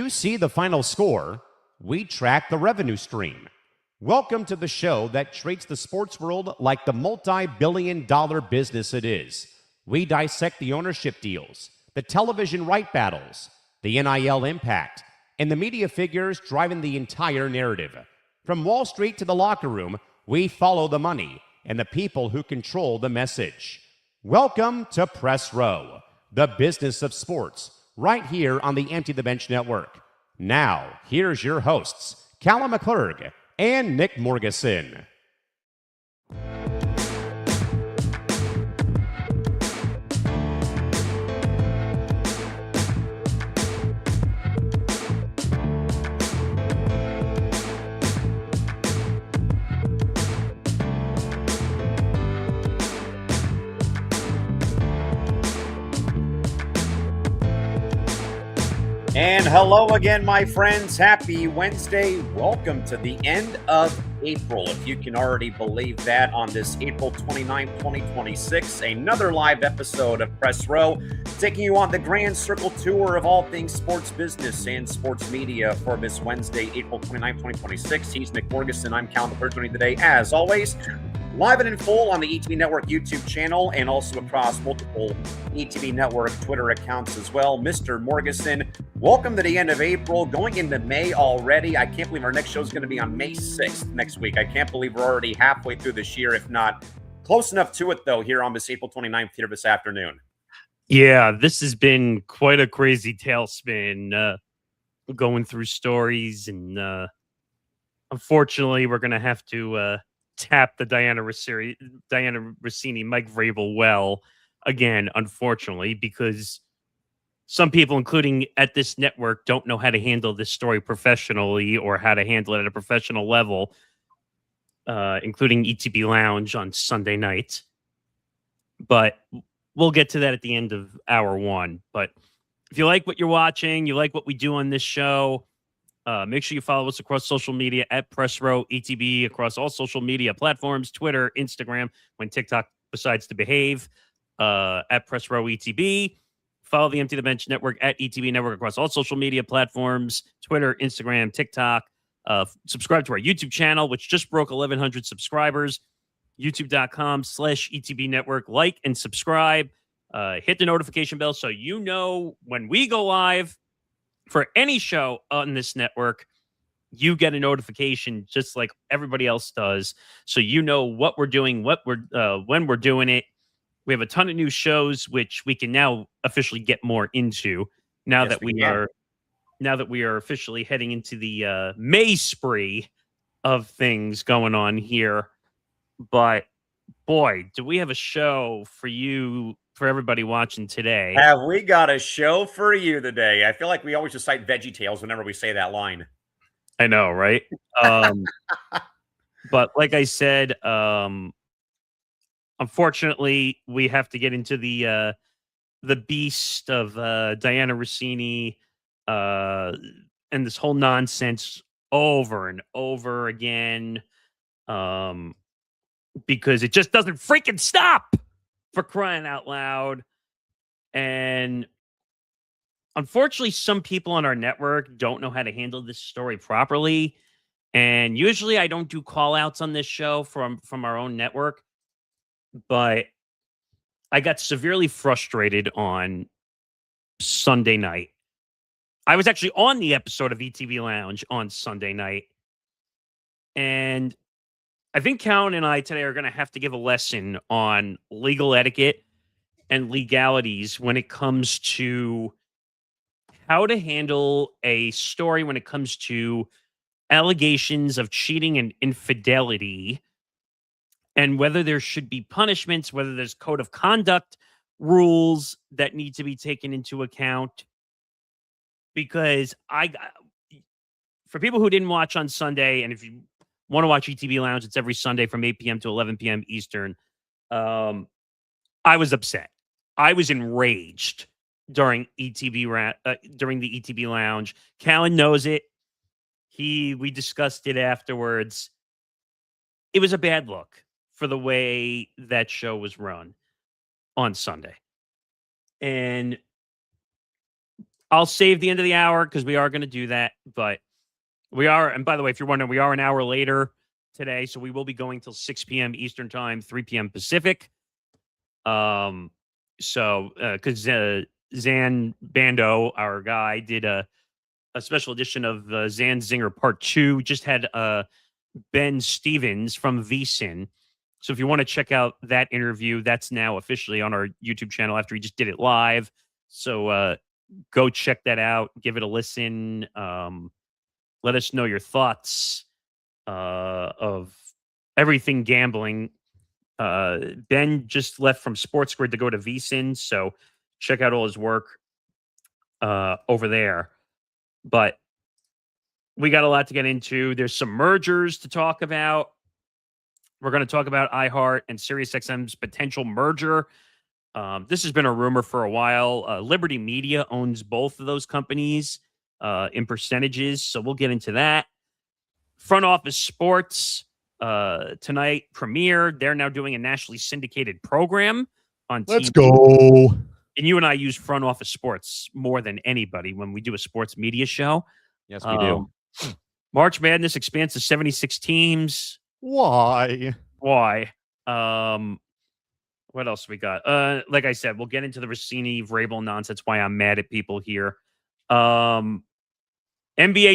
You see the final score, we track the revenue stream. Welcome to the show that treats the sports world like the multi-billion-dollar business it is. We dissect the ownership deals, the television right battles, the NIL impact, and the media figures driving the entire narrative. From Wall Street to the locker room, we follow the money and the people who control the message. Welcome to Press Row, the business of sports, right here on the Empty the Bench Network. Now, here's your hosts, Callan McClurg and Nick Morgasen. And hello again, my friends. Happy Wednesday. Welcome to the end of April, if you can already believe that, on this April 29, 2026. Another live episode of Press Row, taking you on the Grand Circle tour of all things sports business and sports media for this Wednesday, April 29, 2026. He's Nick Morgasen. I'm Callan McClurg, joining today, as always, live and in full on the ETV Network YouTube channel and also across multiple ETV Network Twitter accounts as well. Mr. Morgasen, welcome to the end of April, going into May already. I can't believe our next show is going to be on May 6th next week. I can't believe we're already halfway through this year, if not close enough to it, though, here on this April 29th here this afternoon. Yeah, this has been quite a crazy tailspin, going through stories, and unfortunately, we're going to have to tap the Diana Russini, Mike Vrabel well again, unfortunately, because some people, including at this network, don't know how to handle this story professionally or how to handle it at a professional level, including ETB Lounge on Sunday night. But we'll get to that at the end of hour one. But if you like what you're watching, you like what we do on this show, make sure you follow us across social media at Press Row ETB, across all social media platforms, Twitter, Instagram, when TikTok decides to behave, at Press Row ETB. Follow the Empty the Bench Network at ETB Network across all social media platforms, Twitter, Instagram, TikTok. Subscribe to our YouTube channel, which just broke 1,100 subscribers, youtube.com/ETB Network. Like and subscribe. Hit the notification bell so you know when we go live for any show on this network. You get a notification just like everybody else does, so you know what we're doing, when we're doing it. We have a ton of new shows, which we can now officially get more into now that we are officially heading into the May spree of things going on here. But boy, do we have a show for you, for everybody watching today. Have we got a show for you today? I feel like we always just cite Veggie Tales whenever we say that line. I know, right? But like I said, unfortunately, we have to get into the beast of Diana Russini and this whole nonsense over and over again, because it just doesn't freaking stop, for crying out loud. And unfortunately, some people on our network don't know how to handle this story properly. And usually I don't do call outs on this show from our own network. But I got severely frustrated on Sunday night. I was actually on the episode of ETV Lounge on Sunday night. And I think Callan and I today are going to have to give a lesson on legal etiquette and legalities when it comes to how to handle a story when it comes to allegations of cheating and infidelity, and whether there should be punishments, whether there's code of conduct rules that need to be taken into account. Because for people who didn't watch on Sunday, and if you want to watch ETB Lounge, it's every Sunday from 8 p.m. to 11 p.m. Eastern. I was upset. I was enraged during the ETB Lounge. Callan knows it. We discussed it afterwards. It was a bad look for the way that show was run on Sunday. And I'll save the end of the hour because we are going to do that. But we are, and by the way, if you're wondering, we are an hour later today, so we will be going till 6 p.m. Eastern Time, 3 p.m. Pacific. Because Zan Bando, our guy, did a special edition of Zan Zinger Part 2. Just had Ben Stevens from VSiN. So if you want to check out that interview, that's now officially on our YouTube channel after he just did it live. So go check that out. Give it a listen. Let us know your thoughts of everything gambling. Ben just left from Sports Grid to go to VSiN, so check out all his work over there. But we got a lot to get into. There's some mergers to talk about. We're going to talk about iHeart and SiriusXM's potential merger. This has been a rumor for a while. Liberty Media owns both of those companies in percentages, so we'll get into that. Front Office Sports tonight premiered. They're now doing a nationally syndicated program on TV. Let's go. And you and I use Front Office Sports more than anybody when we do a sports media show. Yes, we do. March Madness expands to 76 teams. Why? What else we got? Like I said, we'll get into the Russini Vrabel nonsense. Why I'm mad at people here. NBA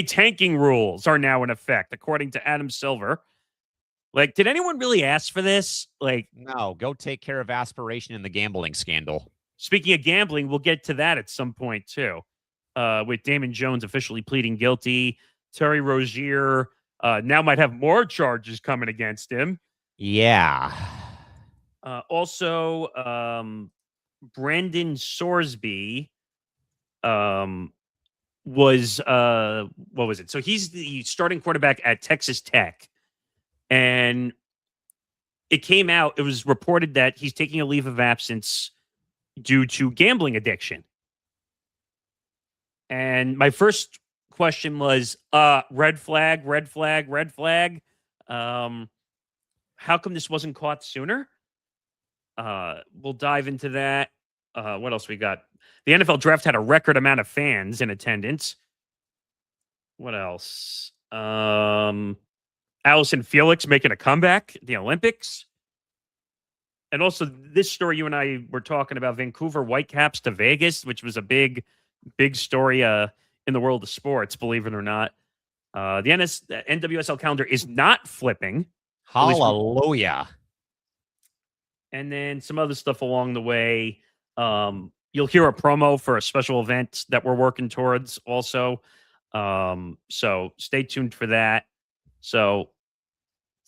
tanking rules are now in effect, according to Adam Silver. Like, did anyone really ask for this? Like, No, go take care of aspiration in the gambling scandal. speaking of gambling, we'll get to that at some point too. With Damon Jones officially pleading guilty, Terry Rozier now might have more charges coming against him. Yeah. Also, Brandon Sorsby was what was it? So he's the starting quarterback at Texas Tech, and it came out. It was reported that he's taking a leave of absence due to gambling addiction. And my first question was, red flag, red flag, red flag. How come this wasn't caught sooner? We'll dive into that. What else we got? The NFL draft had a record amount of fans in attendance. What else? Allison Felix making a comeback at the Olympics. And also this story you and I were talking about, Vancouver Whitecaps to Vegas, which was a big story in the world of sports, believe it or not. The NWSL calendar is not flipping. Hallelujah. And then some other stuff along the way. You'll hear a promo for a special event that we're working towards also. So stay tuned for that. So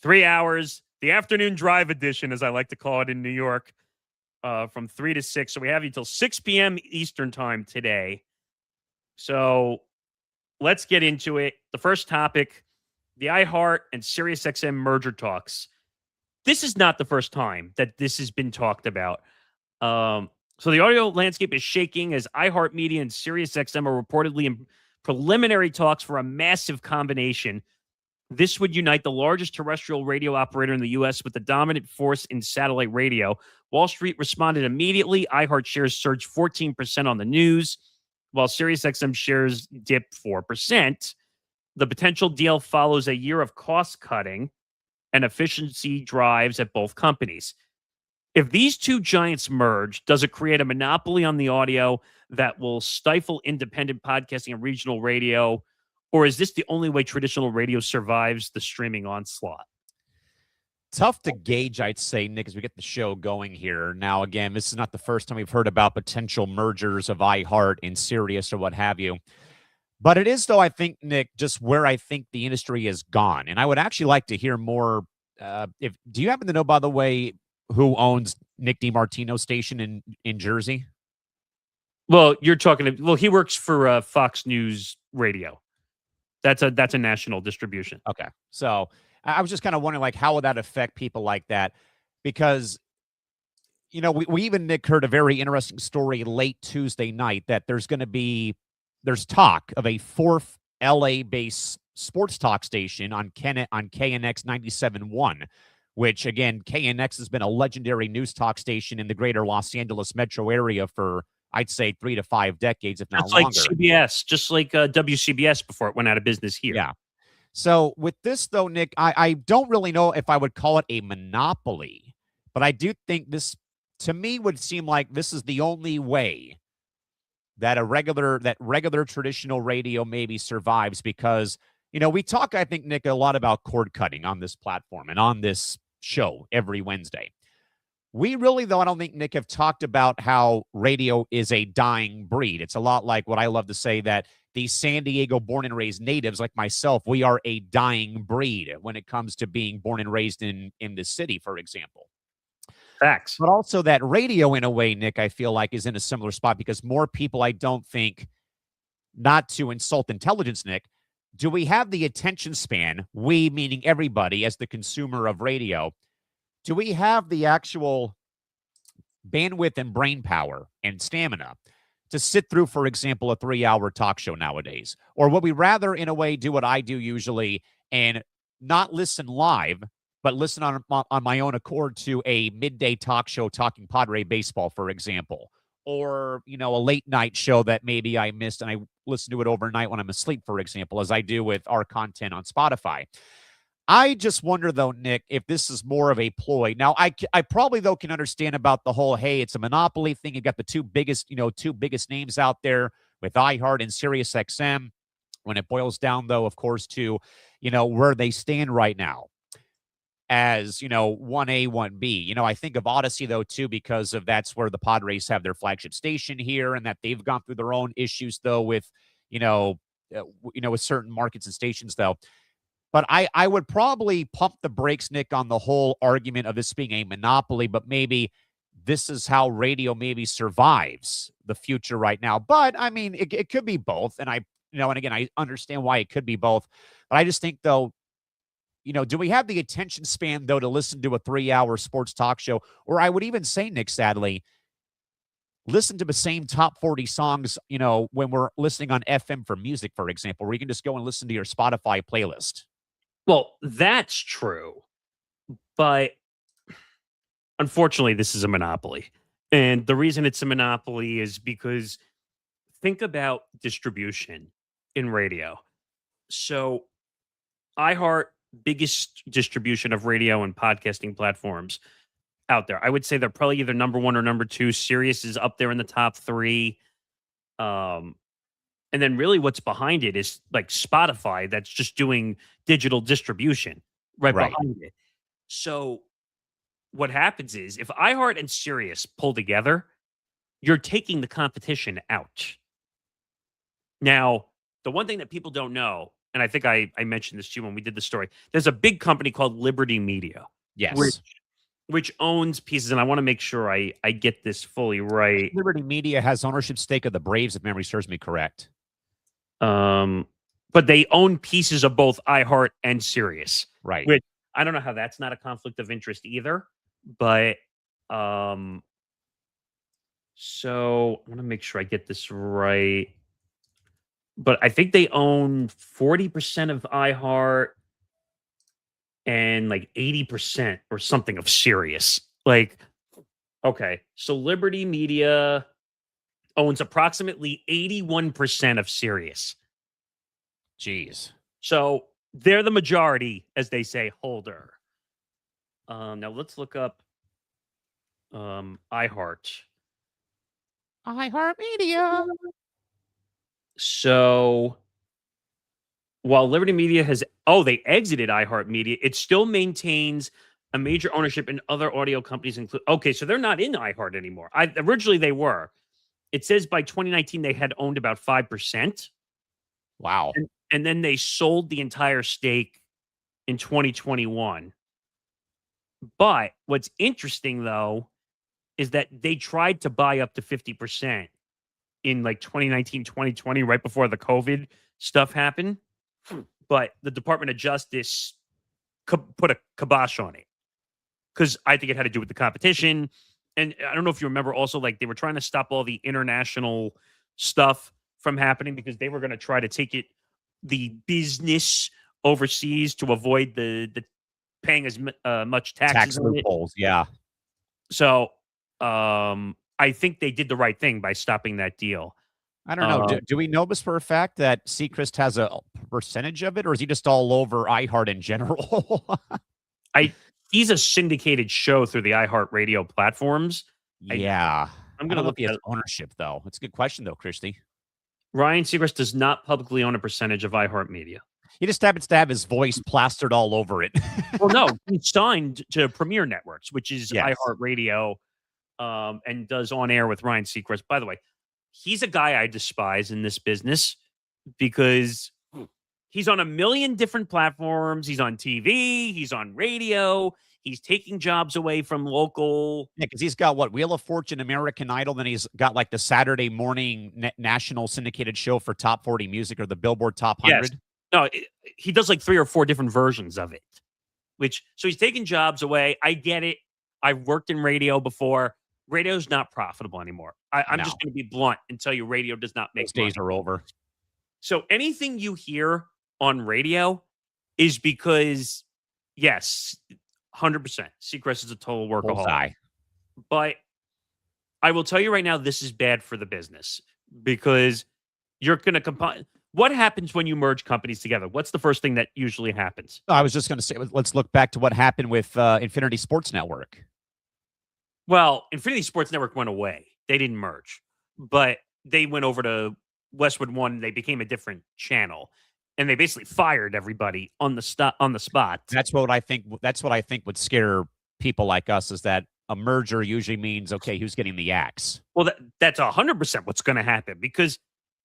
3 hours, the afternoon drive edition, as I like to call it in New York, from 3 to 6. So we have you till 6 p.m. Eastern time today. So let's get into it. The first topic, the iHeart and SiriusXM merger talks. This is not the first time that this has been talked about. So the audio landscape is shaking as iHeartMedia and SiriusXM are reportedly in preliminary talks for a massive combination. This would unite the largest terrestrial radio operator in the U.S. with the dominant force in satellite radio. Wall Street responded immediately. iHeart shares surged 14% on the news, while SiriusXM shares dipped 4%. The potential deal follows a year of cost cutting and efficiency drives at both companies. If these two giants merge, does it create a monopoly on the audio that will stifle independent podcasting and regional radio? Or is this the only way traditional radio survives the streaming onslaught? Tough to gauge, I'd say, Nick, as we get the show going here. Now, again, this is not the first time we've heard about potential mergers of iHeart and Sirius or what have you. But it is, though, I think, Nick, just where I think the industry has gone. And I would actually like to hear more. Do you happen to know, by the way, who owns Nick DiMartino's station in Jersey? Well, you're talking. Well, he works for Fox News Radio. That's a national distribution. Okay, so I was just kind of wondering, like, how would that affect people like that? Because, you know, we even, Nick, heard a very interesting story late Tuesday night that there's talk of a fourth LA-based sports talk station on KNX 97.1, which, again, KNX has been a legendary news talk station in the greater Los Angeles metro area for, I'd say 3 to 5 decades, if not Just like longer. CBS, just like WCBS before it went out of business here. Yeah. So with this, though, Nick, I don't really know if I would call it a monopoly, but I do think this, to me, would seem like this is the only way that regular traditional radio maybe survives, because, we talk, I think, Nick, a lot about cord cutting on this platform and on this show every Wednesday. We really, though, I don't think, Nick, have talked about how radio is a dying breed. It's a lot like what I love to say, that these San Diego born and raised natives like myself, we are a dying breed when it comes to being born and raised in the city, for example. Facts. But also that radio, in a way, Nick, I feel like is in a similar spot, because more people, I don't think, not to insult intelligence, Nick, do we have the attention span, we meaning everybody as the consumer of radio, do we have the actual bandwidth and brain power and stamina to sit through, for example, a 3-hour talk show nowadays? Or would we rather, in a way, do what I do usually and not listen live, but listen on my own accord to a midday talk show talking Padre baseball, for example, or, a late night show that maybe I missed and I listen to it overnight when I'm asleep, for example, as I do with our content on Spotify. I just wonder, though, Nick, if this is more of a ploy. Now, I probably, though, can understand about the whole, hey, it's a monopoly thing. You got the two biggest names out there with iHeart and SiriusXM. When it boils down, though, of course, to, where they stand right now as, 1A, 1B. I think of Odyssey, though, too, because of that's where the Padres have their flagship station here, and that they've gone through their own issues, though, with, with certain markets and stations, though. But I would probably pump the brakes, Nick, on the whole argument of this being a monopoly, but maybe this is how radio maybe survives the future right now. But, I mean, it could be both. And and again, I understand why it could be both. But I just think, though, do we have the attention span, though, to listen to a 3-hour sports talk show? Or I would even say, Nick, sadly, listen to the same top 40 songs, when we're listening on FM for music, for example, where you can just go and listen to your Spotify playlist. Well, that's true, but unfortunately, this is a monopoly. And the reason it's a monopoly is because think about distribution in radio. So iHeart, biggest distribution of radio and podcasting platforms out there. I would say they're probably either number 1 or number 2. Sirius is up there in the top 3. And then really what's behind it is like Spotify that's just doing digital distribution right behind it. So what happens is if iHeart and Sirius pull together, you're taking the competition out. Now, the one thing that people don't know, and I think I mentioned this to you when we did the story, there's a big company called Liberty Media. Yes. Which owns pieces, and I want to make sure I get this fully right. Liberty Media has ownership stake of the Braves, if memory serves me correct. But they own pieces of both iHeart and Sirius. Right. Which I don't know how that's not a conflict of interest either. But so I want to make sure I get this right. But I think they own 40% of iHeart and like 80% or something of Sirius. Like, okay, so Liberty Media owns approximately 81% of Sirius. Jeez. So they're the majority, as they say, holder. Now let's look up iHeart. iHeartMedia. So while Liberty Media they exited iHeartMedia, it still maintains a major ownership in other audio companies. Okay, so they're not in iHeart anymore. Originally they were. It says by 2019 they had owned about 5%. Wow. And then they sold the entire stake in 2021. But what's interesting, though, is that they tried to buy up to 50% in like 2019, 2020, right before the COVID stuff happened. But the Department of Justice put a kibosh on it because I think it had to do with the competition. And I don't know if you remember also, like they were trying to stop all the international stuff from happening because they were going to try to take the business overseas to avoid the paying as much taxes. Tax loopholes, yeah. So I think they did the right thing by stopping that deal. I don't know. Do we know this for a fact that Seacrest has a percentage of it, or is he just all over iHeart in general? He's a syndicated show through the iHeartRadio platforms. Yeah. I'm I going to don't know look if he has at ownership, though. It's a good question, though, Christy. Ryan Seacrest does not publicly own a percentage of iHeartMedia. He just happens to have his voice plastered all over it. Well, no, he signed to Premier Networks, which is Yes. iHeartRadio, and does on air with Ryan Seacrest. By the way, he's a guy I despise in this business because he's on a million different platforms. He's on TV. He's on radio. He's taking jobs away from local. Yeah, because he's got what? Wheel of Fortune, American Idol. Then he's got like the Saturday morning national syndicated show for Top 40 Music or the Billboard Top 100. Yes. No, he does like 3 or 4 different versions of it. So he's taking jobs away. I get it. I've worked in radio before. Radio's not profitable anymore. I'm just going to be blunt and tell you radio does not make Those days money. are over. So anything you hear on radio is because, yes, 100%. Seacrest is a total workaholic. Bullseye. But I will tell you right now, this is bad for the business because you're going to combine. What happens when you merge companies together? What's the first thing that usually happens? I was just going to say, let's look back to what happened with Infinity Sports Network. Well, Infinity Sports Network went away. They didn't merge, but they went over to Westwood One. They became a different channel, and they basically fired everybody on the spot. That's what I think. That's what I think would scare people like us is that a merger usually means, okay, who's getting the axe? Well, that's 100% what's going to happen because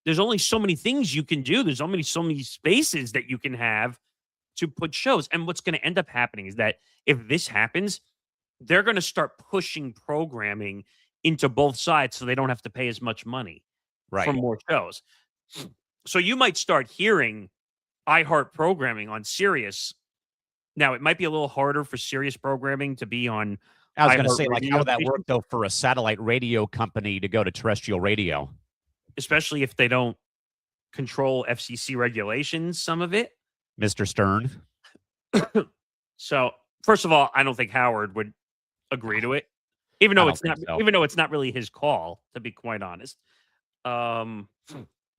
there's only so many things you can do. There's only so many spaces that you can have to put shows. And what's going to end up happening is that if this happens, they're going to start pushing programming into both sides so they don't have to pay as much money for more shows. So you might start hearing iHeart programming on Sirius. Now, it might be a little harder for Sirius programming to be on. I was going to say, like, how would that work, though, for a satellite radio company to go to terrestrial radio? Especially if they don't control FCC regulations, some of it. Mr. Stern. So, first of all, I don't think Howard would agree to it, even though it's not really his call, to be quite honest.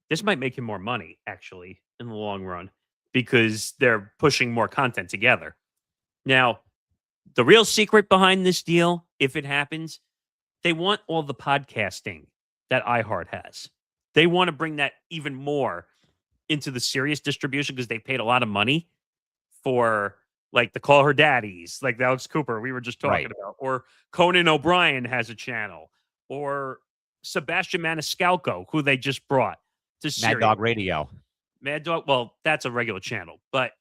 This might make him more money, actually, in the long run, because they're pushing more content together. Now, the real secret behind this deal, if it happens, they want all the podcasting that iHeart has. They want to bring that even more into the Sirius distribution because they paid a lot of money for like the Call Her Daddies, like the Alex Cooper we were just talking about, or Conan O'Brien has a channel, or Sebastian Maniscalco, who they just brought to Sirius. Mad Dog Radio. Mad Dog, well, that's a regular channel, but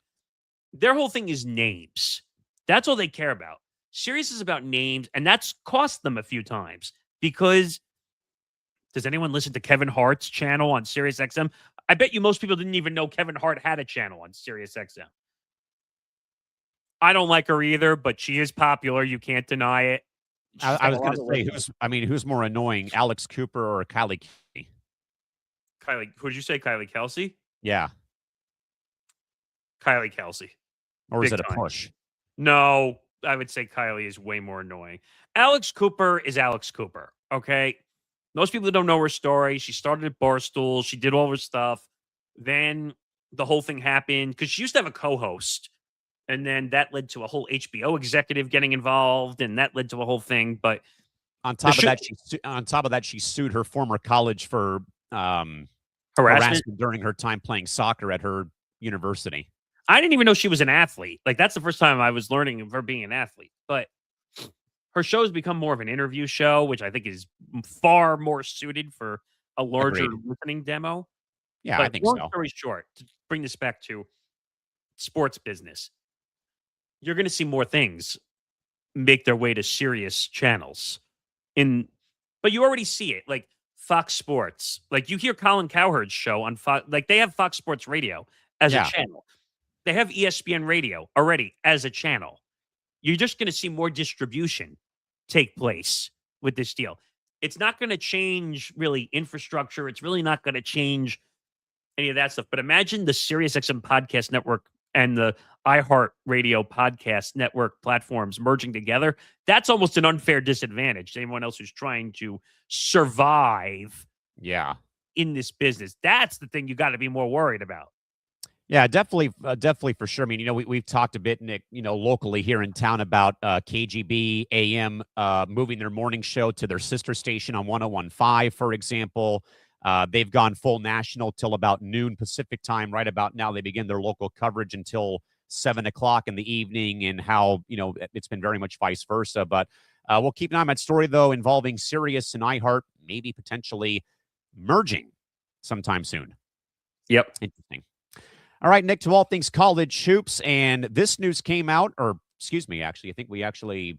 their whole thing is names. That's all they care about. Sirius is about names, and that's cost them a few times because does anyone listen to Kevin Hart's channel on SiriusXM? I bet you most people didn't even know Kevin Hart had a channel on SiriusXM. I don't like her either, but she is popular. You can't deny it. I was going to say, who's more annoying, Alex Cooper or Kylie? Who'd you say, Kylie Kelsey? Yeah. Kylie Kelsey. Or is it a push? No, I would say Kylie is way more annoying. Alex Cooper is Alex Cooper, okay? Most people don't know her story. She started at Barstool. She did all her stuff. Then the whole thing happened because she used to have a co-host. And then that led to a whole HBO executive getting involved. And that led to a whole thing. But on top of that, she sued her former college for harassment during her time playing soccer at her university. I didn't even know she was an athlete. Like, that's the first time I was learning of her being an athlete. But her show has become more of an interview show, which I think is far more suited for a larger listening demo. Yeah, but I think so. Long story short, to bring this back to sports business, you're going to see more things make their way to Sirius channels. But you already see it, like Fox Sports. Like, you hear Colin Cowherd's show on Fox. Like, they have Fox Sports Radio as a channel. They have ESPN Radio already as a channel. You're just going to see more distribution take place with this deal. It's not going to change really infrastructure. It's really not going to change any of that stuff. But imagine the SiriusXM podcast network and the iHeartRadio podcast network platforms merging together, that's almost an unfair disadvantage to anyone else who's trying to survive Yeah. in this business. That's the thing you got to be more worried about. Yeah, definitely for sure. I mean, we've talked a bit, Nick, locally here in town about KGB AM moving their morning show to their sister station on 101.5, for example. They've gone full national till about noon Pacific time. Right about now, they begin their local coverage until 7 o'clock in the evening, and how, it's been very much vice versa. But we'll keep an eye on that story, though, involving Sirius and iHeart, maybe potentially merging sometime soon. Yep. Interesting. All right, Nick, to all things college hoops, and this news came out, or excuse me, actually, I think we actually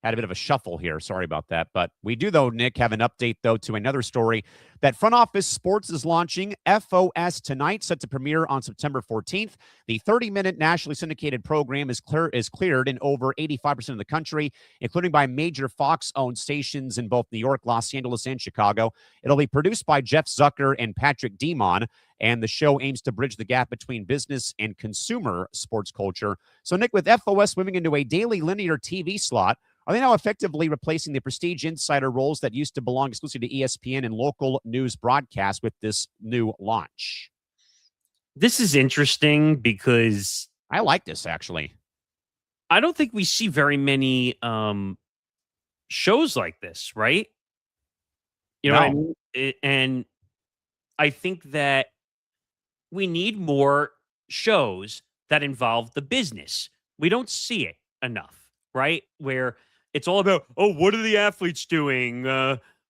had a bit of a shuffle here. Sorry about that. But we do, though, Nick, have an update, though, to another story that Front Office Sports is launching FOS tonight, set to premiere on September 14th. The 30-minute nationally syndicated program is cleared in over 85% of the country, including by major Fox-owned stations in both New York, Los Angeles, and Chicago. It'll be produced by Jeff Zucker and Patrick Demon, and the show aims to bridge the gap between business and consumer sports culture. So, Nick, with FOS moving into a daily linear TV slot, are they now effectively replacing the prestige insider roles that used to belong exclusively to ESPN and local news broadcasts with this new launch? This is interesting because I like this, actually. I don't think we see very many shows like this, right? You know what I mean? And I think that we need more shows that involve the business. We don't see it enough, right? Where it's all about, oh, what are the athletes doing?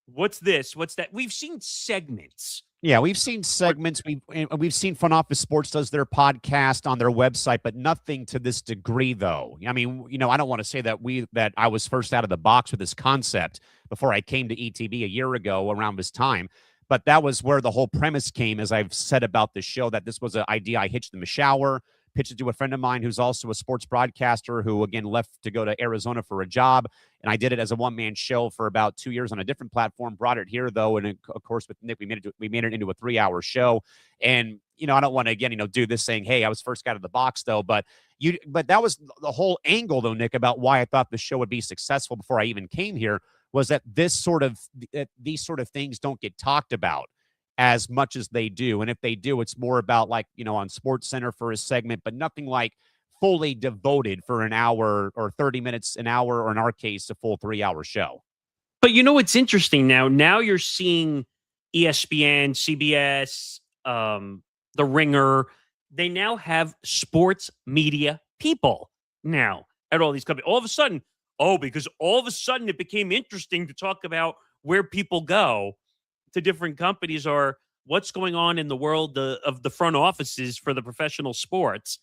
What's this? What's that? We've seen segments. Yeah, we've seen segments. We've seen Front Office Sports does their podcast on their website, but nothing to this degree, though. I mean, I don't want to say that I was first out of the box with this concept before I came to ETB a year ago around this time. But that was where the whole premise came, as I've said about the show, that this was an idea I hitched in the shower, pitched it to a friend of mine who's also a sports broadcaster who, again, left to go to Arizona for a job. And I did it as a one-man show for about 2 years on a different platform, brought it here, though. And of course, with Nick, we made it into a 3-hour show. And, I don't want to, again, do this saying, hey, I was first guy out of the box, though. But that was the whole angle, though, Nick, about why I thought the show would be successful before I even came here, was that these sort of things don't get talked about as much as they do. And if they do, it's more about, like, on Sports Center for a segment, but nothing like fully devoted for an hour or 30 minutes, an hour, or in our case, a full 3-hour show. But it's interesting now you're seeing ESPN, CBS, The Ringer. They now have sports media people now at all these companies. All of a sudden, because all of a sudden it became interesting to talk about where people go to different companies or what's going on in the world of the front offices for the professional sports.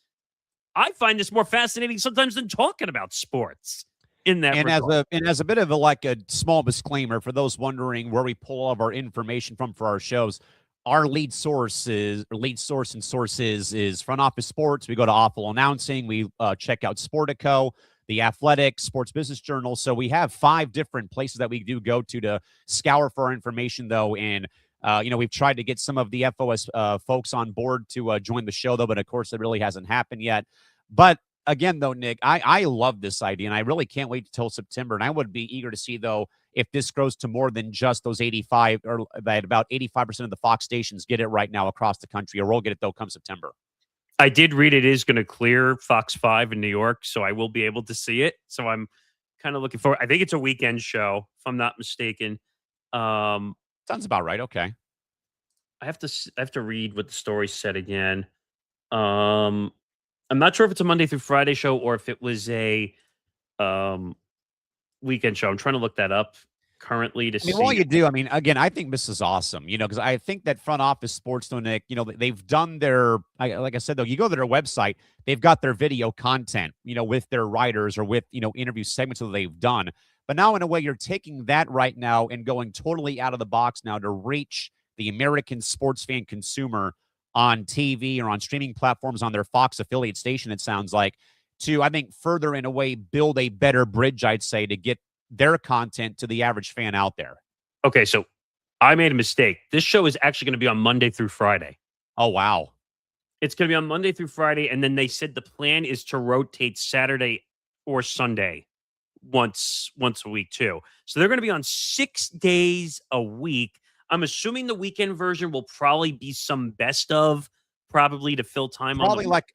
I find this more fascinating sometimes than talking about sports in that regard. As a bit of a small disclaimer for those wondering where we pull all of our information from for our shows, our lead source is Front Office Sports. We go to Awful Announcing. We check out Sportico, The Athletic, Sports Business Journal. So we have 5 different places that we do go to scour for our information, though. And, we've tried to get some of the FOS folks on board to join the show, though. But, of course, it really hasn't happened yet. But, again, though, Nick, I love this idea, and I really can't wait until September. And I would be eager to see, though, if this grows to more than just those 85, or that about 85% of the Fox stations get it right now across the country, or we'll get it, though, come September. I did read it is going to clear Fox 5 in New York, so I will be able to see it. So I'm kind of looking forward. I think it's a weekend show, if I'm not mistaken. Sounds about right. Okay. I have to read what the story said again. I'm not sure if it's a Monday through Friday show or if it was a weekend show. I'm trying to look that up currently to see. While you do, again, I think this is awesome, because I think that Front Office Sports, though, Nick, they've done their, like I said, though, you go to their website, they've got their video content, with their writers or with, interview segments that they've done. But now, in a way, you're taking that right now and going totally out of the box now to reach the American sports fan consumer on TV or on streaming platforms on their Fox affiliate station, it sounds like, to, I think, further, in a way, build a better bridge, I'd say, to get their content to the average fan out there. Okay, so I made a mistake. This show is actually going to be on Monday through Friday. Oh, wow. It's going to be on Monday through Friday, and then they said the plan is to rotate Saturday or Sunday once a week too. So they're going to be on 6 days a week. I'm assuming the weekend version will probably be some best of, probably to fill time on Probably the. like,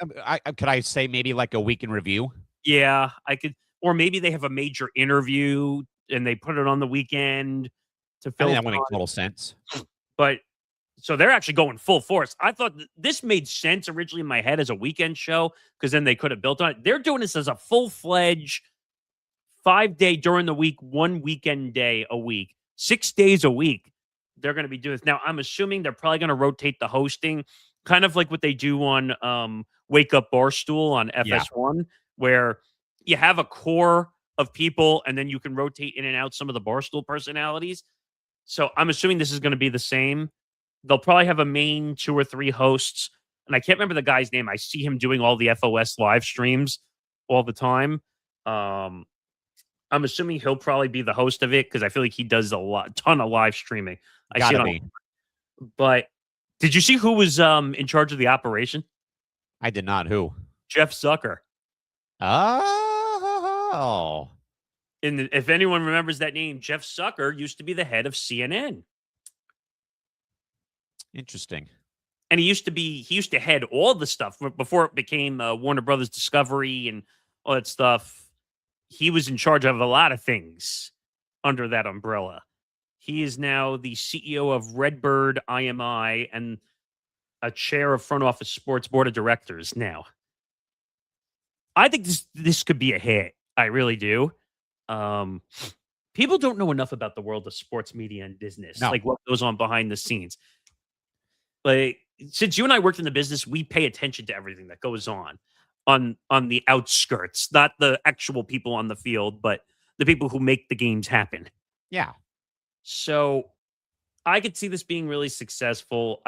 could I say maybe like a week in review? Yeah, I could, or maybe they have a major interview and they put it on the weekend to I fill think that would make time. total sense. But so they're actually going full force. I thought this made sense originally in my head as a weekend show because then they could have built on it. They're doing this as a full-fledged 5-day during the week, 1 weekend day a week, 6 days a week. They're going to be doing this. Now, I'm assuming they're probably going to rotate the hosting, kind of like what they do on Wake Up Barstool on Yeah. FS1, where you have a core of people and then you can rotate in and out some of the Barstool personalities. So I'm assuming this is going to be the same. They'll probably have a main 2 or 3 hosts. And I can't remember the guy's name. I see him doing all the FOS live streams all the time. I'm assuming he'll probably be the host of it because I feel like he does ton of live streaming. I see it Gotta on. be. But did you see who was in charge of the operation? I did not. Who? Jeff Zucker. Oh. And if anyone remembers that name, Jeff Zucker used to be the head of CNN. Interesting. And he used to head all the stuff before it became Warner Brothers Discovery and all that stuff. He was in charge of a lot of things under that umbrella. He is now the CEO of Redbird IMI and a chair of front office sports board of directors now. I think this could be a hit. I really do. People don't know enough about the world of sports media and business, No. like what goes on behind the scenes. Like, since you and I worked in the business, we pay attention to everything that goes on the outskirts, not the actual people on the field, but the people who make the games happen. Yeah. So I could see this being really successful.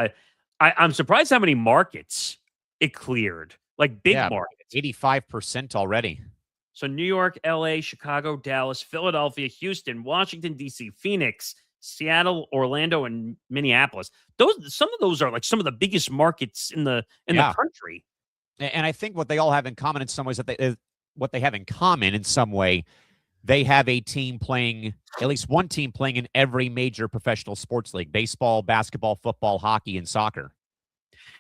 I'm surprised how many markets it cleared, like big markets. 85% already. So New York, LA, Chicago, Dallas, Philadelphia, Houston, Washington, DC, Phoenix, Seattle, Orlando, and Minneapolis. Some of those are like some of the biggest markets in the country. And I think what they all have in common in some ways what they have in common in some way, they have a team playing, at least one team playing in every major professional sports league: baseball, basketball, football, hockey, and soccer.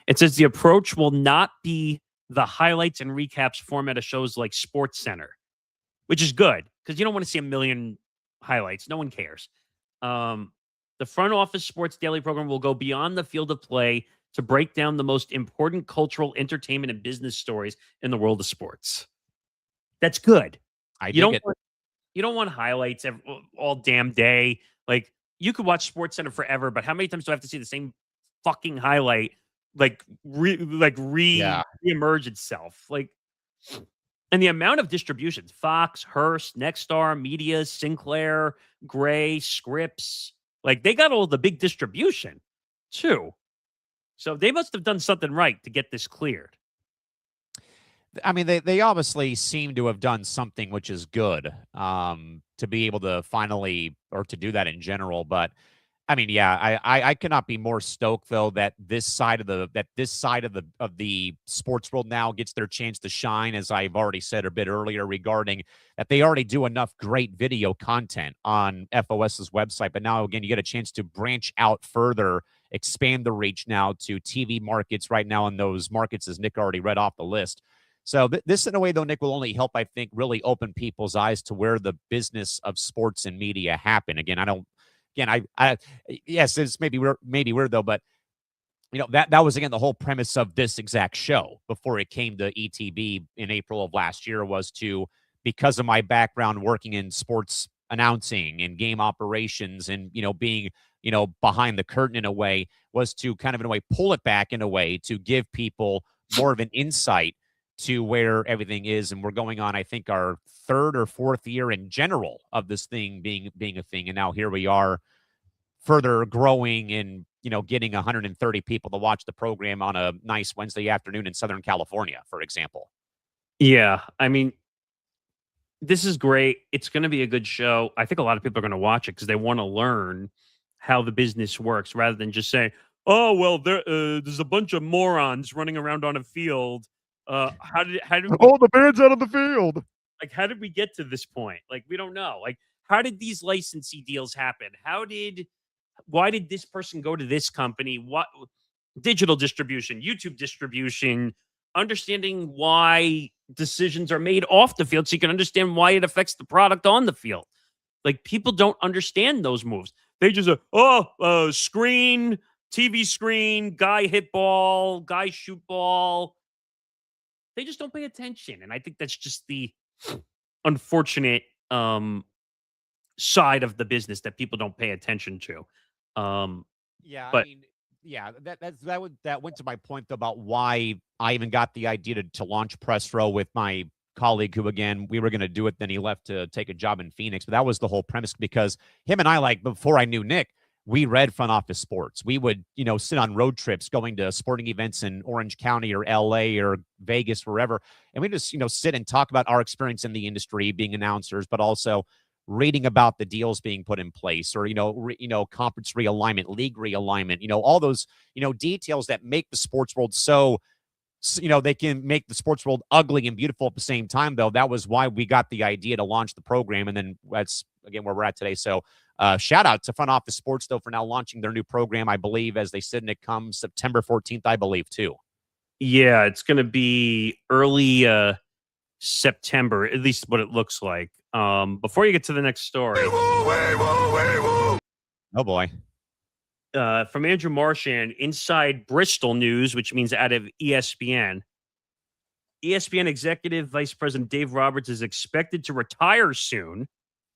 It says the approach will not be the highlights and recaps format of shows like Sports Center, which is good because you don't want to see a million highlights. No one cares. The front office sports daily program will go beyond the field of play to break down the most important cultural, entertainment, and business stories in the world of sports. That's good. You don't want highlights all damn day. Like, you could watch Sports Center forever, but how many times do I have to see the same fucking highlight reemerge itself? Like, and the amount of distributions: Fox, Hearst, Nexstar, Media, Sinclair, Gray, Scripps. Like, they got all the big distribution too. So they must have done something right to get this cleared. I mean, they obviously seem to have done something which is good, to be able to finally, or to do that in general. But I mean, yeah, I cannot be more stoked though that this side of the sports world now gets their chance to shine, as I've already said a bit earlier, regarding that they already do enough great video content on FOS's website, but now again you get a chance to branch out further, expand the reach now to TV markets right now in those markets, as Nick already read off the list. So this, in a way, though, Nick, will only help, I think, really open people's eyes to where the business of sports and media happen. Again, yes, it's maybe weird though, but you know, that was again the whole premise of this exact show before it came to ETB in April of last year, was to, because of my background working in sports announcing and game operations and, you know, being, you know, behind the curtain in a way, was to kind of in a way pull it back in a way to give people more of an insight to where everything is. And we're going on, I think, our 3rd or 4th year in general of this thing being a thing. And now here we are, further growing and, you know, getting 130 people to watch the program on a nice Wednesday afternoon in Southern California, for example. Yeah, I mean, this is great. It's going to be a good show. I think a lot of people are going to watch it because they want to learn how the business works rather than just say, oh well, there's a bunch of morons running around on a field. How did Oh, the man's out of the field. like how did we get to this point? Like we don't know. Like how did these licensee deals happen? Why did this person go to this company? What digital distribution, YouTube distribution, understanding why decisions are made off the field so you can understand why it affects the product on the field. Like people don't understand those moves. They just screen, TV screen, guy hit ball, guy shoot ball. They just don't pay attention. And I think that's just the unfortunate side of the business that people don't pay attention to. Yeah, I But mean, yeah, that went to my point though, about why I even got the idea to launch Press Row with my colleague, who again we were going to do it, then he left to take a job in Phoenix. But that was the whole premise, because him and I, like before I knew Nick, we read front office sports. We would, sit on road trips going to sporting events in Orange County or LA or Vegas, wherever. And we just, sit and talk about our experience in the industry, being announcers, but also reading about the deals being put in place, or, conference realignment, league realignment, all those, details that make the sports world they can make the sports world ugly and beautiful at the same time, though. That was why we got the idea to launch the program. And then that's, again, where we're at today. So shout out to Front Office Sports, though, for now launching their new program, I believe, as they said, and it comes September 14th, I believe, too. yeah, it's going to be early September, at least what it looks like. Before you get to the next story. Oh, boy. From Andrew Marchand, inside Bristol news, which means out of ESPN. ESPN Executive Vice President Dave Roberts is expected to retire soon.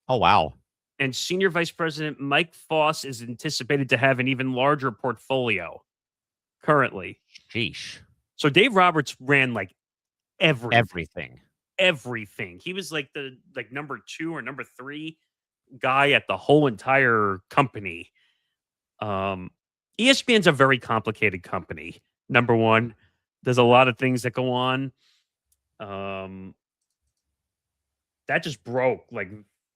Oh, wow. And Senior Vice President Mike Foss is anticipated to have an even larger portfolio currently. Sheesh. So Dave Roberts ran like everything. He was like the number 2 or number 3 guy at the whole entire company. ESPN's a very complicated company. Number one, there's a lot of things that go on. That just broke like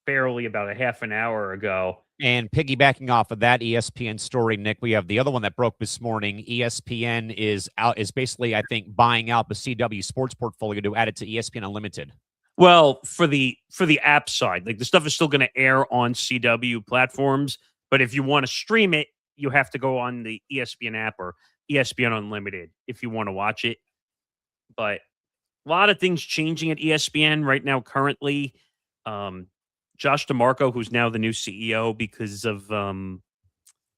barely about a half an hour ago. And piggybacking off of that ESPN story, Nick, we have the other one that broke this morning. ESPN is basically, I think, buying out the CW sports portfolio to add it to ESPN Unlimited. Well, for the app side, like the stuff is still going to air on CW platforms, but if you want to stream it, you have to go on the ESPN app or ESPN Unlimited if you want to watch it. But a lot of things changing at ESPN right now currently. Josh DeMarco, who's now the new CEO because of why am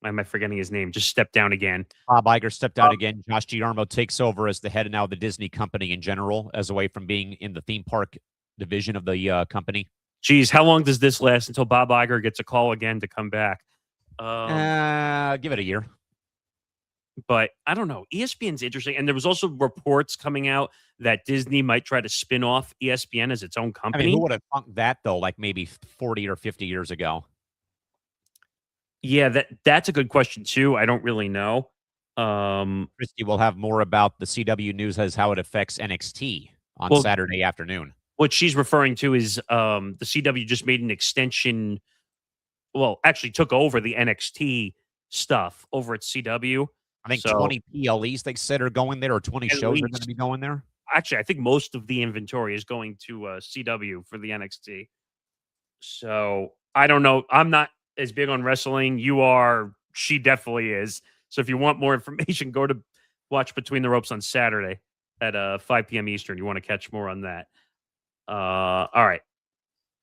I forgetting his name? Just stepped down again. Bob Iger stepped down again. Josh Giarmo takes over as the head now of the Disney company in general, as away from being in the theme park division of the company. Geez, how long does this last until Bob Iger gets a call again to come back? Give it a year. But I don't know. ESPN's interesting. And there was also reports coming out that Disney might try to spin off ESPN as its own company. I mean, who would have thunk that, though, like maybe 40 or 50 years ago? Yeah, that's a good question, too. I don't really know. Christy will have more about the CW news as how it affects NXT on Saturday afternoon. What she's referring to is the CW just made an extension. Well, actually took over the NXT stuff over at CW. I think 20 PLEs, they said, are going there, or 20 shows are going to be going there. Actually, I think most of the inventory is going to CW for the NXT. So I don't know. I'm not as big on wrestling. You are. She definitely is. So if you want more information, go to watch Between the Ropes on Saturday at 5 p.m. Eastern. You want to catch more on that. All right.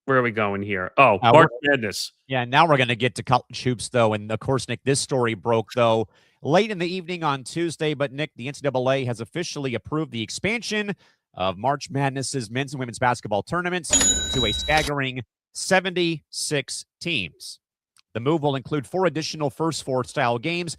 Where are we going here? Oh, March Madness. Yeah, now we're going to get to college hoops, though. And, of course, Nick, this story broke, though, late in the evening on Tuesday. But, Nick, the NCAA has officially approved the expansion of March Madness's men's and women's basketball tournaments to a staggering 76 teams. The move will include 4 additional First Four style games,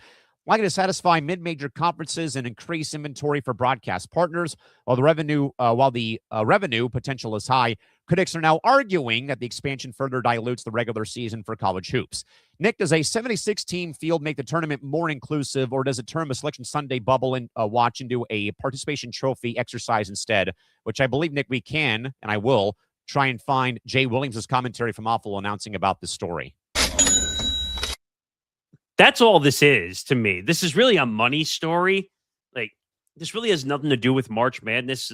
likely to satisfy mid-major conferences and increase inventory for broadcast partners. While the revenue potential is high, critics are now arguing that the expansion further dilutes the regular season for college hoops. Nick, does a 76-team field make the tournament more inclusive, or does it turn a Selection Sunday bubble and watch into a participation trophy exercise instead? Which I believe, Nick, we can, and I will, try and find Jay Williams' commentary from Awful announcing about this story. That's all this is to me. This is really a money story. Like, this really has nothing to do with March Madness.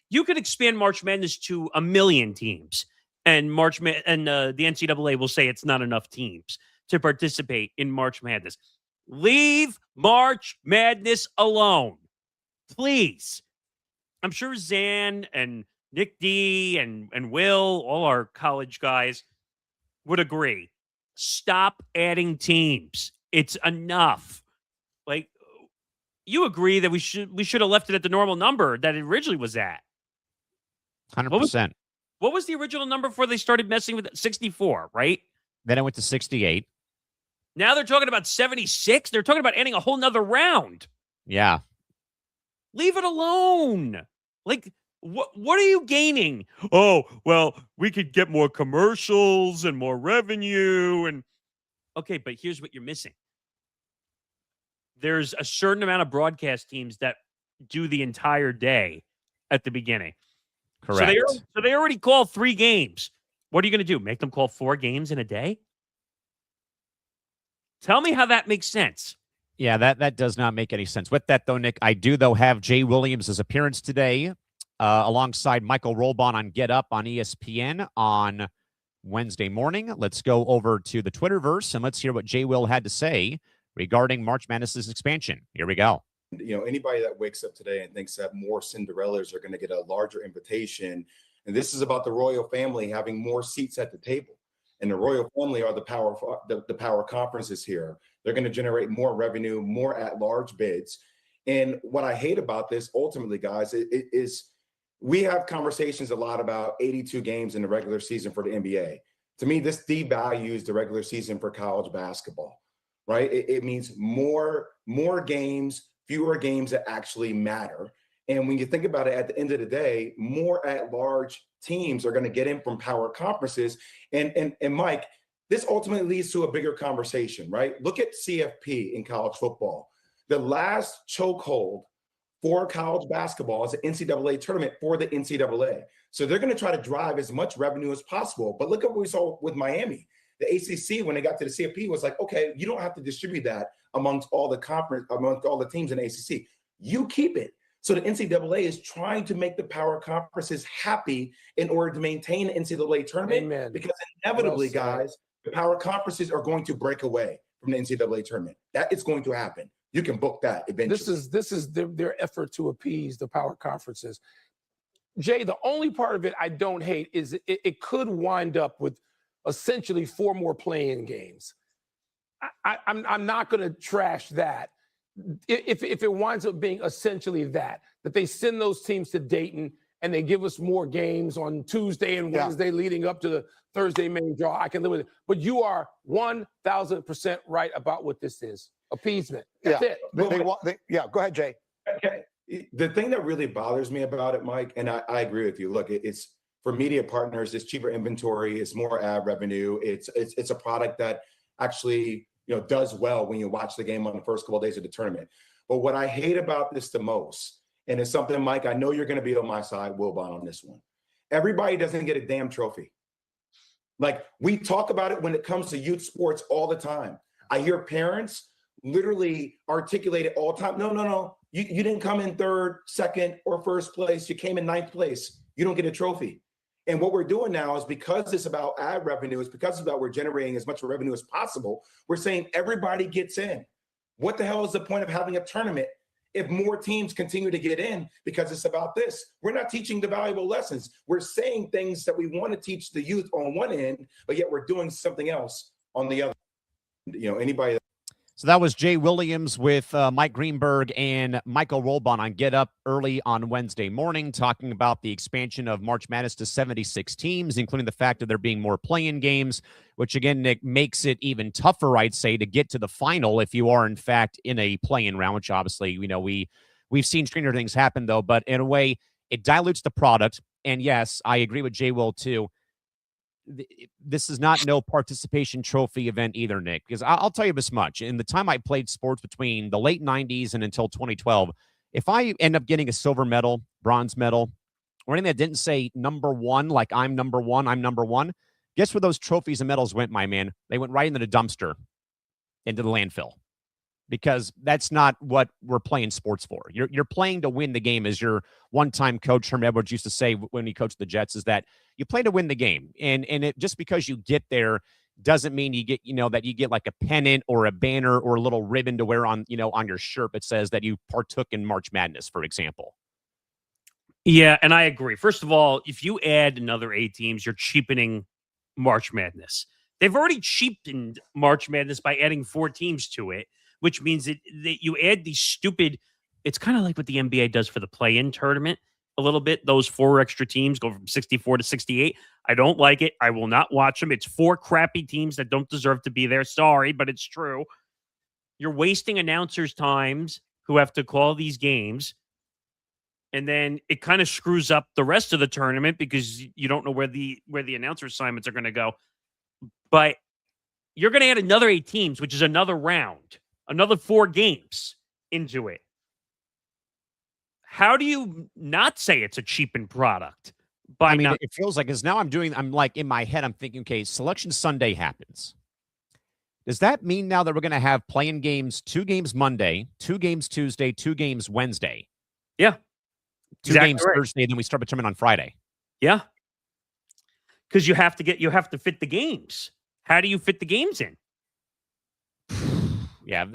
You could expand March Madness to 1 million teams, and the NCAA will say it's not enough teams to participate in March Madness. Leave March Madness alone, please. I'm sure Zan and Nick D and Will, all our college guys, would agree. Stop adding teams. It's enough. Like, you agree that we should have left it at the normal number that it originally was at. 100%. What was the original number before they started messing with it? 64, right? Then it went to 68. Now they're talking about 76. They're talking about adding a whole nother round. Yeah. Leave it alone. Like, what are you gaining? Oh, well, we could get more commercials and more revenue. And okay, but here's what you're missing. There's a certain amount of broadcast teams that do the entire day at the beginning. Correct. So they already call 3 games. What are you going to do? Make them call 4 games in a day? Tell me how that makes sense. Yeah, that does not make any sense. With that, though, Nick, I do, though, have Jay Williams' appearance today alongside Michael Rolbon on Get Up on ESPN on Wednesday morning. Let's go over to the Twitterverse and let's hear what Jay Will had to say regarding March Madness' expansion. Here we go. You know, anybody that wakes up today and thinks that more Cinderellas are going to get a larger invitation, and this is about the royal family having more seats at the table. And the royal family are the power conferences here. They're going to generate more revenue, more at-large bids. And what I hate about this, ultimately, guys, is we have conversations a lot about 82 games in the regular season for the NBA. To me, this devalues the regular season for college basketball, right? It means more games, fewer games that actually matter. And when you think about it, at the end of the day, more at-large teams are going to get in from power conferences. And Mike, this ultimately leads to a bigger conversation, right? Look at CFP in college football. The last chokehold for college basketball is the NCAA tournament for the NCAA. So they're going to try to drive as much revenue as possible. But look at what we saw with Miami. The ACC, when they got to the CFP, was like, okay, you don't have to distribute that amongst all the teams in the ACC. You keep it. So the NCAA is trying to make the power conferences happy in order to maintain the NCAA tournament. Amen. Because inevitably, guys, the power conferences are going to break away from the NCAA tournament. That is going to happen. You can book that eventually. This is their effort to appease the power conferences. Jay, the only part of it I don't hate is it could wind up with essentially 4 more play-in games. I'm not going to trash that. If it winds up being essentially that they send those teams to Dayton and they give us more games on Tuesday and Wednesday leading up to the Thursday main draw, I can live with it. But you are 1,000% right about what this is. Appeasement. That's it. Go ahead, Jay. Okay. The thing that really bothers me about it, Mike, and I agree with you. Look, it's for media partners, it's cheaper inventory, it's more ad revenue. It's a product that actually, does well when you watch the game on the first couple of days of the tournament. But what I hate about this the most, and it's something, Mike, I know you're going to be on my side, Wilbon, on this one. Everybody doesn't get a damn trophy. Like, we talk about it when it comes to youth sports all the time. I hear parents literally articulate it all the time. No. You didn't come in 3rd, 2nd, or 1st place. You came in 9th place. You don't get a trophy. And what we're doing now is, because it's about ad revenue, it's because it's about we're generating as much revenue as possible, we're saying everybody gets in. What the hell is the point of having a tournament if more teams continue to get in because it's about this? We're not teaching the valuable lessons. We're saying things that we want to teach the youth on one end, but yet we're doing something else on the other. Anybody that So that was Jay Williams with Mike Greenberg and Michael Rolbon on Get Up early on Wednesday morning, talking about the expansion of March Madness to 76 teams, including the fact that there being more play-in games, which, again, Nick, makes it even tougher, I'd say, to get to the final if you are, in fact, in a play-in round, which obviously, we've seen stranger things happen, though. But in a way, it dilutes the product. And, yes, I agree with Jay Will, too. This is not no participation trophy event either, Nick, because I'll tell you this much. In the time I played sports between the late 90s and until 2012, if I end up getting a silver medal, bronze medal, or anything that didn't say number 1, like I'm number 1, guess where those trophies and medals went, my man? They went right into the dumpster. into the landfill, because that's not what we're playing sports for. You're playing to win the game, as your one-time coach Herm Edwards used to say when he coached the Jets, is that you play to win the game. And it just because you get there doesn't mean you get, that you get like a pennant or a banner or a little ribbon to wear on, on your shirt that says that you partook in March Madness, for example. Yeah, and I agree. First of all, if you add another 8 teams, you're cheapening March Madness. They've already cheapened March Madness by adding 4 teams to it, which means that you add these stupid, it's kind of like what the NBA does for the play-in tournament a little bit. Those 4 extra teams go from 64 to 68. I don't like it. I will not watch them. It's 4 crappy teams that don't deserve to be there. Sorry, but it's true. You're wasting announcers' times who have to call these games. And then it kind of screws up the rest of the tournament because you don't know where the announcer assignments are going to go. But you're going to add another 8 teams, which is another round, another 4 games into it. How do you not say it's a cheapened product? It feels like, because now I'm like in my head, I'm thinking, okay, Selection Sunday happens. Does that mean now that we're going to have playing games, 2 games Monday, 2 games Tuesday, 2 games Wednesday? Yeah. 2 games Thursday, then we start the tournament on Friday. Yeah. Because you have to fit the games. How do you fit the games in? Yeah,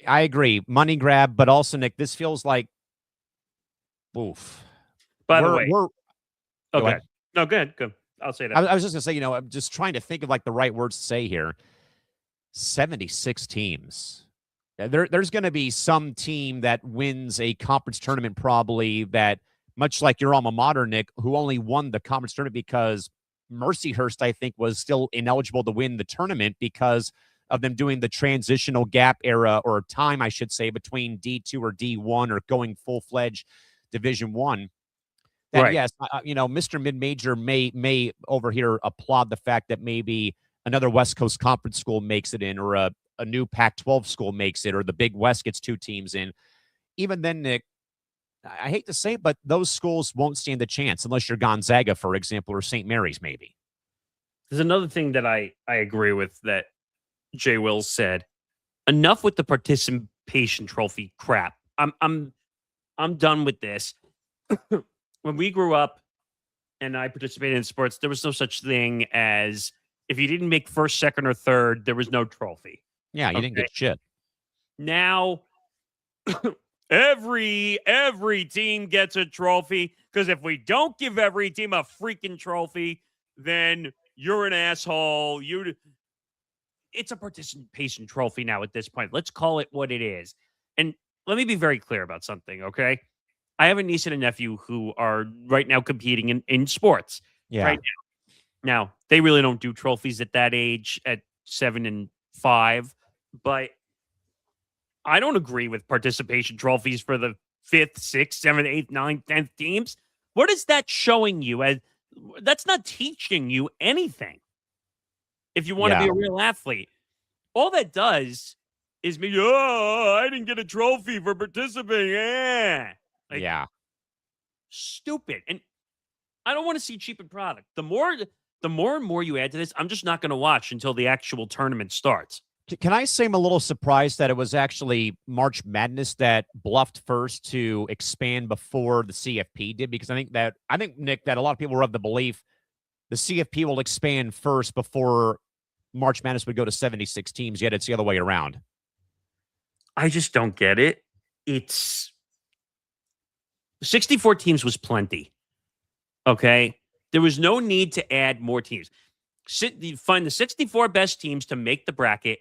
I agree. Money grab, but also, Nick, this feels like, oof. By the way. Okay. No, good. I'll say that. I was just going to say, I'm just trying to think of like the right words to say here. 76 teams. There's going to be some team that wins a conference tournament, probably, that, much like your alma mater, Nick, who only won the conference tournament because Mercyhurst, I think, was still ineligible to win the tournament because of them doing the transitional gap era, or time, I should say, between D2 or D1 or going full-fledged Division One. Right. Yes, Mr. Mid-Major may over here applaud the fact that maybe another West Coast Conference school makes it in, or a new Pac-12 school makes it, or the Big West gets 2 teams in. Even then, Nick, I hate to say it, but those schools won't stand a chance unless you're Gonzaga, for example, or St. Mary's, maybe. There's another thing that I agree with that Jay Wills said. Enough with the participation trophy crap. I'm done with this. When we grew up and I participated in sports, there was no such thing as, if you didn't make first, second, or third, there was no trophy. Yeah, you didn't get shit. Now, every team gets a trophy, because if we don't give every team a freaking trophy, then you're an asshole. It's a participation trophy now at this point. Let's call it what it is. And let me be very clear about something, okay? I have a niece and a nephew who are right now competing in sports. Yeah. Right now, they really don't do trophies at that age, at 7 and 5. But I don't agree with participation trophies for the 5th, 6th, 7th, 8th, 9th, 10th teams. What is that showing you? That's not teaching you anything. If you want to be a real athlete, all that does is me, I didn't get a trophy for participating. Stupid. And I don't want to see cheapened product. The more and more you add to this, I'm just not going to watch until the actual tournament starts. Can I say I'm a little surprised that it was actually March Madness that bluffed first to expand before the CFP did? Because I think, Nick, that a lot of people were of the belief the CFP will expand first before March Madness would go to 76 teams, yet it's the other way around. I just don't get it. It's 64 teams was plenty. Okay? There was no need to add more teams. Find the 64 best teams to make the bracket.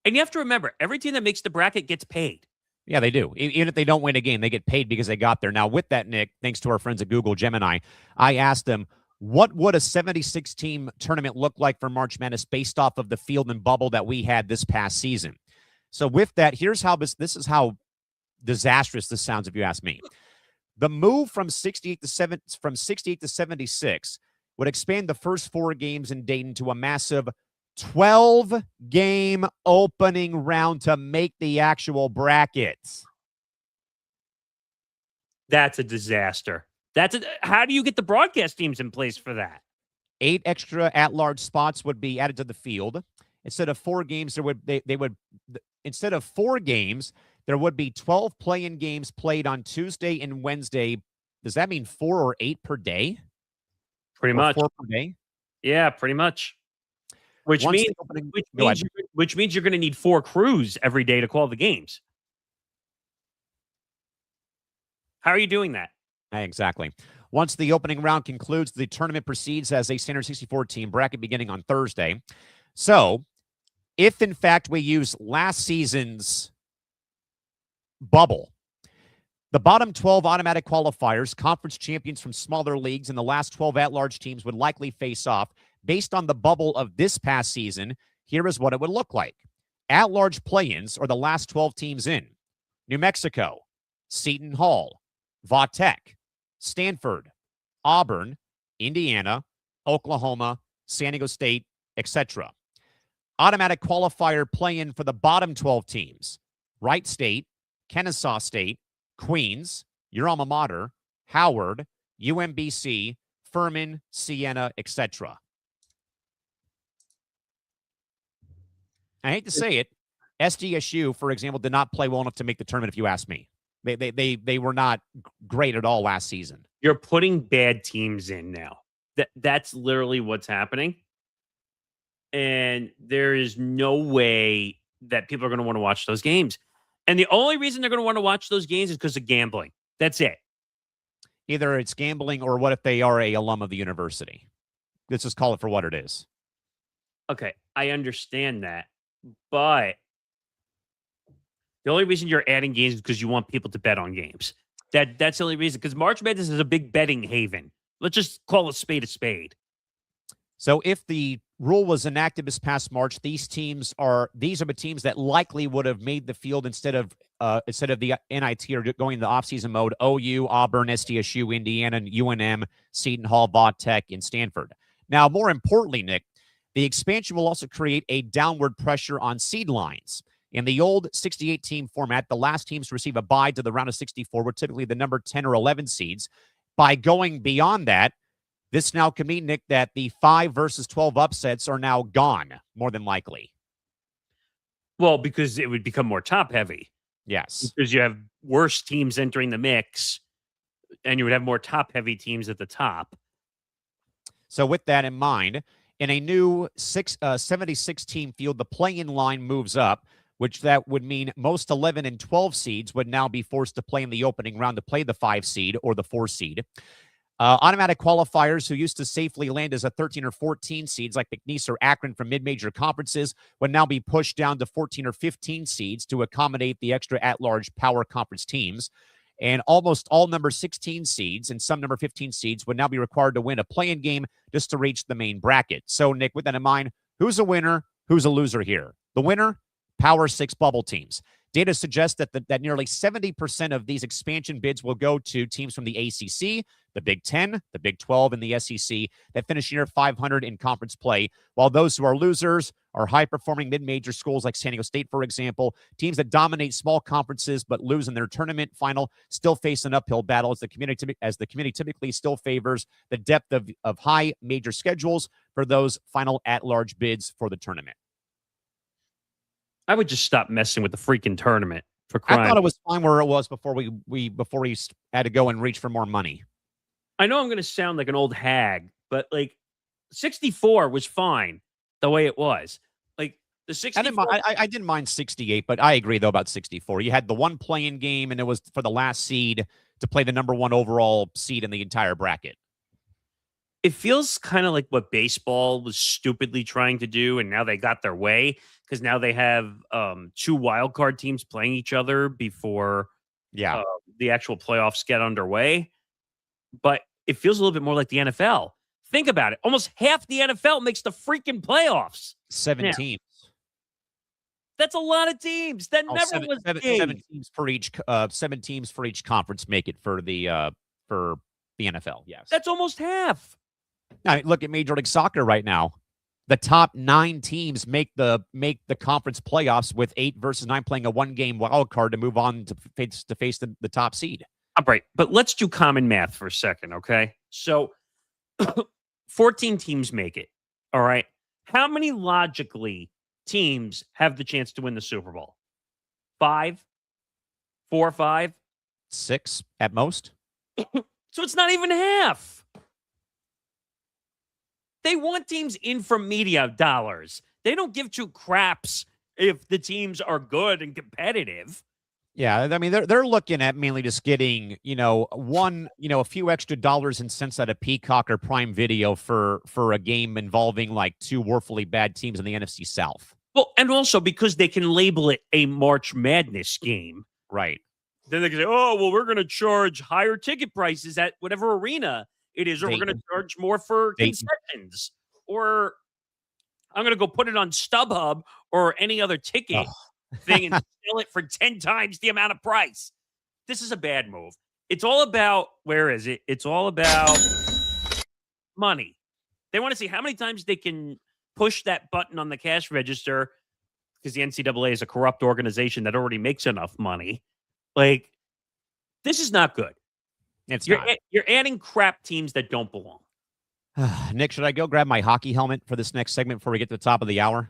And you have to remember, every team that makes the bracket gets paid. Yeah, they do. Even if they don't win a game, they get paid because they got there. Now, with that, Nick, thanks to our friends at Google Gemini, I asked them, what would a 76-team tournament look like for March Madness based off of the field and bubble that we had this past season? So with that, here's how this is how disastrous this sounds, if you ask me. The move from 68 to 76 would expand the first 4 games in Dayton to a massive 12-game opening round to make the actual brackets. That's a disaster. How do you get the broadcast teams in place for that? 8 extra at-large spots would be added to the field. instead of 4 games, instead of 4 games, there would be 12 play-in games played on Tuesday and Wednesday. Does that mean 4 or 8 per day? Pretty much. 4 per day? Yeah, pretty much. Which means you're going to need 4 crews every day to call the games. How are you doing that? Exactly. Once the opening round concludes, the tournament proceeds as a standard 64-team bracket beginning on Thursday. So, if in fact we use last season's bubble, the bottom 12 automatic qualifiers, conference champions from smaller leagues, and the last 12 at-large teams would likely face off. Based on the bubble of this past season, here is what it would look like. At-large play-ins are the last 12 teams in. New Mexico, Seton Hall, Va-Tech, Stanford, Auburn, Indiana, Oklahoma, San Diego State, etc. Automatic qualifier play-in for the bottom 12 teams. Wright State, Kennesaw State, Queens, your alma mater, Howard, UMBC, Furman, Siena, etc. I hate to say it, SDSU, for example, did not play well enough to make the tournament, if you ask me. They were not great at all last season. You're putting bad teams in now. That's literally what's happening. And there is no way that people are going to want to watch those games. And the only reason they're going to want to watch those games is because of gambling. That's it. Either it's gambling or what if they are a alum of the university? Let's just call it for what it is. Okay, I understand that. But the only reason you're adding games is because you want people to bet on games. That's the only reason. Because March Madness is a big betting haven. Let's just call a spade a spade. So if the rule was enacted this past March, these are the teams that likely would have made the field instead of the NIT or going in the offseason mode. OU, Auburn, SDSU, Indiana, UNM, Seton Hall, Va-Tech, and Stanford. Now, more importantly, Nick, the expansion will also create a downward pressure on seed lines. In the old 68-team format, the last teams to receive a bye to the round of 64 were typically the number 10 or 11 seeds. By going beyond that, this now can mean, Nick, that the 5 versus 12 upsets are now gone, more than likely. Well, because it would become more top-heavy. Yes. Because you have worse teams entering the mix, and you would have more top-heavy teams at the top. So with that in mind, in a new 76-team field, the play-in line moves up, which that would mean most 11 and 12 seeds would now be forced to play in the opening round to play the 5 seed or the 4 seed. Automatic qualifiers who used to safely land as a 13 or 14 seeds like McNeese or Akron from mid-major conferences would now be pushed down to 14 or 15 seeds to accommodate the extra at-large power conference teams. And almost all number 16 seeds and some number 15 seeds would now be required to win a play-in game just to reach the main bracket. So, Nick, with that in mind, who's a winner? Who's a loser here? The winner? Power 6 bubble teams. Data suggests that nearly 70% of these expansion bids will go to teams from the ACC, the Big 10, the Big 12, and the SEC that finish near 500 in conference play, while those who are losers are high-performing mid-major schools like San Diego State, for example. Teams that dominate small conferences but lose in their tournament final still face an uphill battle as the community typically still favors the depth of high major schedules for those final at-large bids for the tournament. I would just stop messing with the freaking tournament for crying. I thought it was fine where it was before we had to go and reach for more money. I know I'm going to sound like an old hag, but like 64 was fine the way it was. Like the 64. I didn't mind 68, but I agree though about 64. You had the one play-in game, and it was for the last seed to play the number 1 overall seed in the entire bracket. It feels kind of like what baseball was stupidly trying to do, and now they got their way because now they have 2 wild card teams playing each other before the actual playoffs get underway. But it feels a little bit more like the NFL. Think about it. Almost half the NFL makes the freaking playoffs. 7 teams. That's a lot of teams. That never was 7 teams for each. 7 teams for each conference make it for the NFL. Yes, that's almost half. Now look at Major League Soccer right now. The top 9 teams make the conference playoffs with 8 versus 9 playing a 1-game wild card to move on to face the top seed. All right, but let's do common math for a second, okay? So 14 teams make it, all right? How many logically teams have the chance to win the Super Bowl? 5? 4 or 5? 6 at most. So it's not even half. They want teams in for media dollars. They don't give two craps if the teams are good and competitive. Yeah, I mean they're looking at mainly just getting, a few extra dollars and cents out of Peacock or Prime Video for a game involving like two woefully bad teams in the NFC South. Well, and also because they can label it a March Madness game. Right. Then they can say, oh, well, we're going to charge higher ticket prices at whatever arena it is, or we're going to charge more for concessions, or I'm going to go put it on StubHub or any other ticket thing and sell it for 10 times the amount of price. This is a bad move. It's all about, where is it? It's all about money. They want to see how many times they can push that button on the cash register, because the NCAA is a corrupt organization that already makes enough money. Like, this is not good. You're adding crap teams that don't belong. Nick, should I go grab my hockey helmet for this next segment before we get to the top of the hour?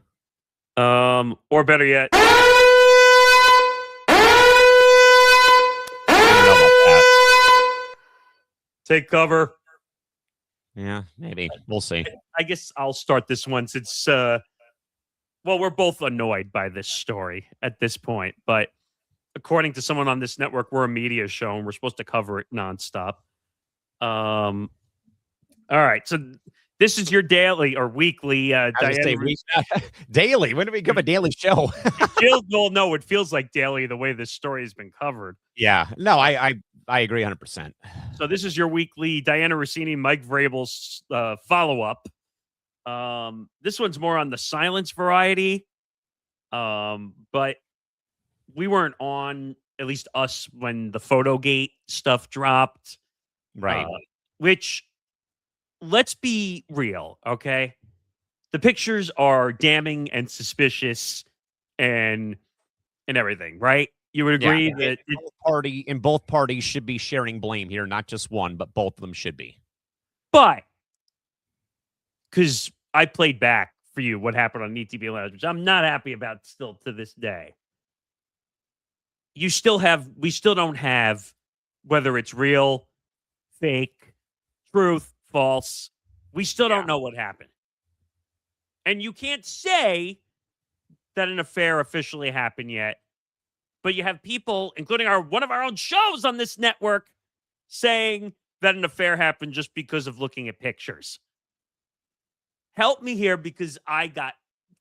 Or better yet, take cover. Yeah, maybe. We'll see. I guess I'll start this one since, we're both annoyed by this story at this point. But according to someone on this network, we're a media show and we're supposed to cover it nonstop. All right. So this is your daily or weekly. Daily. When do we become a daily show? No, it feels like daily the way this story has been covered. Yeah. No, I agree 100%. So this is your weekly Diana Russini, Mike Vrabel's follow-up. This one's more on the silence variety. But we weren't on, at least us, when the Photogate stuff dropped. Right. Which, let's be real, okay? The pictures are damning and suspicious and everything, right? You would agree that both parties should be sharing blame here, not just one, but both of them should be. But because I played back for you what happened on ETB Lounge, which I'm not happy about still to this day. We still don't have whether it's real, fake, truth, false. We still don't know what happened. And you can't say that an affair officially happened yet. But you have people, including one of our own shows on this network, saying that an affair happened just because of looking at pictures. Help me here, because I got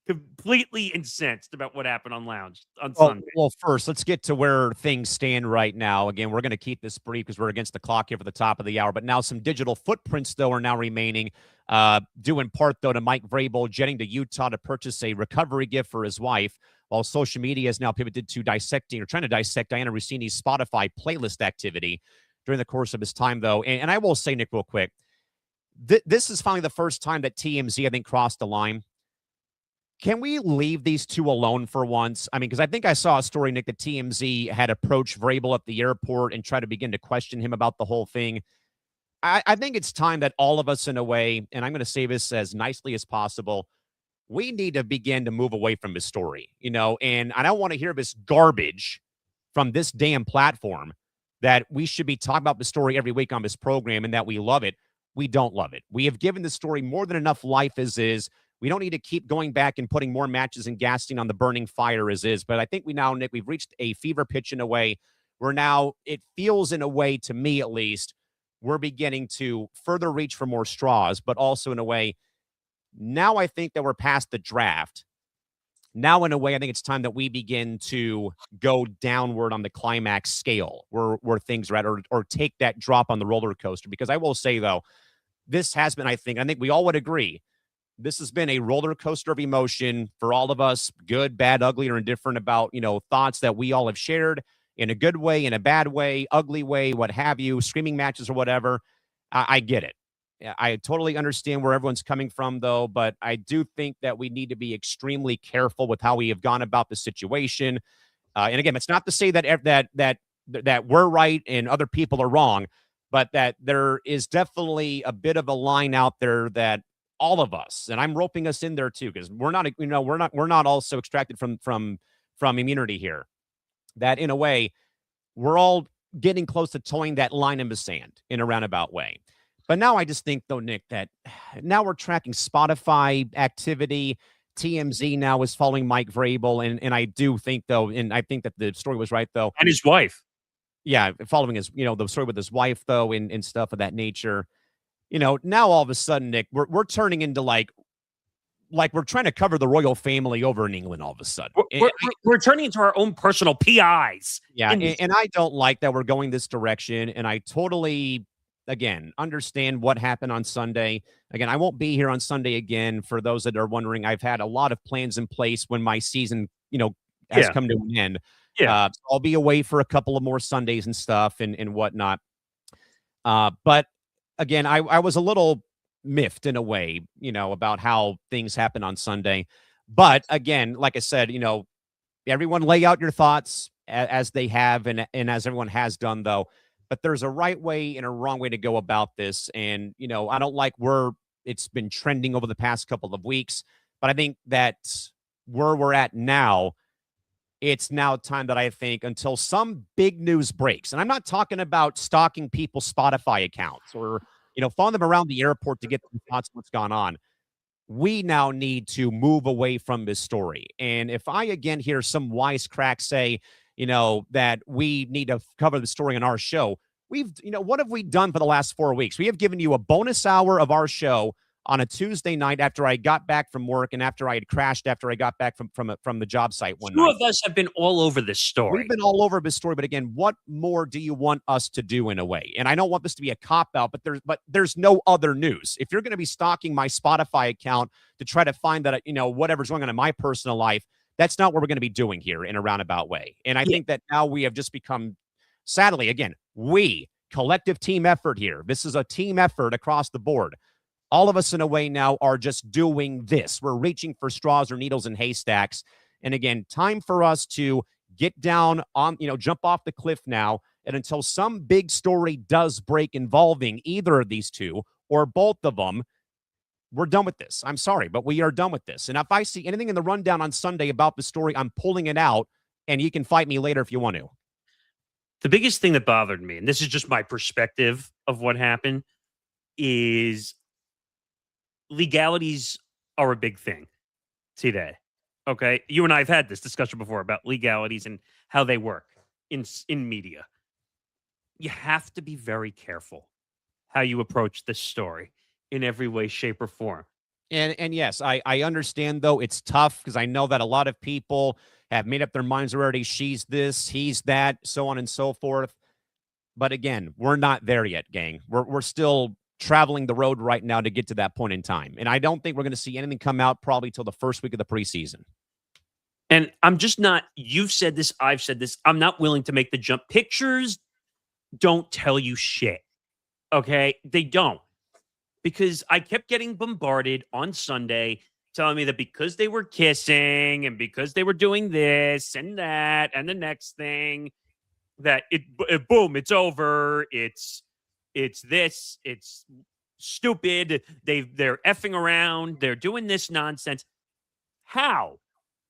completely incensed about what happened on Lounge on Sunday. Well, first, let's get to where things stand right now. Again, we're going to keep this brief because we're against the clock here for the top of the hour. But now some digital footprints, though, are now remaining, due in part, though, to Mike Vrabel jetting to Utah to purchase a recovery gift for his wife, while social media has now pivoted to trying to dissect Diana Russini's Spotify playlist activity during the course of his time, though. And I will say, Nick, real quick, this is finally the first time that TMZ, I think, crossed the line. Can we leave these two alone for once? I mean, because I think I saw a story, Nick, that TMZ had approached Vrabel at the airport and tried to begin to question him about the whole thing. I think it's time that all of us, in a way, and I'm going to say this as nicely as possible, we need to begin to move away from his story, and I don't want to hear this garbage from this damn platform that we should be talking about the story every week on this program and that we love it. We don't love it. We have given the story more than enough life as is. We don't need to keep going back and putting more matches and gasoline on the burning fire as is. But I think Nick, we've reached a fever pitch in a way where now it feels, in a way, to me at least, we're beginning to further reach for more straws, but also in a way, now I think that we're past the draft. Now, in a way, I think it's time that we begin to go downward on the climax scale where things are at, or take that drop on the roller coaster. Because I will say, though, this has been, I think we all would agree, this has been a roller coaster of emotion for all of us, good, bad, ugly, or indifferent, about, thoughts that we all have shared in a good way, in a bad way, ugly way, what have you, screaming matches or whatever. I get it. I totally understand where everyone's coming from, though, but I do think that we need to be extremely careful with how we have gone about the situation. And again, it's not to say that we're right and other people are wrong, but that there is definitely a bit of a line out there that all of us, and I'm roping us in there too, because we're not also extracted from immunity here. That in a way, we're all getting close to towing that line in the sand in a roundabout way. But now I just think, though, Nick, that now we're tracking Spotify activity. TMZ now is following Mike Vrabel. And I do think, though, and I think that the story was right, though. And his wife. Yeah, following his, the story with his wife, though, and stuff of that nature. Now all of a sudden, Nick, we're turning into like we're trying to cover the royal family over in England all of a sudden. We're turning into our own personal PIs. Yeah, and I don't like that we're going this direction, and I totally, again, understand what happened on Sunday. Again, I won't be here on Sunday again. For those that are wondering, I've had a lot of plans in place when my season, has come to an end. Yeah. So I'll be away for a couple of more Sundays and stuff and whatnot. But again, I was a little miffed in a way, about how things happen on Sunday. But again, like I said, everyone lay out your thoughts as they have and as everyone has done, though. But there's a right way and a wrong way to go about this. And, I don't like where it's been trending over the past couple of weeks. But I think that where we're at now, it's now time that I think until some big news breaks. And I'm not talking about stalking people's Spotify accounts or following them around the airport to get their thoughts on what's gone on. We now need to move away from this story. And if I again hear some wisecrack say, that we need to cover the story on our show, what have we done for the last 4 weeks? We have given you a bonus hour of our show on a Tuesday night after I got back from work and after I had crashed after I got back from the job site one night. Two of us have been all over this story. We've been all over this story, but again, what more do you want us to do in a way? And I don't want this to be a cop-out, but there's no other news. If you're going to be stalking my Spotify account to try to find that, whatever's going on in my personal life, that's not what we're going to be doing here in a roundabout way. And I think that now we have just become, sadly, again, collective team effort here. This is a team effort across the board. All of us in a way now are just doing this. We're reaching for straws or needles in haystacks. And again, time for us to get down on, jump off the cliff now. And until some big story does break involving either of these two or both of them, we're done with this. I'm sorry, but we are done with this. And if I see anything in the rundown on Sunday about the story, I'm pulling it out, and you can fight me later if you want to. The biggest thing that bothered me, and this is just my perspective of what happened, is legalities are a big thing today. Okay. You and I have had this discussion before about legalities and how they work in media. You have to be very careful how you approach this story in every way, shape, or form. And yes, I understand, though, it's tough because I know that a lot of people have made up their minds already. She's this, he's that, so on and so forth. But again, we're not there yet, gang. We're still traveling the road right now to get to that point in time. And I don't think we're going to see anything come out probably till the first week of the preseason. And I'm just not, you've said this, I've said this, I'm not willing to make the jump. Pictures don't tell you shit. Okay? They don't. Because I kept getting bombarded on Sunday telling me that because they were kissing and because they were doing this and that and the next thing, that boom, it's over. It's this, it's stupid. They're effing around. They're doing this nonsense. How?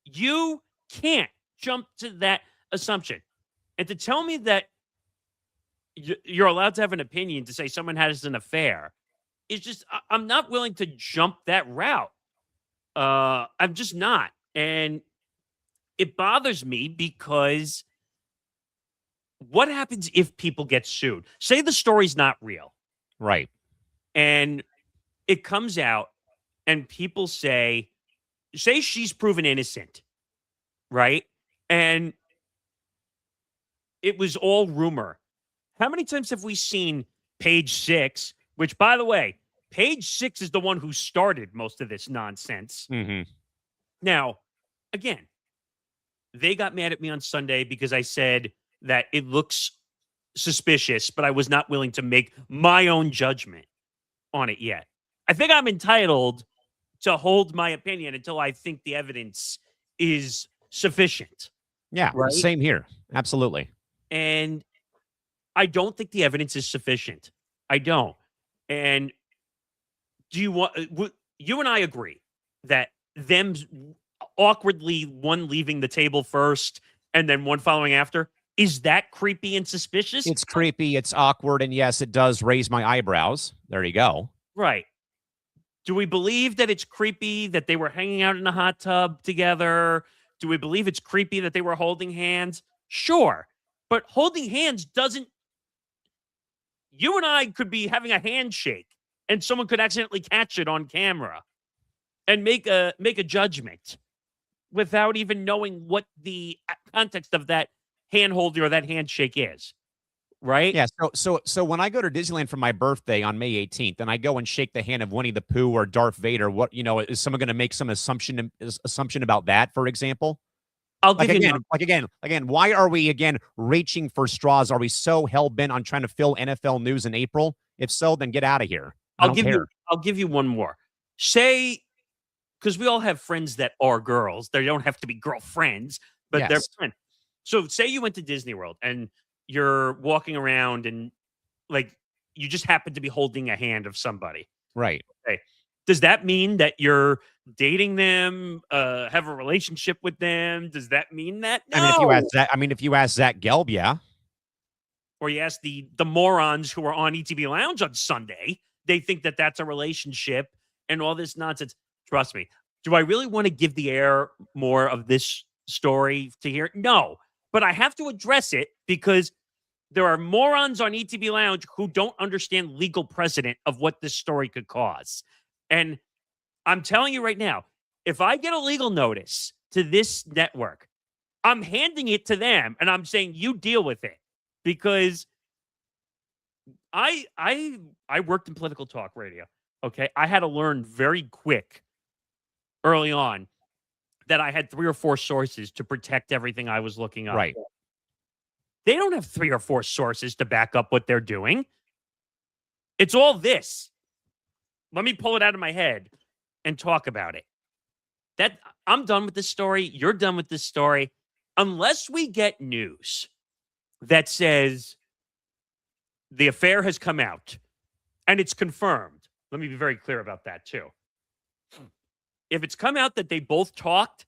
You can't jump to that assumption. And to tell me that you're allowed to have an opinion to say someone has an affair is just, I'm not willing to jump that route. I'm just not. And it bothers me because what happens if people get sued? Say the story's not real. Right. And it comes out and people say she's proven innocent, right? And it was all rumor. How many times have we seen Page Six, which, by the way, Page Six is the one who started most of this nonsense. Mm-hmm. Now, again, they got mad at me on Sunday because I said that it looks suspicious, but I was not willing to make my own judgment on it yet. I think I'm entitled to hold my opinion until I think the evidence is sufficient. Yeah, right? Same here. Absolutely. And I don't think the evidence is sufficient. I don't. And do you want, you and I agree that them awkwardly one leaving the table first and then one following after, is that creepy and suspicious? It's creepy. It's awkward. And yes, it does raise my eyebrows. There you go. Right. Do we believe that it's creepy that they were hanging out in a hot tub together? Do we believe it's creepy that they were holding hands? Sure. But holding hands doesn't. You and I could be having a handshake and someone could accidentally catch it on camera and make a judgment without even knowing what the context of that handholding or that handshake is. Right? Yeah. So when I go to Disneyland for my birthday on May 18th, and I go and shake the hand of Winnie the Pooh or Darth Vader, what is someone going to make some assumption about that? For example, I'll give you again. Why are we again reaching for straws? Are we so hell bent on trying to fill NFL news in April? If so, then get out of here. I'll give you one more. Say, because we all have friends that are girls. They don't have to be girlfriends, but they're friends. So say you went to Disney World and you're walking around and like you just happen to be holding a hand of somebody. Right. Okay. Does that mean that you're dating them, have a relationship with them? Does that mean that? No. If you ask Zach Gelb, yeah. Or you ask the morons who are on ETB Lounge on Sunday, they think that that's a relationship and all this nonsense. Trust me. Do I really want to give the air more of this story to hear? No, but I have to address it because there are morons on ETB Lounge who don't understand legal precedent of what this story could cause. And I'm telling you right now, if I get a legal notice to this network, I'm handing it to them and I'm saying, you deal with it. Because I worked in political talk radio. Okay. I had to learn very quick early on that I had 3 or 4 sources to protect everything I was looking up. Right. They don't have 3 or 4 sources to back up what they're doing. It's all this. Let me pull it out of my head and talk about it. I'm done with this story. You're done with this story. Unless we get news that says the affair has come out and it's confirmed. Let me be very clear about that too. If it's come out that they both talked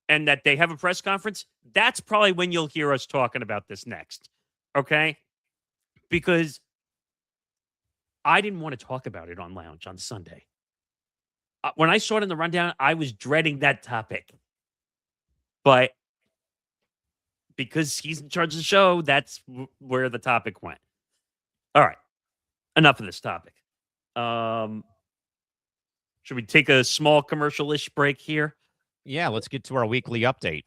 and that they have a press conference, that's probably when you'll hear us talking about this next. Okay? Because I didn't want to talk about it on Lounge on Sunday. When I saw it in the rundown, I was dreading that topic. But because he's in charge of the show, that's where the topic went. All right. Enough of this topic. Should we take a small commercial-ish break here? Yeah, let's get to our weekly update.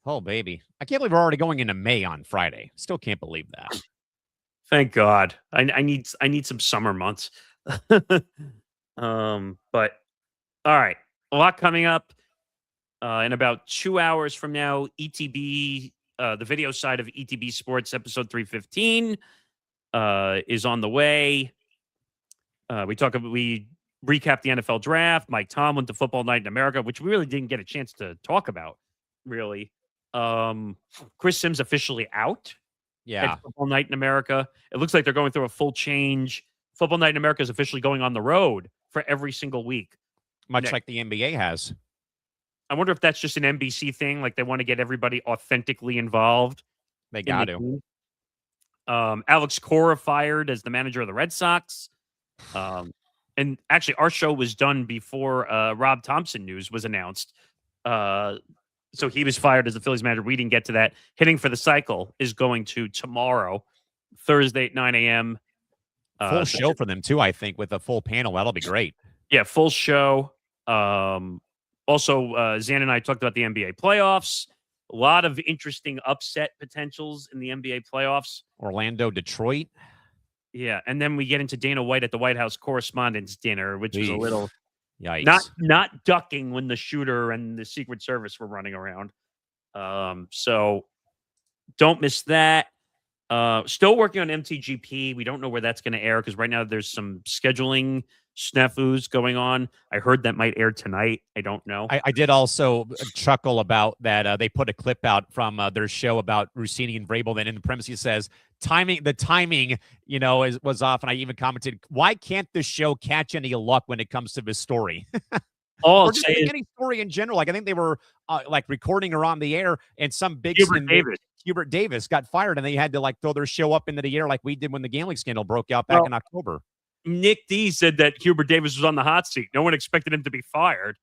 Oh, baby. I can't believe we're already going into May on Friday. Still can't believe that. Thank God. I need some summer months. But all right. A lot coming up. In about 2 hours from now, ETB, the video side of ETB Sports episode 315 is on the way. We recap the NFL draft, Mike Tomlin to Football Night in America, which we really didn't get a chance to talk about, really. Chris Sims officially out. Yeah. At Football Night in America. It looks like they're going through a full change. Football Night in America is officially going on the road for every single week. Much like the NBA has. I wonder if that's just an NBC thing. Like they want to get everybody authentically involved. They got to. Alex Cora fired as the manager of the Red Sox. And actually, our show was done before Rob Thompson news was announced. So he was fired as the Phillies manager. We didn't get to that. Hitting for the Cycle is going to tomorrow, Thursday at 9 a.m. Full show for them, too, I think, with a full panel. That'll be great. Yeah, full show. Also, Zan and I talked about the NBA playoffs. A lot of interesting upset potentials in the NBA playoffs. Orlando, Detroit. Yeah, and then we get into Dana White at the White House Correspondents' Dinner, which is a little... Yikes. Not ducking when the shooter and the Secret Service were running around. So don't miss that. Still working on MTGP. We don't know where that's going to air because right now there's some scheduling snafus going on. I heard that might air tonight. I don't know. I did also chuckle about that. They put a clip out from their show about Russini and Vrabel. Then in the premise, he says the timing, was off. And I even commented, why can't this show catch any luck when it comes to this story? All or just any story in general. Like I think they were recording her on the air, and some big Hubert Davis got fired, and they had to throw their show up into the air like we did when the gambling scandal broke out back in October. Nick D said that Hubert Davis was on the hot seat. No one expected him to be fired.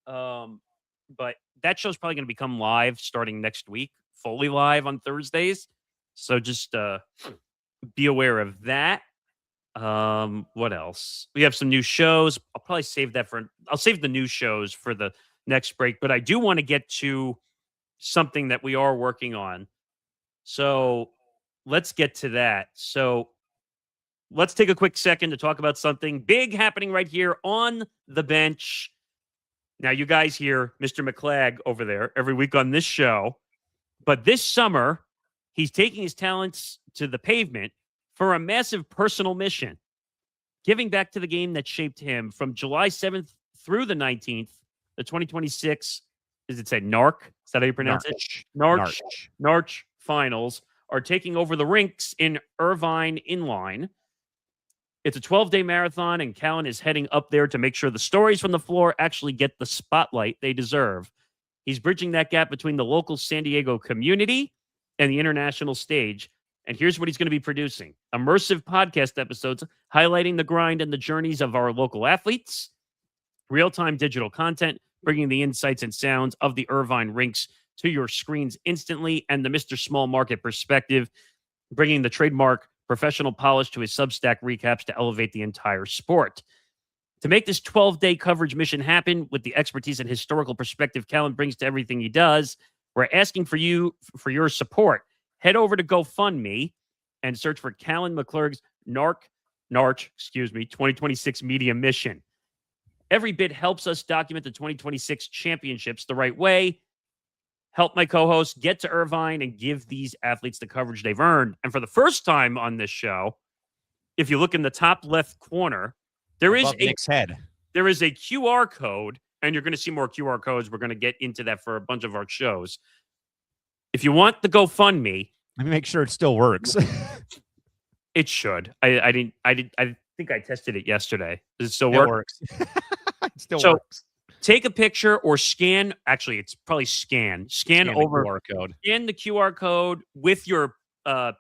But that show's probably going to become live starting next week, fully live on Thursdays. So just be aware of that. What else? We have some new shows. I'll probably save I'll save the new shows for the next break, but I do want to get to something that we are working on. So let's get to that. So let's take a quick second to talk about something big happening right here on the bench. Now, you guys hear Mr. McClurg over there every week on this show, but this summer, he's taking his talents to the pavement for a massive personal mission, giving back to the game that shaped him from July 7th through the 19th, the 2026, does it say NARC? Is that how you pronounce it? NARC finals are taking over the rinks in Irvine Inline. It's a 12-day marathon, and Callan is heading up there to make sure the stories from the floor actually get the spotlight they deserve. He's bridging that gap between the local San Diego community and the international stage. And here's what he's going to be producing: immersive podcast episodes highlighting the grind and the journeys of our local athletes, real-time digital content, bringing the insights and sounds of the Irvine rinks to your screens instantly, and the Mr. Small Market perspective, bringing the trademark professional polish to his Substack recaps to elevate the entire sport. To make this 12-day coverage mission happen with the expertise and historical perspective Callan brings to everything he does, we're asking for your support. Head over to GoFundMe and search for Callan McClurg's NARC 2026 media mission. Every bit helps us document the 2026 championships the right way. Help my co-hosts get to Irvine and give these athletes the coverage they've earned. And for the first time on this show, if you look in the top left corner, there is Nick's head. There is a QR code, and you're going to see more QR codes. We're going to get into that for a bunch of our shows. If you want the GoFundMe, let me make sure it still works. It should. I think I tested it yesterday. Does it still work? It works. It still works. Take a picture or scan. Actually, it's probably scan over the QR code. Scan the QR code with your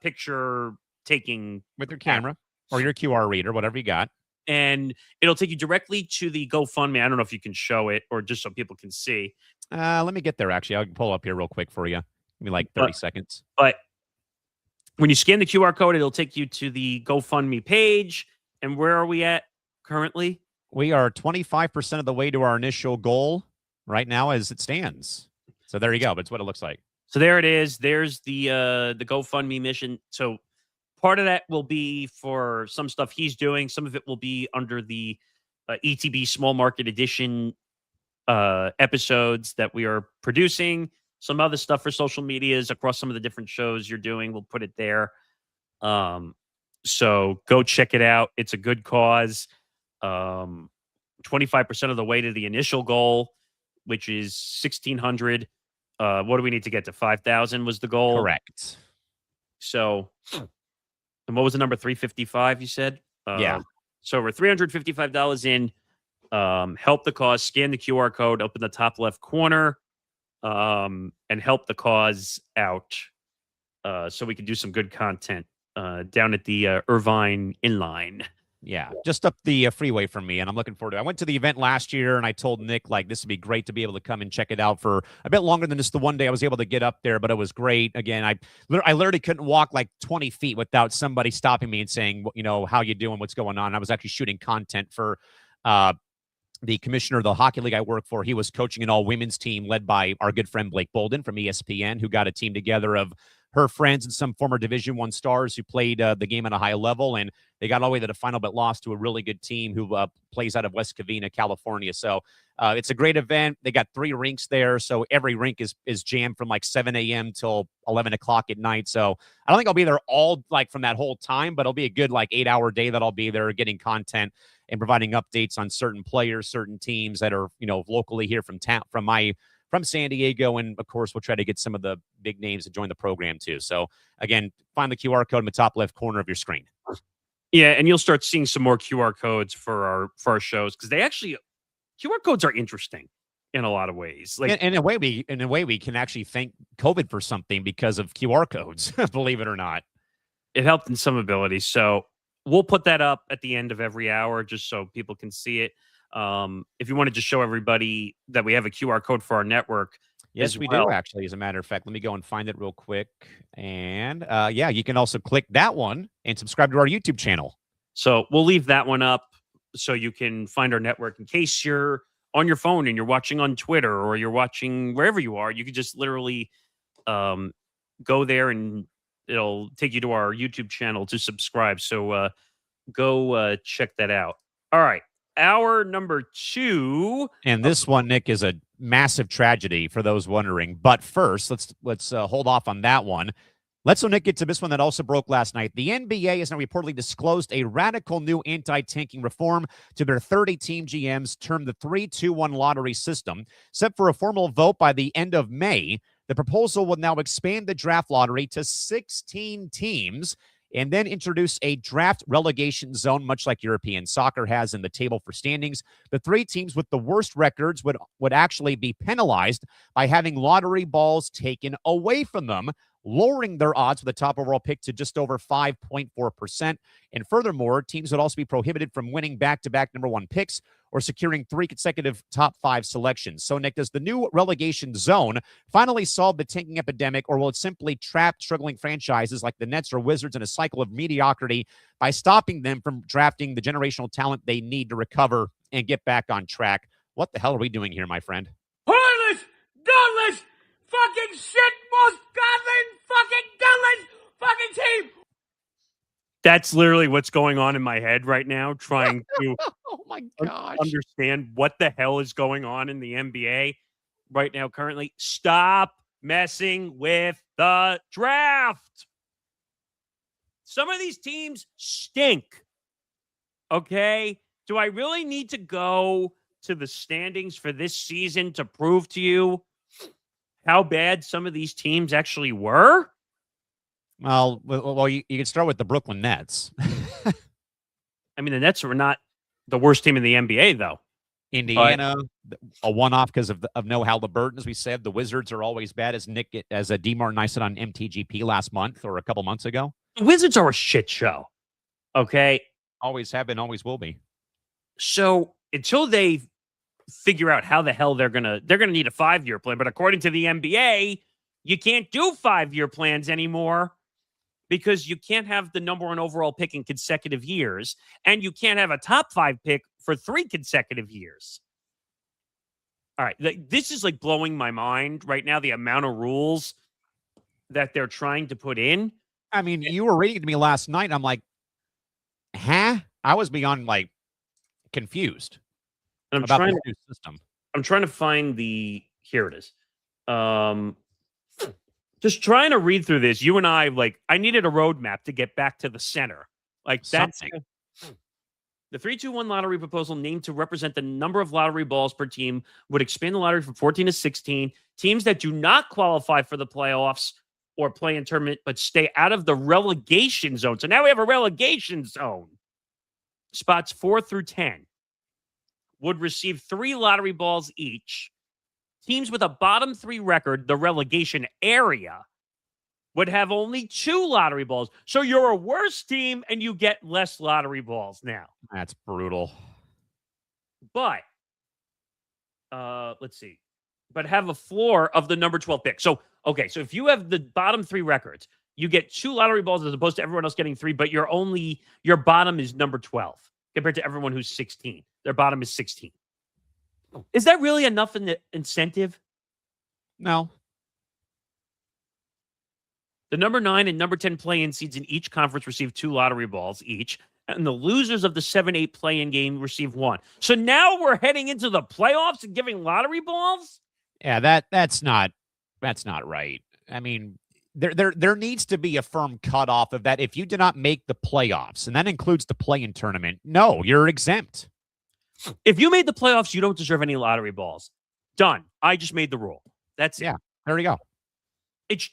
picture taking with your camera or your QR reader, whatever you got. And it'll take you directly to the GoFundMe. I don't know if you can show it or just so people can see. Let me get there, actually. I'll pull up here real quick for you. Give me like 30 seconds. But when you scan the QR code, it'll take you to the GoFundMe page. And where are we at currently? We are 25% of the way to our initial goal right now as it stands. So there you go. That's what it looks like. So there it is. There's the GoFundMe mission. So part of that will be for some stuff he's doing. Some of it will be under the ETB Small Market Edition episodes that we are producing. Some other stuff for social medias across some of the different shows you're doing. We'll put it there. So go check it out. It's a good cause. 25% of the way to the initial goal, which is 1,600. What do we need to get to? 5,000 was the goal. Correct. So, and what was the number? 355, you said? Yeah. So we're $355 in. Help the cause. Scan the QR code up in the top left corner. And help the cause out so we can do some good content down at the Irvine Inline. Yeah, just up the freeway from me, and I'm looking forward to it. I went to the event last year, and I told Nick, this would be great to be able to come and check it out for a bit longer than just the one day I was able to get up there, but it was great. Again, I literally couldn't walk 20 feet without somebody stopping me and saying, how you doing, what's going on. I was actually shooting content for the commissioner of the hockey league I work for. He was coaching an all-women's team led by our good friend Blake Bolden from ESPN, who got a team together of her friends and some former Division I stars who played the game at a high level, and they got all the way to the final but lost to a really good team who plays out of West Covina, California. So it's a great event. They got 3 rinks there, so every rink is jammed from like 7 a.m. till 11 o'clock at night. So I don't think I'll be there all like from that whole time, but it'll be a good like 8-hour day that I'll be there getting content and providing updates on certain players, certain teams that are, locally here from town, from San Diego. And of course, we'll try to get some of the big names to join the program too. So again, find the QR code in the top left corner of your screen. Yeah, and you'll start seeing some more QR codes for our shows, because QR codes are interesting in a lot of ways. Like in a way we can actually thank COVID for something because of QR codes, believe it or not. It helped in some abilities. So we'll put that up at the end of every hour just so people can see it. If you want to just show everybody that we have a QR code for our network. Yes, we do, actually, as a matter of fact. Let me go and find it real quick. And you can also click that one and subscribe to our YouTube channel. So we'll leave that one up so you can find our network in case you're on your phone and you're watching on Twitter or you're watching wherever you are. You can just literally go there and it'll take you to our YouTube channel to subscribe. So go check that out. All right. Hour number 2. And this one, Nick, is a massive tragedy for those wondering. But first, let's hold off on that one. Let's, Nick, get to this one that also broke last night. The NBA has now reportedly disclosed a radical new anti-tanking reform to their 30-team GMs termed the 3-2-1 lottery system. Set for a formal vote by the end of May, the proposal will now expand the draft lottery to 16 teams and then introduce a draft relegation zone, much like European soccer has in the table for standings. The 3 teams with the worst records would actually be penalized by having lottery balls taken away from them, lowering their odds for the top overall pick to just over 5.4%. And furthermore, teams would also be prohibited from winning back-to-back number 1 picks or securing 3 consecutive top 5 selections. So, Nick, does the new relegation zone finally solve the tanking epidemic, or will it simply trap struggling franchises like the Nets or Wizards in a cycle of mediocrity by stopping them from drafting the generational talent they need to recover and get back on track? What the hell are we doing here, my friend? Heartless, gutless, fucking shit, most godless, fucking gutless, fucking team. That's literally what's going on in my head right now, trying to oh my gosh, understand what the hell is going on in the NBA right now currently. Stop messing with the draft. Some of these teams stink. Okay? Do I really need to go to the standings for this season to prove to you how bad some of these teams actually were? Well, you can start with the Brooklyn Nets. I mean, the Nets were not the worst team in the NBA, though. Indiana, a one-off because of no Halliburton, as we said. The Wizards are always bad, as DeMar and I said on MTGP last month or a couple months ago. The Wizards are a shit show. Okay? Always have been, always will be. So until they figure out how the hell they're gonna need a 5-year plan, but according to the NBA, you can't do 5-year plans anymore, because you can't have the number 1 overall pick in consecutive years, and you can't have a top 5 pick for 3 consecutive years. All right. This is like blowing my mind right now, the amount of rules that they're trying to put in. I mean, you were reading to me last night. I'm like, huh? I was beyond like confused about the new system. I'm trying to find here it is. Just trying to read through this, you and I needed a roadmap to get back to the center. Like that's the 3-2-1 lottery proposal, named to represent the number of lottery balls per team, would expand the lottery from 14 to 16. Teams that do not qualify for the playoffs or play in tournament but stay out of the relegation zone. So now we have a relegation zone. Spots 4 through 10 would receive 3 lottery balls each. Teams with a bottom 3 record, the relegation area, would have only 2 lottery balls. So you're a worse team and you get less lottery balls now. That's brutal. But, let's see. But have a floor of the number 12 pick. So, okay, so if you have the bottom 3 records, you get 2 lottery balls as opposed to everyone else getting 3, but your bottom is number 12 compared to everyone who's 16. Their bottom is 16. Is that really enough in the incentive? No. The number 9 and number 10 play-in seeds in each conference receive 2 lottery balls each, and the losers of the 7-8 play-in game receive 1. So now we're heading into the playoffs and giving lottery balls? Yeah, that's not right. I mean, there needs to be a firm cutoff of that. If you do not make the playoffs, and that includes the play-in tournament, no, you're exempt. If you made the playoffs, you don't deserve any lottery balls. Done. I just made the rule. That's Yeah, there you go.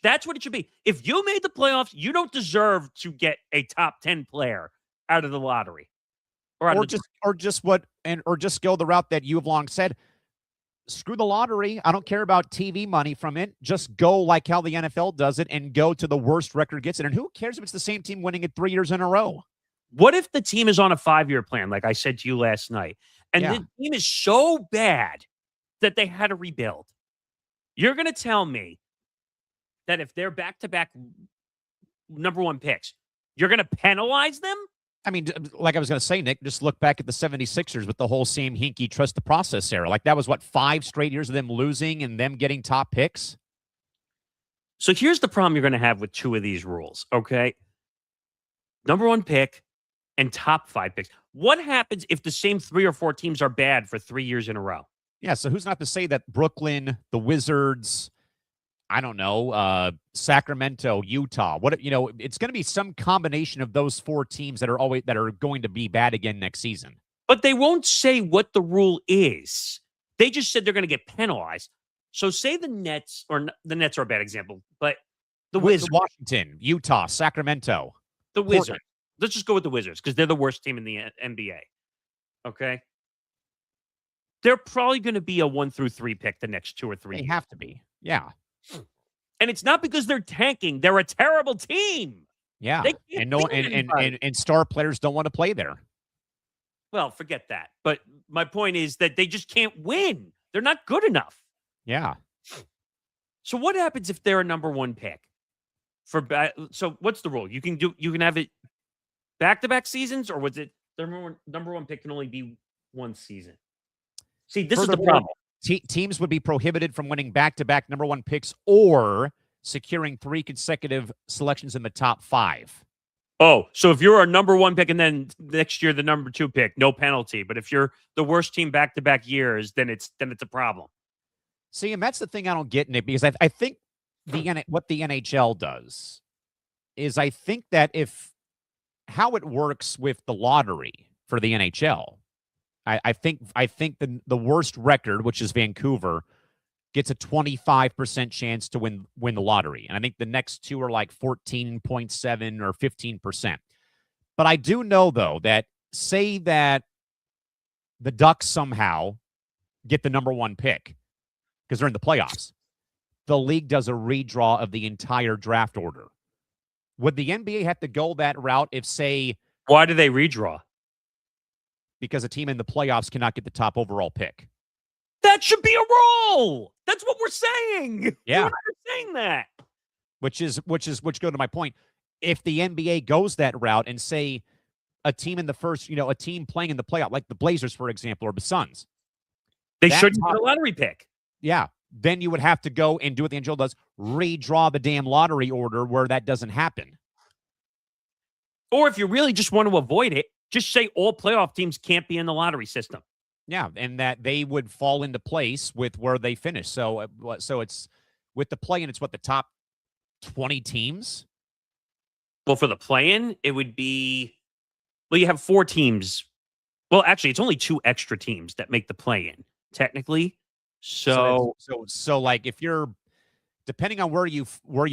That's what it should be. If you made the playoffs, you don't deserve to get a top 10 player out of the lottery. Or just go the route that you have long said. Screw the lottery. I don't care about TV money from it. Just go like how the NFL does it and go to the worst record gets it. And who cares if it's the same team winning it 3 years in a row? What if the team is on a 5-year plan, like I said to you last night, and the team is so bad that they had to rebuild? You're going to tell me that if they're back-to-back number 1 picks, you're going to penalize them? I mean, like I was going to say, Nick, just look back at the 76ers with the whole Sam Hinkie trust the process era. Like that was, 5 straight years of them losing and them getting top picks? So here's the problem you're going to have with 2 of these rules, okay? Number 1 pick and top 5 picks. What happens if the same 3 or 4 teams are bad for 3 years in a row? Yeah, so who's not to say that Brooklyn, the Wizards, I don't know, Sacramento, Utah. It's going to be some combination of those 4 teams that are going to be bad again next season. But they won't say what the rule is. They just said they're going to get penalized. So say the Nets, or the Nets are a bad example, but the Wizards, Washington, Utah, Sacramento, the Wizards. Let's just go with the Wizards because they're the worst team in the NBA. Okay, they're probably going to be a 1 through 3 pick the next 2 or 3. They have to be, yeah. And it's not because they're tanking; they're a terrible team. Yeah, and star players don't want to play there. Well, forget that. But my point is that they just can't win. They're not good enough. Yeah. So what happens if they're a number 1 pick? So what's the rule? You can have it back-to-back seasons, or was it the number 1 pick can only be 1 season? See, this is the problem. Teams would be prohibited from winning back-to-back number 1 picks or securing 3 consecutive selections in the top 5. Oh, so if you're a number 1 pick and then next year the number 2 pick, no penalty. But if you're the worst team back-to-back years, then it's a problem. See, and that's the thing I don't get, Nick, because I think what the NHL does is I think that how it works with the lottery for the NHL, I think the worst record, which is Vancouver, gets a 25% chance to win the lottery. And I think the next 2 are like 14.7 or 15%. But I do know, though, that say that the Ducks somehow get the number 1 pick because they're in the playoffs. The league does a redraw of the entire draft order. Would the NBA have to go that route if, say... Why do they redraw? Because a team in the playoffs cannot get the top overall pick. That should be a rule. That's what we're saying. Yeah. We're not saying that. Which go to my point. If the NBA goes that route and say a team in the first, a team playing in the playoff, like the Blazers, for example, or the Suns. They shouldn't get a lottery pick. Yeah. Then you would have to go and do what the NHL does, redraw the damn lottery order where that doesn't happen. Or if you really just want to avoid it, just say all playoff teams can't be in the lottery system. Yeah, and that they would fall into place with where they finish. So it's with the play-in, it's the top 20 teams? Well, for the play-in, it would be, you have 4 teams. Well, actually, it's only 2 extra teams that make the play-in, technically. So like if you're, depending on where you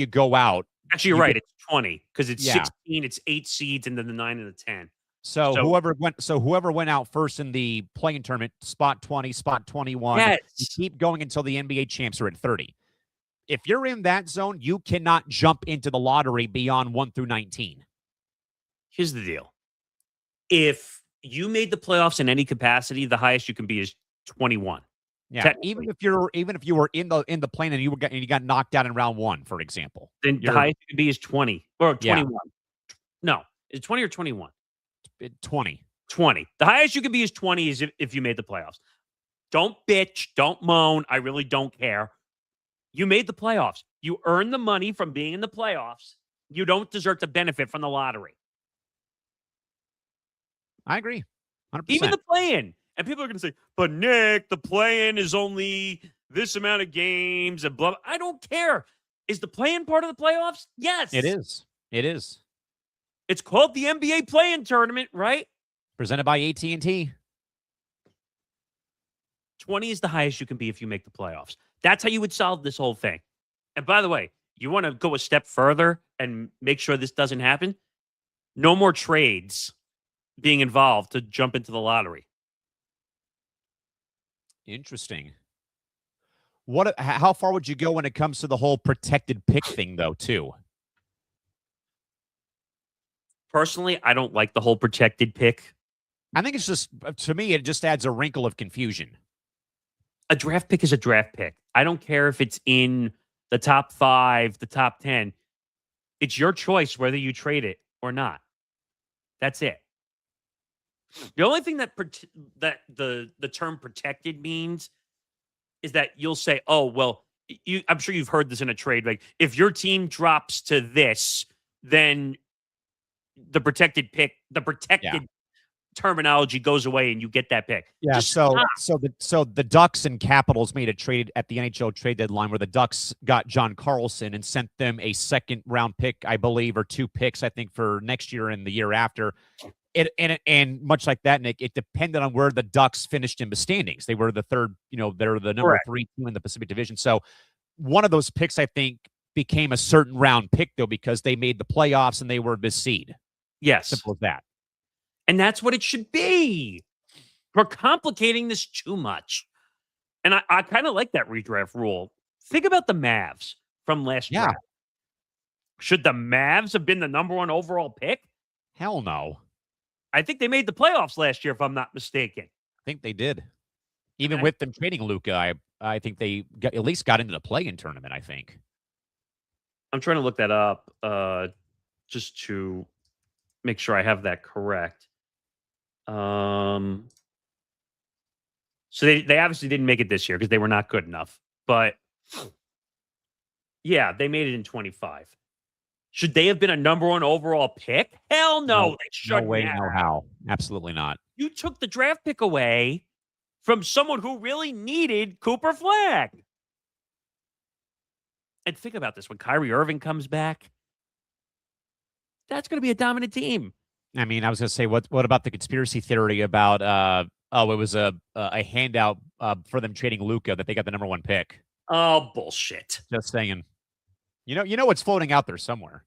go out. Actually, you're right. It's 20 because it's 16. It's 8 seeds and then the 9 and the 10. So whoever went out first in the play-in tournament, spot 20, spot 21, yes. You keep going until the NBA champs are at 30. If you're in that zone, you cannot jump into the lottery beyond 1 through 19. Here's the deal. If you made the playoffs in any capacity, the highest you can be is 21. Yeah, even if you were in the plane and you got knocked out in round 1, for example, then the highest you can be is 20 or 21. Yeah. No, is it 20 or 21? 20. 20. The highest you can be is 20 is if you made the playoffs. Don't bitch. Don't moan. I really don't care. You made the playoffs. You earn the money from being in the playoffs. You don't deserve to benefit from the lottery. I agree. 100%. Even the play-in. And people are going to say, but Nick, the play-in is only this amount of games and blah, blah. I don't care. Is the play-in part of the playoffs? Yes. It is. It is. It's called the NBA play-in tournament, right? Presented by AT&T. 20 is the highest you can be if you make the playoffs. That's how you would solve this whole thing. And by the way, you want to go a step further and make sure this doesn't happen? No more trades being involved to jump into the lottery. Interesting. How far would you go when it comes to the whole protected pick thing, though, too? Personally, I don't like the whole protected pick. I think it's just, to me, it just adds a wrinkle of confusion. A draft pick is a draft pick. I don't care if it's in the top 5, the top 10. It's your choice whether you trade it or not. That's it. The only thing that the term protected means is that you'll say, oh, well, I'm sure you've heard this in a trade. Like, if your team drops to this, then the protected pick, terminology goes away and you get that pick. Yeah, Just so stop. the Ducks and Capitals made a trade at the NHL trade deadline where the Ducks got John Carlson and sent them a second round pick, I believe, or 2 picks, I think, for next year and the year after. And much like that, Nick, it depended on where the Ducks finished in the standings. They were the third, they're the number 3 team in the Pacific Division. So one of those picks, I think, became a certain round pick, though, because they made the playoffs and they were this seed. Yes. Simple as that. And that's what it should be. We're complicating this too much. And I kind of like that redraft rule. Think about the Mavs from last year. Should the Mavs have been the number 1 overall pick? Hell no. I think they made the playoffs last year, if I'm not mistaken. I think they did. Even with them trading Luka, I think they at least got into the play-in tournament, I think. I'm trying to look that up just to make sure I have that correct. So they obviously didn't make it this year because they were not good enough. But yeah, they made it in 25. Should they have been a number 1 overall pick? Hell no. They shouldn't. No way, no how. Absolutely not. You took the draft pick away from someone who really needed Cooper Flagg. And think about this. When Kyrie Irving comes back, that's going to be a dominant team. I mean, I was going to say, what about the conspiracy theory about, it was a handout for them trading Luka that they got the number 1 pick? Oh, bullshit. Just saying. You know what's floating out there somewhere.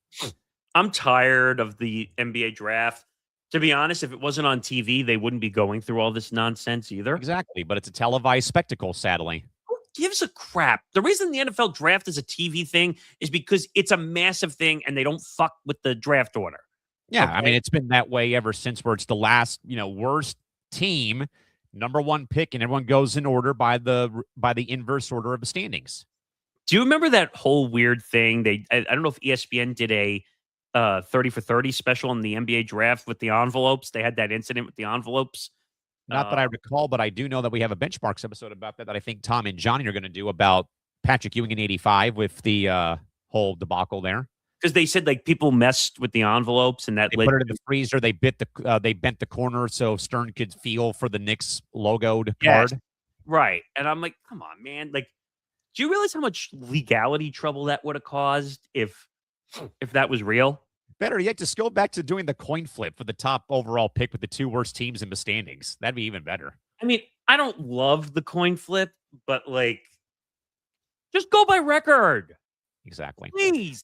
I'm tired of the NBA draft. To be honest, if it wasn't on TV, they wouldn't be going through all this nonsense either. Exactly, but it's a televised spectacle, sadly. Who gives a crap? The reason the NFL draft is a TV thing is because it's a massive thing and they don't fuck with the draft order. Yeah, Okay? I mean, it's been that way ever since, where it's the last, worst team, number 1 pick, and everyone goes in order by the inverse order of the standings. Do you remember that whole weird thing? I don't know if ESPN did a 30 for 30 special on the NBA draft with the envelopes. They had that incident with the envelopes. Not that I recall, but I do know that we have a benchmarks episode about that I think Tom and Johnny are going to do about Patrick Ewing in 85 with the whole debacle there. Because they said like people messed with the envelopes and that they put it in the freezer. They bent the corner so Stern could feel for the Knicks logoed card. Right. And I'm like, come on, man. Like, do you realize how much legality trouble that would have caused if that was real? Better yet, just go back to doing the coin flip for the top overall pick with the 2 worst teams in the standings. That'd be even better. I mean, I don't love the coin flip, but like, just go by record. Exactly. Please.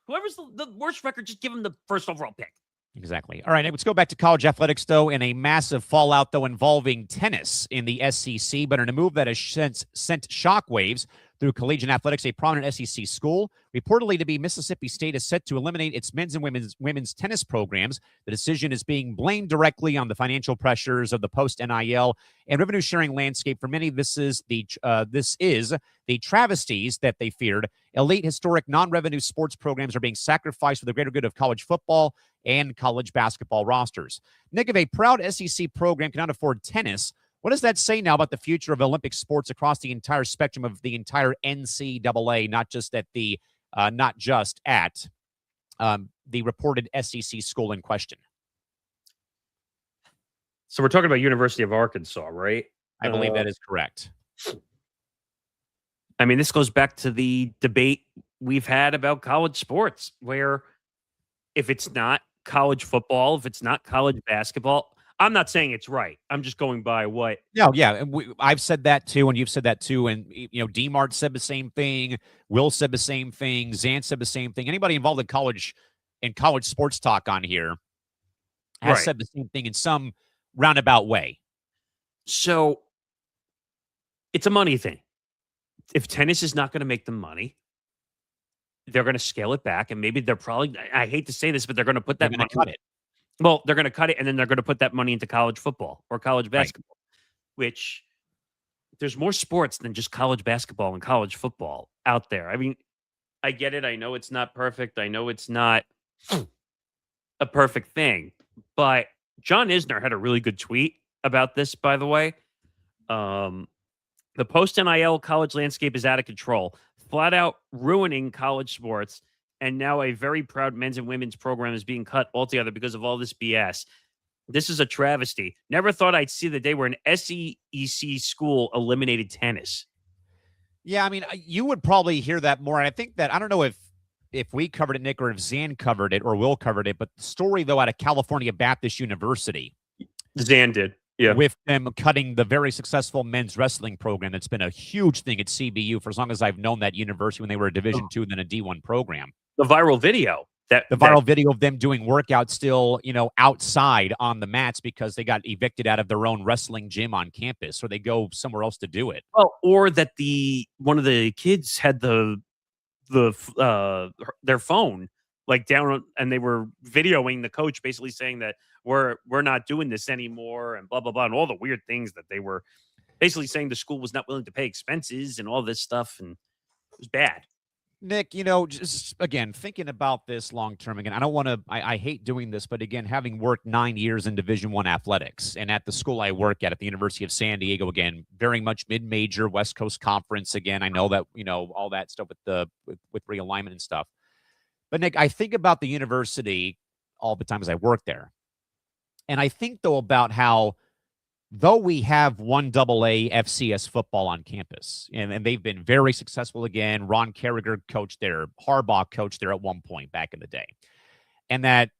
Whoever's the worst record, just give them the first overall pick. Exactly. All right, let's go back to college athletics, though, and a massive fallout, though, involving tennis in the SEC, but in a move that has sent shockwaves through collegiate athletics. A prominent SEC school, reportedly to be Mississippi State, is set to eliminate its men's and women's tennis programs. The decision is being blamed directly on the financial pressures of the post-NIL and revenue-sharing landscape. For many, this is the travesties that they feared. Elite, historic, non-revenue sports programs are being sacrificed for the greater good of college football and college basketball rosters. Nick, if a proud SEC program cannot afford tennis, What does that say now about the future of Olympic sports across the entire spectrum of the entire NCAA, not just at the the reported SEC school in question? So we're talking about University of Arkansas, right? I believe that is correct. I mean, this goes back to the debate we've had about college sports, where if it's not college football, if it's not college basketball, I'm not saying it's right. I'm just going by what. No, yeah, and I've said that too, and you've said that too, and D-Mart said the same thing. Will said the same thing. Zan said the same thing. Anybody involved in college sports talk on here has said the same thing in some roundabout way. So it's a money thing. If tennis is not going to make them money, they're going to scale it back, and maybe they're probably. I hate to say this, but they're going to put that money. Cut it. Well, they're going to cut it, and then they're going to put that money into college football or college basketball, which there's more sports than just college basketball and college football out there. I mean, I get it. I know it's not perfect. I know it's not a perfect thing, but John Isner had a really good tweet about this, by the way. The post-NIL college landscape is out of control, flat out ruining college sports. And now a very proud men's and women's program is being cut altogether because of all this BS. This is a travesty. Never thought I'd see the day where an SEC school eliminated tennis. Yeah, I mean, you would probably hear that more. And I think that, I don't know if we covered it, Nick, or if Zan covered it or Will covered it, but the story, though, out of California Baptist University. Zan did. Yeah. With them cutting the very successful men's wrestling program. That's been a huge thing at CBU for as long as I've known that university, when they were a Division II and then a D1 program. The viral video. Video of them doing workouts still, outside on the mats because they got evicted out of their own wrestling gym on campus, or they go somewhere else to do it. Well, or that one of the kids had their phone down, and they were videoing the coach basically saying that we're not doing this anymore and blah blah blah, and all the weird things that they were basically saying the school was not willing to pay expenses and all this stuff, and it was bad. Nick, just again, thinking about this long term, again, I don't want to, I hate doing this, but again, having worked 9 years in Division I athletics and at the school I work at the University of San Diego, again, very much mid-major West Coast Conference. Again, I know that, all that stuff with realignment and stuff. But Nick, I think about the university all the time as I work there. And I think, though, about how, though we have one AA FCS football on campus, and they've been very successful again. Ron Carragher coached there. Harbaugh coached there at one point back in the day. And that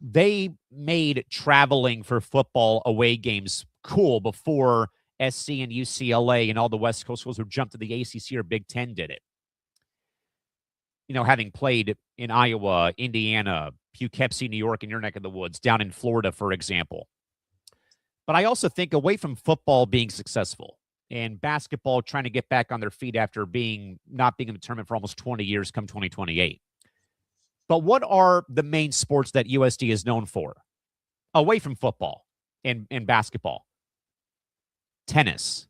they made traveling for football away games cool before SC and UCLA and all the West Coast schools who jumped to the ACC or Big Ten did it. Having played in Iowa, Indiana, Poughkeepsie, New York, and your neck of the woods, down in Florida, for example. But I also think, away from football being successful and basketball trying to get back on their feet after not being in the tournament for almost 20 years come 2028. But what are the main sports that USD is known for away from football and basketball? Tennis,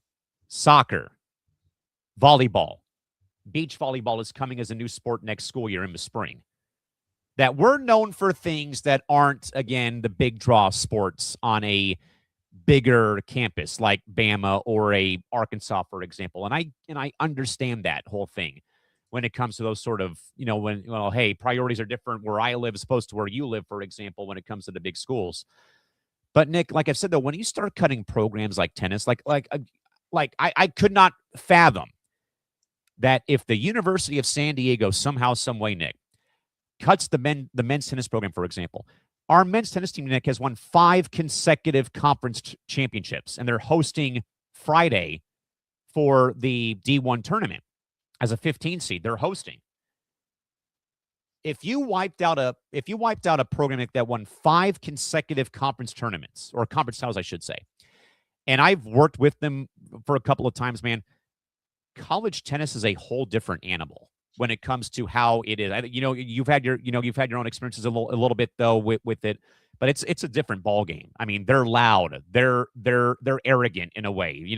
soccer, volleyball. Beach volleyball is coming as a new sport next school year in the spring. That we're known for things that aren't, again, the big draw sports on a bigger campus like Bama or a Arkansas, for example. And I understand that whole thing when it comes to those sort of, hey, priorities are different where I live as opposed to where you live, for example, when it comes to the big schools. But Nick, like I've said, though, when you start cutting programs like tennis, I could not fathom that if the University of San Diego somehow, some way, Nick, cuts the men's tennis program, for example. Our men's tennis team, Nick, has won 5 consecutive conference championships, and they're hosting Friday for the D1 tournament as a 15 seed. They're hosting. If you wiped out a program that won 5 consecutive conference tournaments, or conference titles, I should say, and I've worked with them for a couple of times, man, college tennis is a whole different animal when it comes to how it is. You've had your own experiences a little bit though with it, but it's a different ball game. I mean, they're loud, they're arrogant in a way.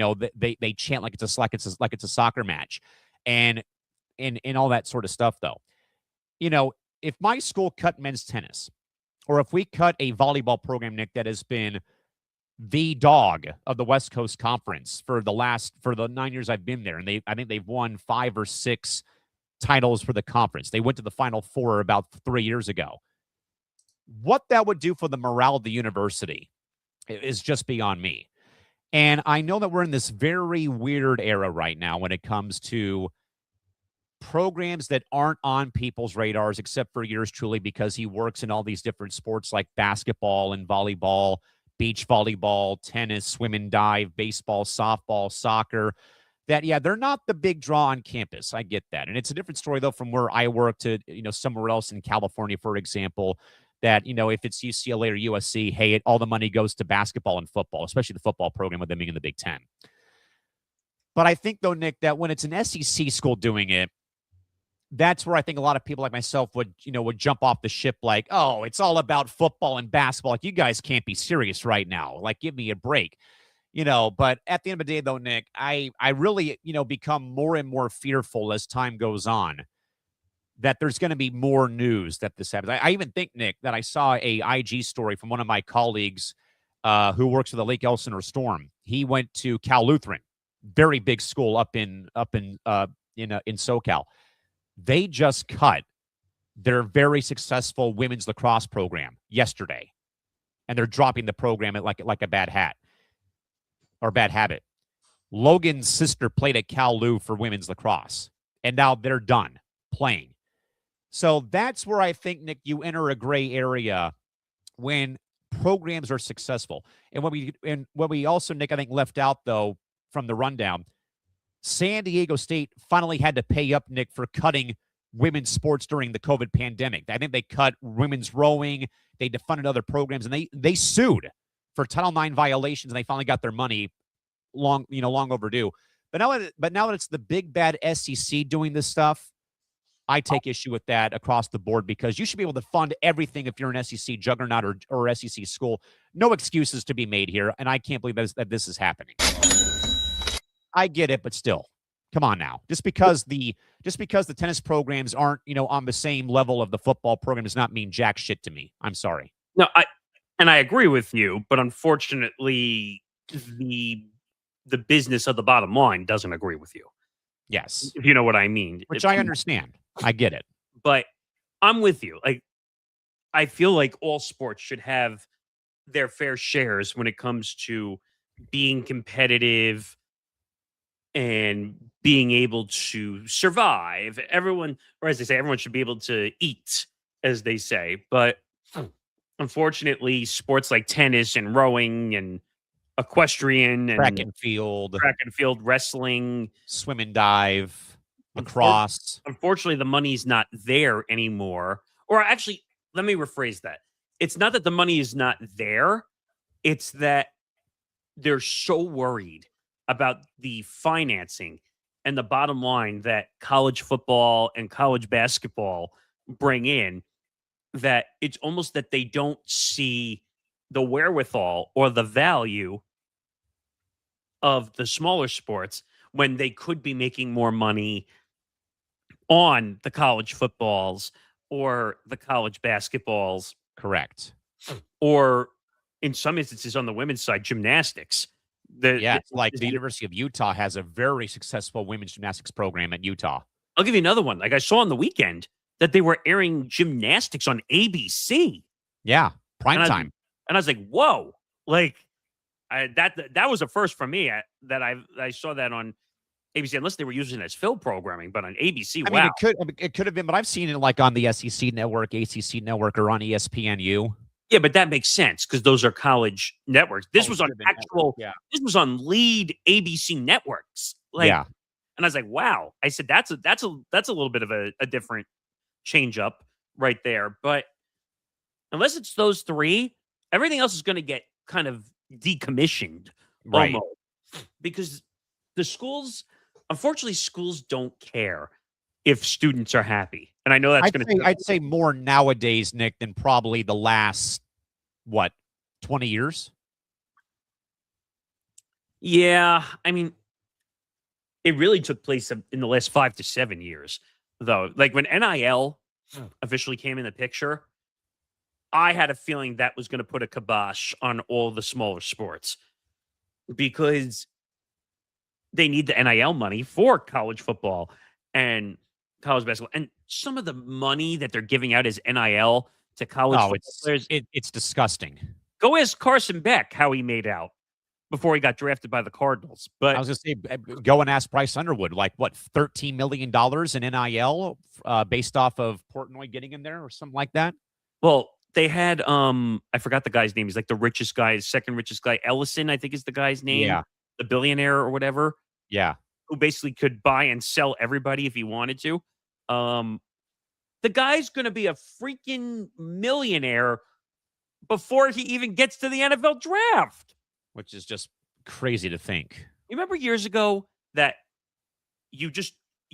They chant like it's a soccer match, and all that sort of stuff though. If my school cut men's tennis, or if we cut a volleyball program, Nick, that has been the dog of the West Coast Conference for the 9 years I've been there. And I think they've won 5 or 6 titles for the conference. They went to the Final Four about 3 years ago. What that would do for the morale of the university is just beyond me. And I know that we're in this very weird era right now when it comes to programs that aren't on people's radars, except for yours truly, because he works in all these different sports like basketball and volleyball, beach volleyball, tennis, swim and dive, baseball, softball, soccer. That, yeah, they're not the big draw on campus. I get that. And it's a different story, though, from where I work to, somewhere else in California, for example, that, if it's UCLA or USC, hey, all the money goes to basketball and football, especially the football program with them being in the Big Ten. But I think, though, Nick, that when it's an SEC school doing it, that's where I think a lot of people like myself would jump off the ship like, oh, it's all about football and basketball. Like, you guys can't be serious right now. Like, give me a break. But at the end of the day, though, Nick, I really, become more and more fearful as time goes on that there's going to be more news that this happens. I even think, Nick, that I saw a IG story from one of my colleagues who works for the Lake Elsinore Storm. He went to Cal Lutheran, very big school up in SoCal. They just cut their very successful women's lacrosse program yesterday, and they're dropping the program at like a bad hat or bad habit. Logan's sister played at Cal Lu for women's lacrosse, and now they're done playing. So that's where I think, Nick, you enter a gray area when programs are successful. And what we also, Nick, I think left out, though, from the rundown, San Diego State finally had to pay up, Nick, for cutting women's sports during the COVID pandemic. I think they cut women's rowing. They defunded other programs, and they sued for Title IX violations, and they finally got their money long overdue. But now that it's the big bad SEC doing this stuff, I take issue with that across the board, because you should be able to fund everything if you're an SEC juggernaut or SEC school. No excuses to be made here, and I can't believe that this is happening. I get it, but still, come on now. Just because the tennis programs aren't, on the same level of the football program does not mean jack shit to me. I'm sorry. No, I agree with you, but unfortunately, the business of the bottom line doesn't agree with you. Yes, if you know what I mean. Which I understand. I get it, but I'm with you. Like, I feel like all sports should have their fair shares when it comes to being competitive and being able to survive. Everyone, or as they say, everyone should be able to eat, as they say. But unfortunately, sports like tennis and rowing and equestrian and track and field, wrestling, swim and dive, lacrosse. Unfortunately, the money's not there anymore. Or actually, let me rephrase that. It's not that the money is not there. It's that they're so worried about the financing and the bottom line that college football and college basketball bring in, that it's almost that they don't see the wherewithal or the value of the smaller sports when they could be making more money on the college footballs or the college basketballs. Correct. Or in some instances on the women's side, gymnastics. Like the University of Utah has a very successful women's gymnastics program at Utah. I'll give you another one. Like, I saw on the weekend that they were airing gymnastics on ABC. Yeah, prime time. And I was like, whoa. Like, that was a first for me that I saw that on ABC, unless they were using it as fill programming, but on ABC, I mean, it could have been, but I've seen it like on the SEC network, ACC network, or on ESPNU. Yeah, but that makes sense because those are college networks. This was on this was on lead ABC networks. And I was like, wow. I said that's a little bit of a different change up right there. But unless it's those three, everything else is going to get kind of decommissioned, right? Almost. Because the schools, unfortunately, schools don't care if students are happy. And I know that's going to. I'd say more nowadays, Nick, than probably the last 20 years. Yeah, I mean, it really took place in the last 5 to 7 years, though. Like when NIL officially came in the picture, I had a feeling that was going to put a kibosh on all the smaller sports because they need the NIL money for college football and college basketball. And some of the money that they're giving out as NIL to college football players. It's disgusting. Go ask Carson Beck how he made out before he got drafted by the Cardinals. But I was going to say, go and ask Bryce Underwood, like what, $13 million in NIL based off of Portnoy getting in there or something like that? Well, they had, I forgot the guy's name. He's like the richest guy, second richest guy. Ellison, I think is the guy's name. Yeah. The billionaire or whatever. Yeah. Who basically could buy and sell everybody if he wanted to. The guy's going to be a freaking millionaire before he even gets to the NFL draft. Which is just crazy to think. You remember years ago that you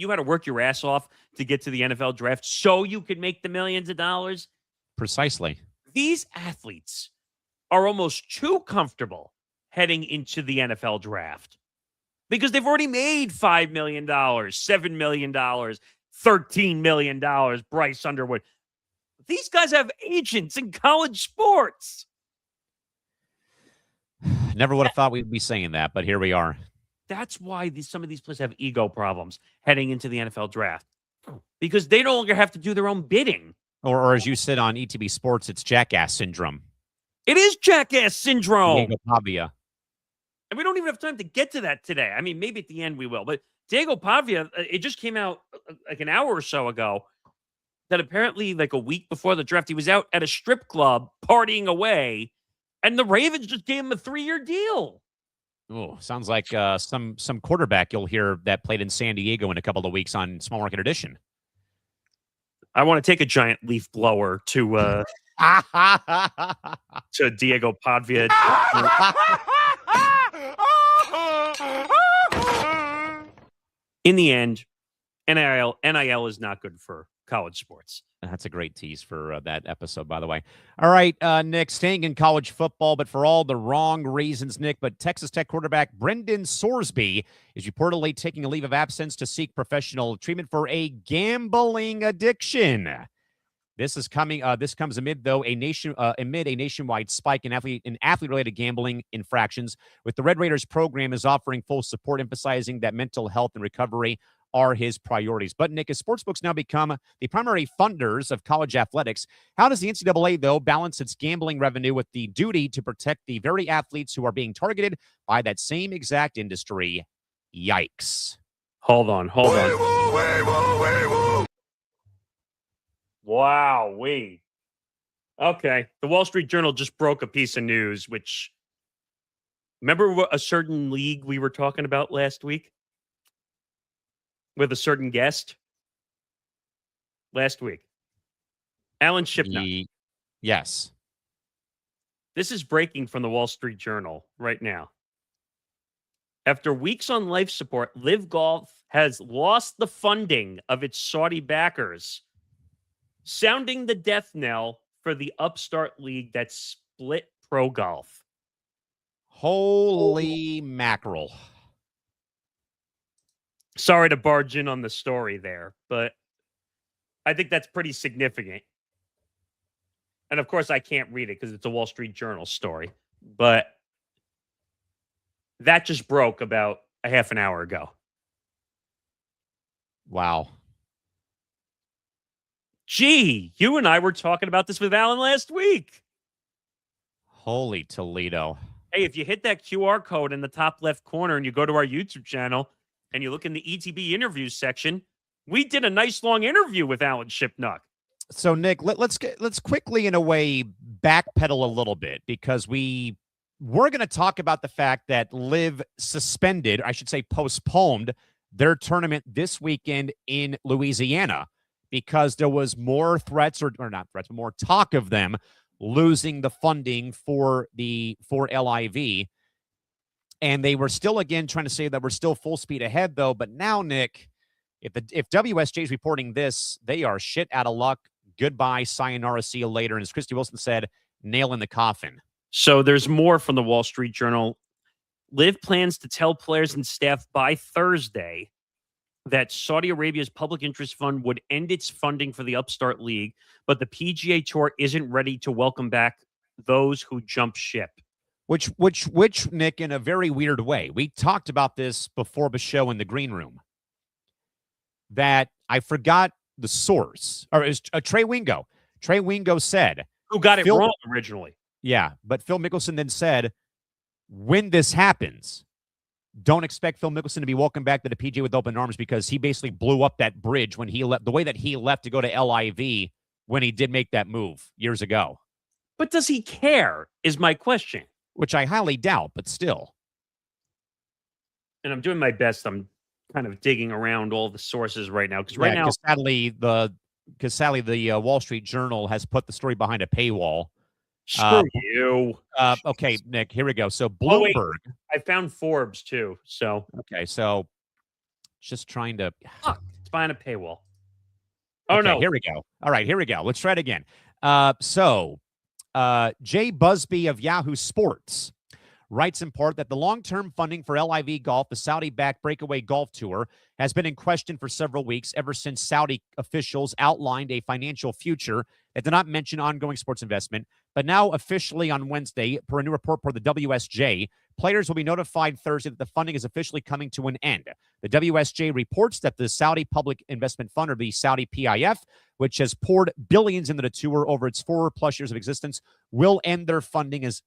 had to work your ass off to get to the NFL draft so you could make the millions of dollars? Precisely. These athletes are almost too comfortable heading into the NFL draft because they've already made $5 million, $7 million, $13 million. Bryce Underwood. These guys have agents in college sports. Never would have thought we'd be saying that, but here we are. That's why some of these players have ego problems heading into the NFL draft because they no longer have to do their own bidding. Or as you said on ETB Sports, it's jackass syndrome. It is jackass syndrome. Diego Pavia. And we don't even have time to get to that today. I mean, maybe at the end we will. But Diego Pavia, it just came out like an hour or so ago that apparently like a week before the draft, he was out at a strip club partying away, and the Ravens just gave him a 3-year deal. Oh, sounds like some quarterback you'll hear that played in San Diego in a couple of weeks on Small Market Edition. I want to take a giant leaf blower to Diego Pavia. In the end, NIL is not good for college sports. That's a great tease for that episode, by the way. All right, Nick, staying in college football, but for all the wrong reasons, Nick. But Texas Tech quarterback Brendan Sorsby is reportedly taking a leave of absence to seek professional treatment for a gambling addiction. This is coming. This comes amid a nationwide spike in athlete-related gambling infractions. With the Red Raiders program is offering full support, emphasizing that mental health and recovery are his priorities. But Nick, as sportsbooks now become the primary funders of college athletics, how does the NCAA, though, balance its gambling revenue with the duty to protect the very athletes who are being targeted by that same exact industry? Yikes. Hold on. Wow, okay. The Wall Street Journal just broke a piece of news, which, remember a certain league we were talking about last week? With a certain guest last week. Alan Shipnuck. Yes. This is breaking from the Wall Street Journal right now. After weeks on life support, Live Golf has lost the funding of its Saudi backers, sounding the death knell for the upstart league that split pro golf. Holy mackerel. Sorry to barge in on the story there, but I think that's pretty significant. And of course, I can't read it because it's a Wall Street Journal story, but that just broke about a half an hour ago. Wow. Gee, you and I were talking about this with Alan last week. Holy Toledo. Hey, if you hit that QR code in the top left corner and you go to our YouTube channel, and you look in the ETB interviews section, we did a nice long interview with Alan Shipnuck. So, Nick, let's quickly, in a way, backpedal a little bit because we're going to talk about the fact that Liv suspended, I should say postponed, their tournament this weekend in Louisiana because there was more threats, or not threats, but more talk of them losing the funding for LIV. And they were still, again, trying to say that we're still full speed ahead, though. But now, Nick, if WSJ is reporting this, they are shit out of luck. Goodbye, sayonara, see you later. And as Christy Wilson said, nail in the coffin. So there's more from the Wall Street Journal. Liv plans to tell players and staff by Thursday that Saudi Arabia's public interest fund would end its funding for the upstart league, but the PGA Tour isn't ready to welcome back those who jump ship. Which, Nick, in a very weird way, we talked about this before the show in the green room. That I forgot the source, or it was Trey Wingo. Trey Wingo said, "Who got it wrong originally?" Yeah, but Phil Mickelson then said, "When this happens, don't expect Phil Mickelson to be welcomed back to the PGA with open arms because he basically blew up that bridge when he left. The way that he left to go to LIV when he did make that move years ago." But does he care? Is my question. Which I highly doubt, but still. And I'm doing my best. I'm kind of digging around all the sources right now because now, sadly, the Wall Street Journal has put the story behind a paywall. Screw you. Okay, Nick, here we go. So Bloomberg. I found Forbes too. So okay, so just trying to. It's behind a paywall. Oh no! Here we go. All right, here we go. Let's try it again. Jay Busby of Yahoo Sports writes in part that the long-term funding for LIV Golf, the Saudi-backed breakaway golf tour, has been in question for several weeks ever since Saudi officials outlined a financial future that did not mention ongoing sports investment. But now officially on Wednesday, per a new report per the WSJ, players will be notified Thursday that the funding is officially coming to an end. The WSJ reports that the Saudi Public Investment Fund, or the Saudi PIF, which has poured billions into the tour over its 4+ years of existence, will end their funding as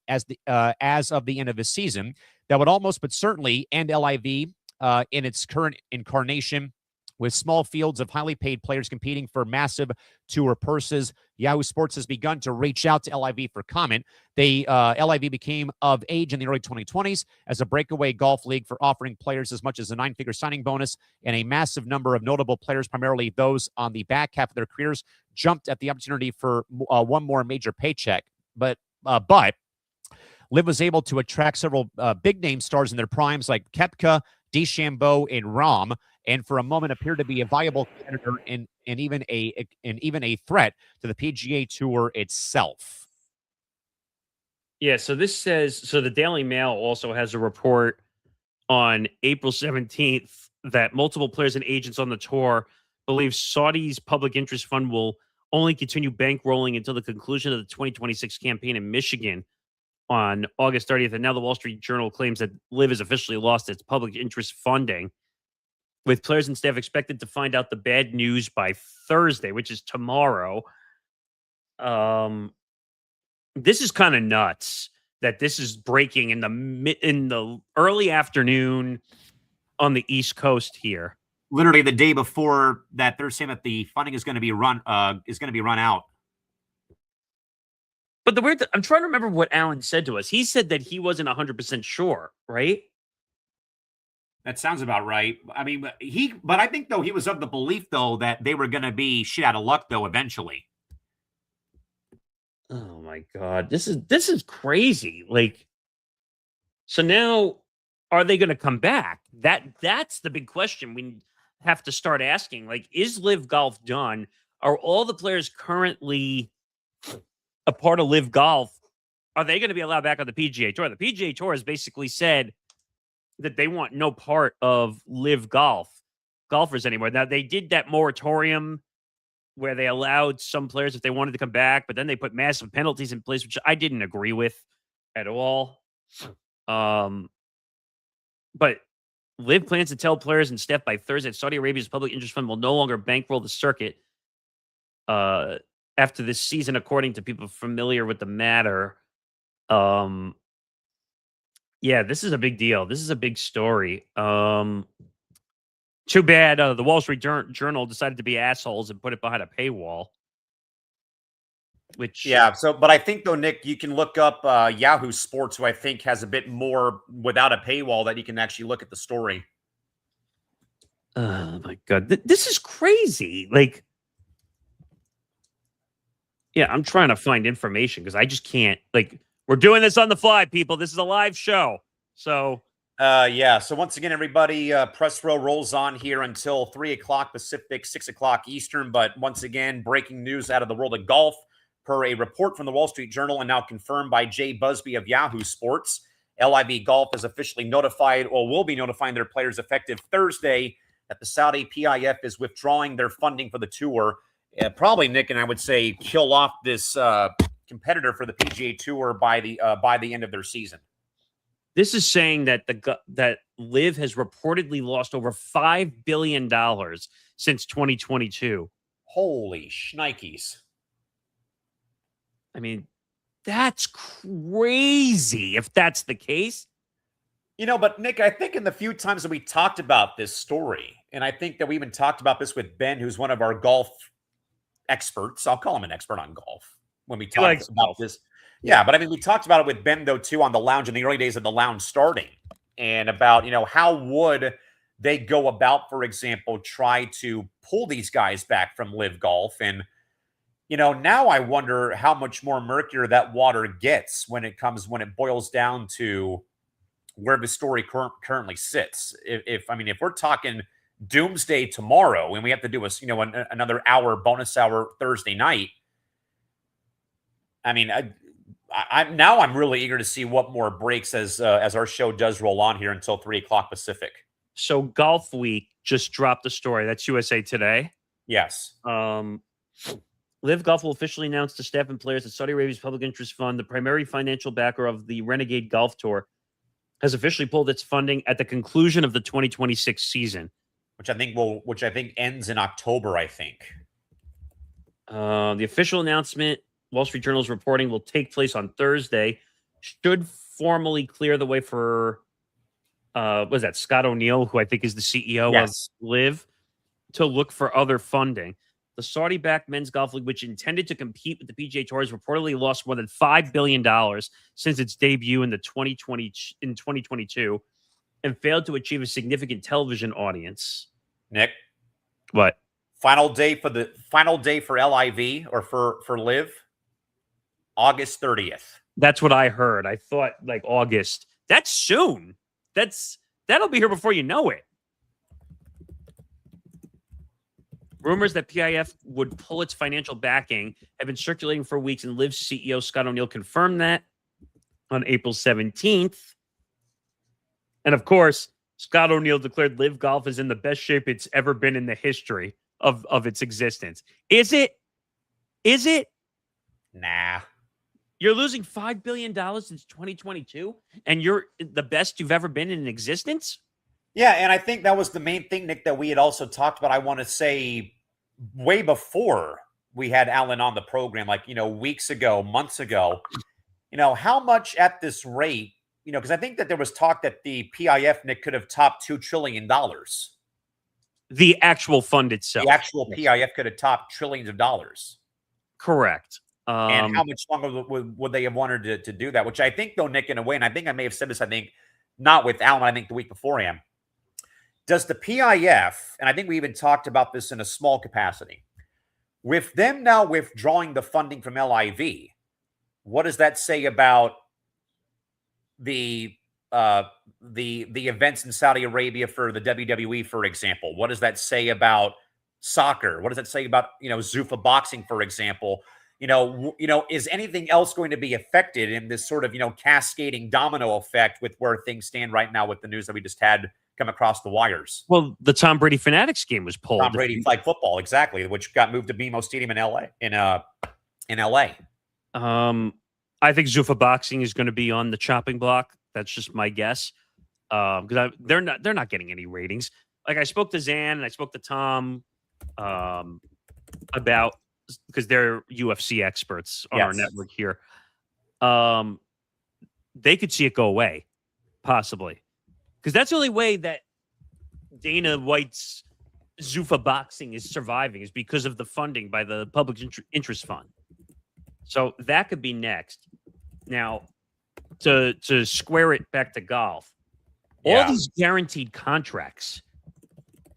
of the end of this season. That would almost but certainly end LIV in its current incarnation, with small fields of highly paid players competing for massive tour purses. Yahoo Sports has begun to reach out to LIV for comment. LIV became of age in the early 2020s as a breakaway golf league for offering players as much as a 9-figure signing bonus, and a massive number of notable players, primarily those on the back half of their careers, jumped at the opportunity for one more major paycheck. But LIV was able to attract several big-name stars in their primes like Koepka, DeChambeau, and Rahm, and for a moment appeared to be a viable competitor and even a threat to the PGA Tour itself. Yeah, so this says, the Daily Mail also has a report on April 17th that multiple players and agents on the tour believe Saudi's public interest fund will only continue bankrolling until the conclusion of the 2026 campaign in Michigan on August 30th. And now the Wall Street Journal claims that LIV has officially lost its public interest funding, with players and staff expected to find out the bad news by Thursday, which is tomorrow. This is kind of nuts that this is breaking in the early afternoon on the East Coast here. Literally the day before that, they're saying that the funding is going to be run out. But I'm trying to remember what Alan said to us. He said that he wasn't 100% sure, right? That sounds about right. I mean, but I think though he was of the belief though that they were going to be shit out of luck though eventually. Oh my God, this is crazy. Like, so now are they going to come back? That's the big question we have to start asking. Like, is LIV Golf done? Are all the players currently a part of LIV Golf? Are they going to be allowed back on the PGA Tour? The PGA Tour has basically said that they want no part of LIV golfers anymore. Now, they did that moratorium where they allowed some players if they wanted to come back, but then they put massive penalties in place, which I didn't agree with at all. But LIV plans to tell players and staff by Thursday that Saudi Arabia's public interest fund will no longer bankroll the circuit after this season, according to people familiar with the matter. Yeah, this is a big deal. This is a big story. Too bad the Wall Street Journal decided to be assholes and put it behind a paywall. But I think though, Nick, you can look up Yahoo Sports, who I think has a bit more without a paywall that you can actually look at the story. Oh my God, this is crazy. Like, yeah, I'm trying to find information because I just can't. Like, we're doing this on the fly, people. This is a live show. So, So once again, everybody, press row rolls on here until 3 o'clock Pacific, 6 o'clock Eastern. But once again, breaking news out of the world of golf per a report from the Wall Street Journal and now confirmed by Jay Busby of Yahoo Sports. LIV Golf is officially notified, or will be notifying their players effective Thursday, that the Saudi PIF is withdrawing their funding for the tour. Probably, Nick, and I would say kill off this competitor for the PGA Tour by the end of their season. This is saying that that LIV has reportedly lost over $5 billion since 2022. Holy shnikes. I mean, that's crazy if that's the case. But Nick, I think in the few times that we talked about this story, and I think that we even talked about this with Ben, who's one of our golf experts. I'll call him an expert on golf when we talked about this. Yeah, but I mean, we talked about it with Ben, though, too, on the lounge in the early days of the lounge starting, and about, how would they go about, for example, try to pull these guys back from LIV Golf. And, now I wonder how much more murkier that water gets when it boils down to where the story currently sits. If we're talking doomsday tomorrow and we have to do another bonus hour Thursday night, I mean, I'm really eager to see what more breaks as our show does roll on here until 3:00 Pacific. So Golf Week just dropped the story. That's USA Today. Yes. LIV Golf will officially announce to staff and players that Saudi Arabia's Public Interest Fund, the primary financial backer of the Renegade Golf Tour, has officially pulled its funding at the conclusion of the 2026 season, which I think ends in October. I think the official announcement, Wall Street Journal's reporting, will take place on Thursday. Should formally clear the way for Scott O'Neill, who I think is the CEO of LIV, to look for other funding. The Saudi-backed men's golf league, which intended to compete with the PGA Tour, has reportedly lost more than $5 billion since its debut in 2022 and failed to achieve a significant television audience. Nick, what? Final day for LIV or for LIV? August 30th. That's what I heard. I thought like August. That's soon. That'll be here before you know it. Rumors that PIF would pull its financial backing have been circulating for weeks, and LIV's CEO Scott O'Neill confirmed that on April 17th. And of course, Scott O'Neill declared LIV Golf is in the best shape it's ever been in the history of its existence. Is it? Nah. You're losing $5 billion since 2022, and you're the best you've ever been in existence? Yeah, and I think that was the main thing, Nick, that we had also talked about, I want to say, way before we had Alan on the program, weeks ago, months ago. How much at this rate, because I think that there was talk that the PIF, Nick, could have topped $2 trillion. The actual fund itself. The actual PIF could have topped trillions of dollars. Correct. And how much longer would they have wanted to do that? Which I think, though, Nick, in a way, and I think I may have said this, not with Alan, I think the week beforehand. Does the PIF, and I think we even talked about this in a small capacity, with them now withdrawing the funding from LIV, what does that say about the events in Saudi Arabia for the WWE, for example? What does that say about soccer? What does that say about, Zuffa boxing, for example? Is anything else going to be affected in this sort of, cascading domino effect with where things stand right now with the news that we just had come across the wires? Well, the Tom Brady Fanatics game was pulled. Tom Brady flag football, exactly, which got moved to BMO Stadium in LA. I think Zuffa boxing is going to be on the chopping block. That's just my guess. Because they're not getting any ratings. Like, I spoke to Zan and I spoke to Tom about, because they're UFC experts on our network here. They could see it go away, possibly. Because that's the only way that Dana White's Zuffa boxing is surviving, is because of the funding by the Public Interest Fund. So that could be next. Now, to square it back to golf, all these guaranteed contracts,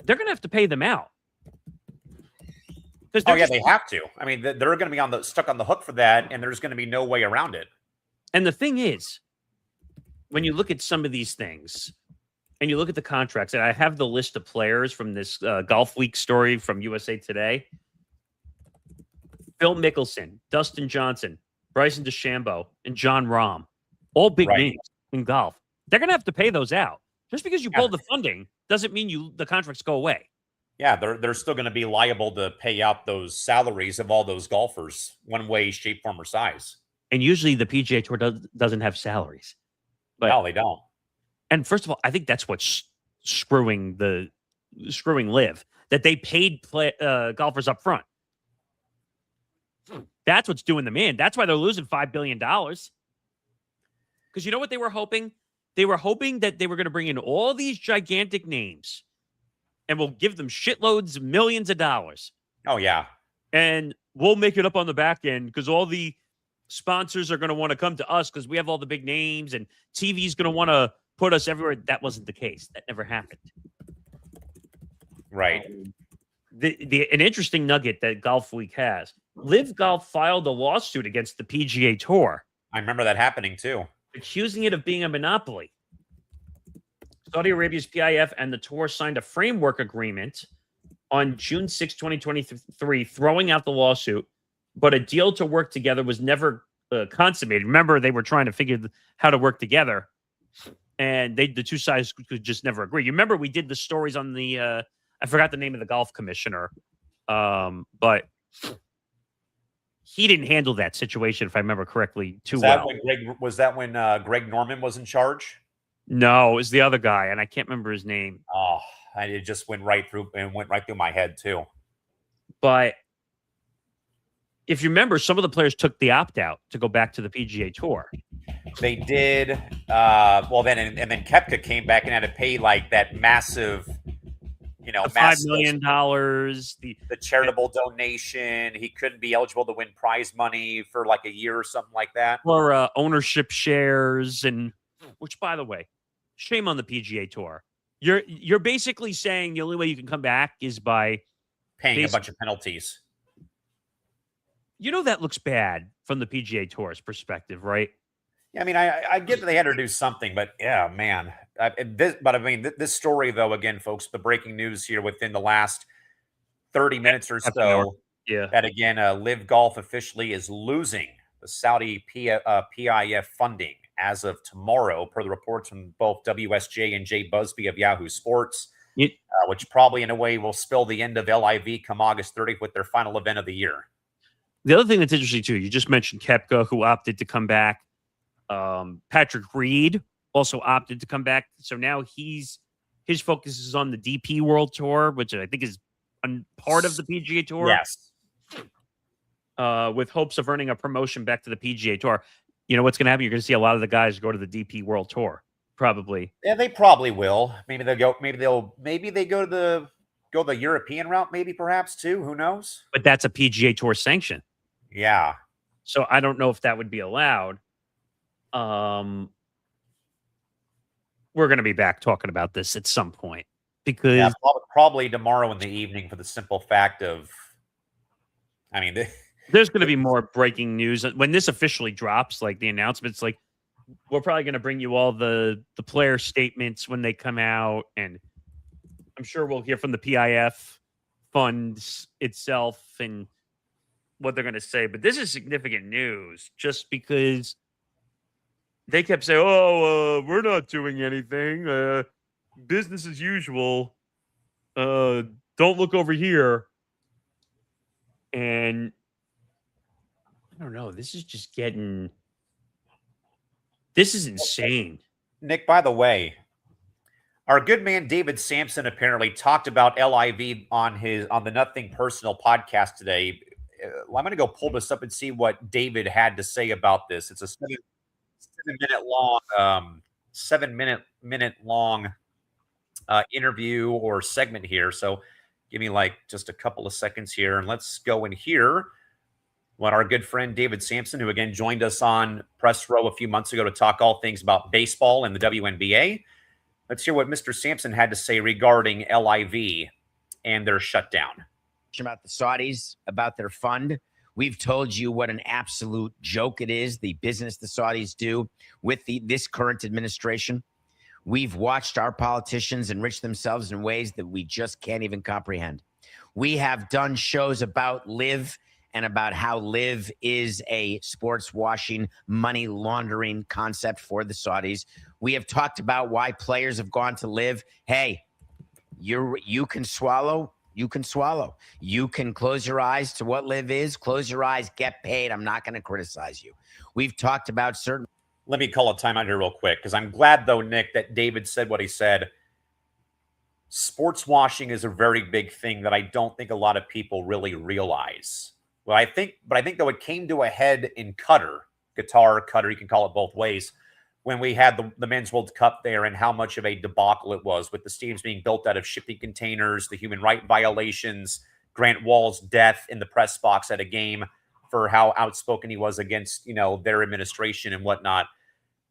they're going to have to pay them out. They have to. I mean, they're going to be stuck on the hook for that, and there's going to be no way around it. And the thing is, when you look at some of these things, and you look at the contracts, and I have the list of players from this Golf Week story from USA Today. Phil Mickelson, Dustin Johnson, Bryson DeChambeau, and John Rahm, all big names in golf. They're going to have to pay those out. Just because you pulled the funding doesn't mean the contracts go away. Yeah, they're still going to be liable to pay out those salaries of all those golfers, one way, shape, form, or size. And usually the PGA Tour doesn't have salaries. But, no, they don't. And first of all, I think that's what's screwing Live, that they paid golfers up front. That's what's doing them in. That's why they're losing $5 billion. Because you know what they were hoping? They were hoping that they were going to bring in all these gigantic names and we'll give them shitloads of millions of dollars. Oh, yeah. And we'll make it up on the back end because all the sponsors are going to want to come to us because we have all the big names and TV's going to want to put us everywhere. That wasn't the case. That never happened. Right. An interesting nugget that Golf Week has. Live Golf filed a lawsuit against the PGA Tour. I remember that happening too. Accusing it of being a monopoly. Saudi Arabia's PIF and the tour signed a framework agreement on June 6, 2023, throwing out the lawsuit, but a deal to work together was never consummated. Remember, they were trying to figure how to work together, and the two sides could just never agree. You remember we did the stories on the, I forgot the name of the golf commissioner, but he didn't handle that situation, if I remember correctly, too well. Was that when Greg Norman was in charge? No, it was the other guy, and I can't remember his name. Oh, it just went right through my head too. But if you remember, some of the players took the opt-out to go back to the PGA Tour. They did. Well, then Koepka came back and had to pay like that massive, $5 million. The charitable donation. He couldn't be eligible to win prize money for like a year or something like that. Or ownership shares, and which, by the way, shame on the PGA Tour. You're basically saying the only way you can come back is by paying a bunch of penalties. That looks bad from the PGA Tour's perspective, right? Yeah, I mean, I get that they had to do something, but yeah, man. This story, though, again, folks, the breaking news here within the last 30 minutes or so, that again, Live Golf officially is losing the Saudi PIF funding as of tomorrow, per the reports from both WSJ and Jay Busby of Yahoo Sports, which probably in a way will spell the end of LIV come August 30th with their final event of the year. The other thing that's interesting, too, you just mentioned Koepka, who opted to come back. Patrick Reed also opted to come back. So now his focus is on the DP World Tour, which I think is part of the PGA Tour. Yes. With hopes of earning a promotion back to the PGA Tour. You know what's going to happen? You're going to see a lot of the guys go to the DP World Tour, probably. Yeah, they probably will. Maybe they go to the European route, maybe perhaps too. Who knows? But that's a PGA Tour sanction. Yeah. So I don't know if that would be allowed. We're going to be back talking about this at some point because probably tomorrow in the evening, for the simple fact of, there's going to be more breaking news when this officially drops, like the announcements. Like, we're probably going to bring you all the player statements when they come out, and I'm sure we'll hear from the PIF funds itself and what they're going to say. But this is significant news just because they kept saying, we're not doing anything. Business as usual. Don't look over here. And I don't know. This is just getting... This is insane. Nick, by the way, our good man David Sampson apparently talked about LIV on the Nothing Personal podcast today. I'm going to go pull this up and see what David had to say about this. It's a 7 minute long interview or segment here. So give me like just a couple of seconds here, and let's go in here. What our good friend David Sampson, who again joined us on Press Row a few months ago to talk all things about baseball and the WNBA. Let's hear what Mr. Sampson had to say regarding LIV and their shutdown. About the Saudis, about their fund. We've told you what an absolute joke it is, the business the Saudis do with this current administration. We've watched our politicians enrich themselves in ways that we just can't even comprehend. We have done shows about Live and about how Live is a sports washing, money laundering concept for the Saudis. We have talked about why players have gone to Live. Hey, you can swallow. You can swallow. You can close your eyes to what Live is. Close your eyes, get paid. I'm not going to criticize you. We've talked about certain. Let me call a timeout here real quick, because I'm glad, though, Nick, that David said what he said. Sports washing is a very big thing that I don't think a lot of people really realize. But I think, though, it came to a head in Qatar, you can call it both ways, when we had the Men's World Cup there, and how much of a debacle it was, with the stadiums being built out of shipping containers, the human right violations, Grant Wall's death in the press box at a game for how outspoken he was against, their administration and whatnot.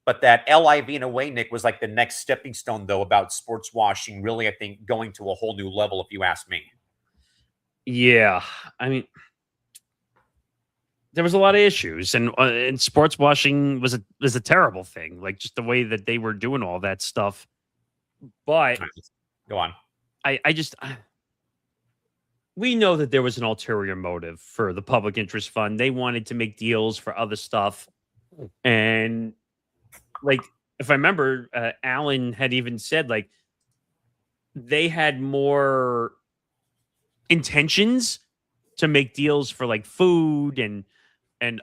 But that LIV, in a way, Nick, was like the next stepping stone, though, about sports washing, really, I think, going to a whole new level, if you ask me. Yeah. I mean, there was a lot of issues, and sports washing was a terrible thing, like just the way that they were doing all that stuff. But go on. We know that there was an ulterior motive for the Public Interest Fund. They wanted to make deals for other stuff. And like, if I remember, Alan had even said, like, they had more intentions to make deals for like food and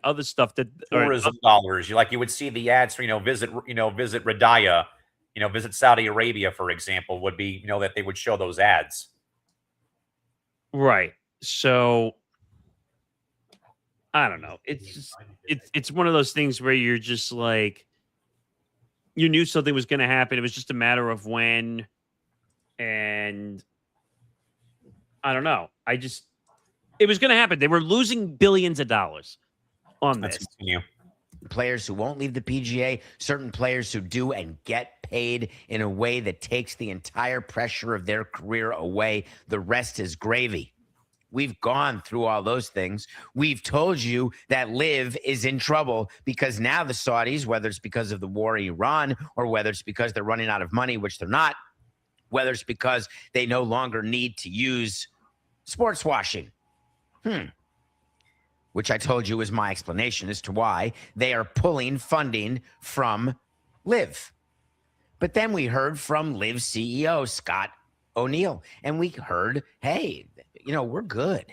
other stuff that tourism dollars. You would see the ads for, visit Riyadh, visit Saudi Arabia, for example, would be, that they would show those ads. Right. So I don't know. It's one of those things where you're just like, you knew something was going to happen. It was just a matter of when. And I don't know. It was going to happen. They were losing billions of dollars on this. Players who won't leave the PGA, certain players who do and get paid in a way that takes the entire pressure of their career away. The rest is gravy. We've gone through all those things. We've told you that Live is in trouble because now the Saudis, whether it's because of the war in Iran or whether it's because they're running out of money, which they're not, whether it's because they no longer need to use sports washing, which I told you is my explanation as to why they are pulling funding from Live. But then we heard from Live CEO Scott O'Neill, and we heard, hey, we're good.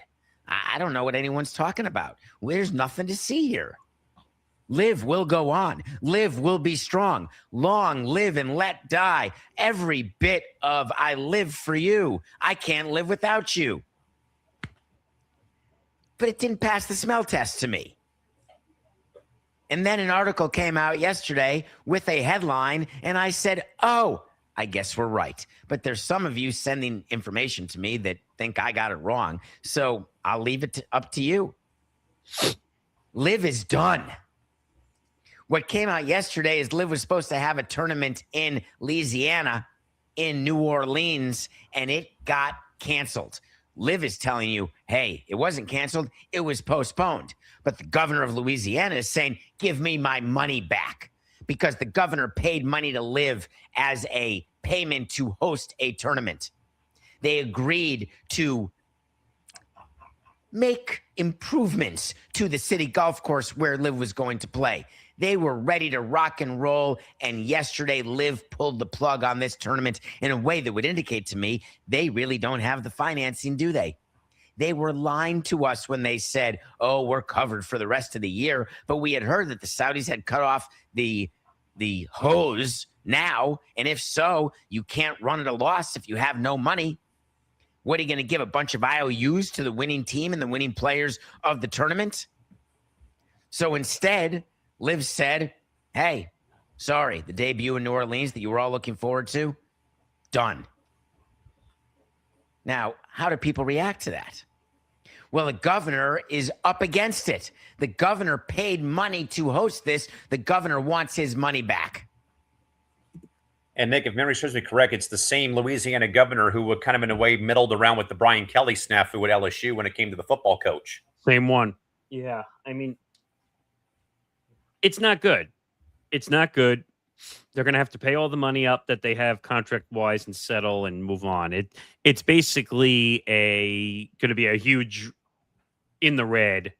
I don't know what anyone's talking about. There's nothing to see here. Live will go on. Live will be strong. Long live and let die. Every bit of I live for you. I can't live without you. But it didn't pass the smell test to me. And then an article came out yesterday with a headline, and I said, oh, I guess we're right. But there's some of you sending information to me that think I got it wrong. So I'll leave it up to you. Live is done. What came out yesterday is Live was supposed to have a tournament in Louisiana, in New Orleans, and it got canceled. Live is telling you, hey, it wasn't canceled, it was postponed. But the governor of Louisiana is saying, give me my money back, because the governor paid money to Live as a payment to host a tournament. They agreed to make improvements to the city golf course where Live was going to play. They were ready to rock and roll, and yesterday Live pulled the plug on this tournament in a way that would indicate to me they really don't have the financing, do they? They were lying to us when they said, oh, we're covered for the rest of the year, but we had heard that the Saudis had cut off the hose now, and if so, you can't run at a loss if you have no money. What, are you going to give a bunch of IOUs to the winning team and the winning players of the tournament? So instead, Liv said, hey, sorry, the debut in New Orleans that you were all looking forward to, done. Now, how do people react to that? Well, the governor is up against it. The governor paid money to host this. The governor wants his money back. And Nick, if memory serves me correct, it's the same Louisiana governor who would kind of in a way middled around with the Brian Kelly snafu at LSU when it came to the football coach. Same one. Yeah. I mean, it's not good. It's not good. They're going to have to pay all the money up that they have contract-wise and settle and move on. It's basically going to be a huge in the red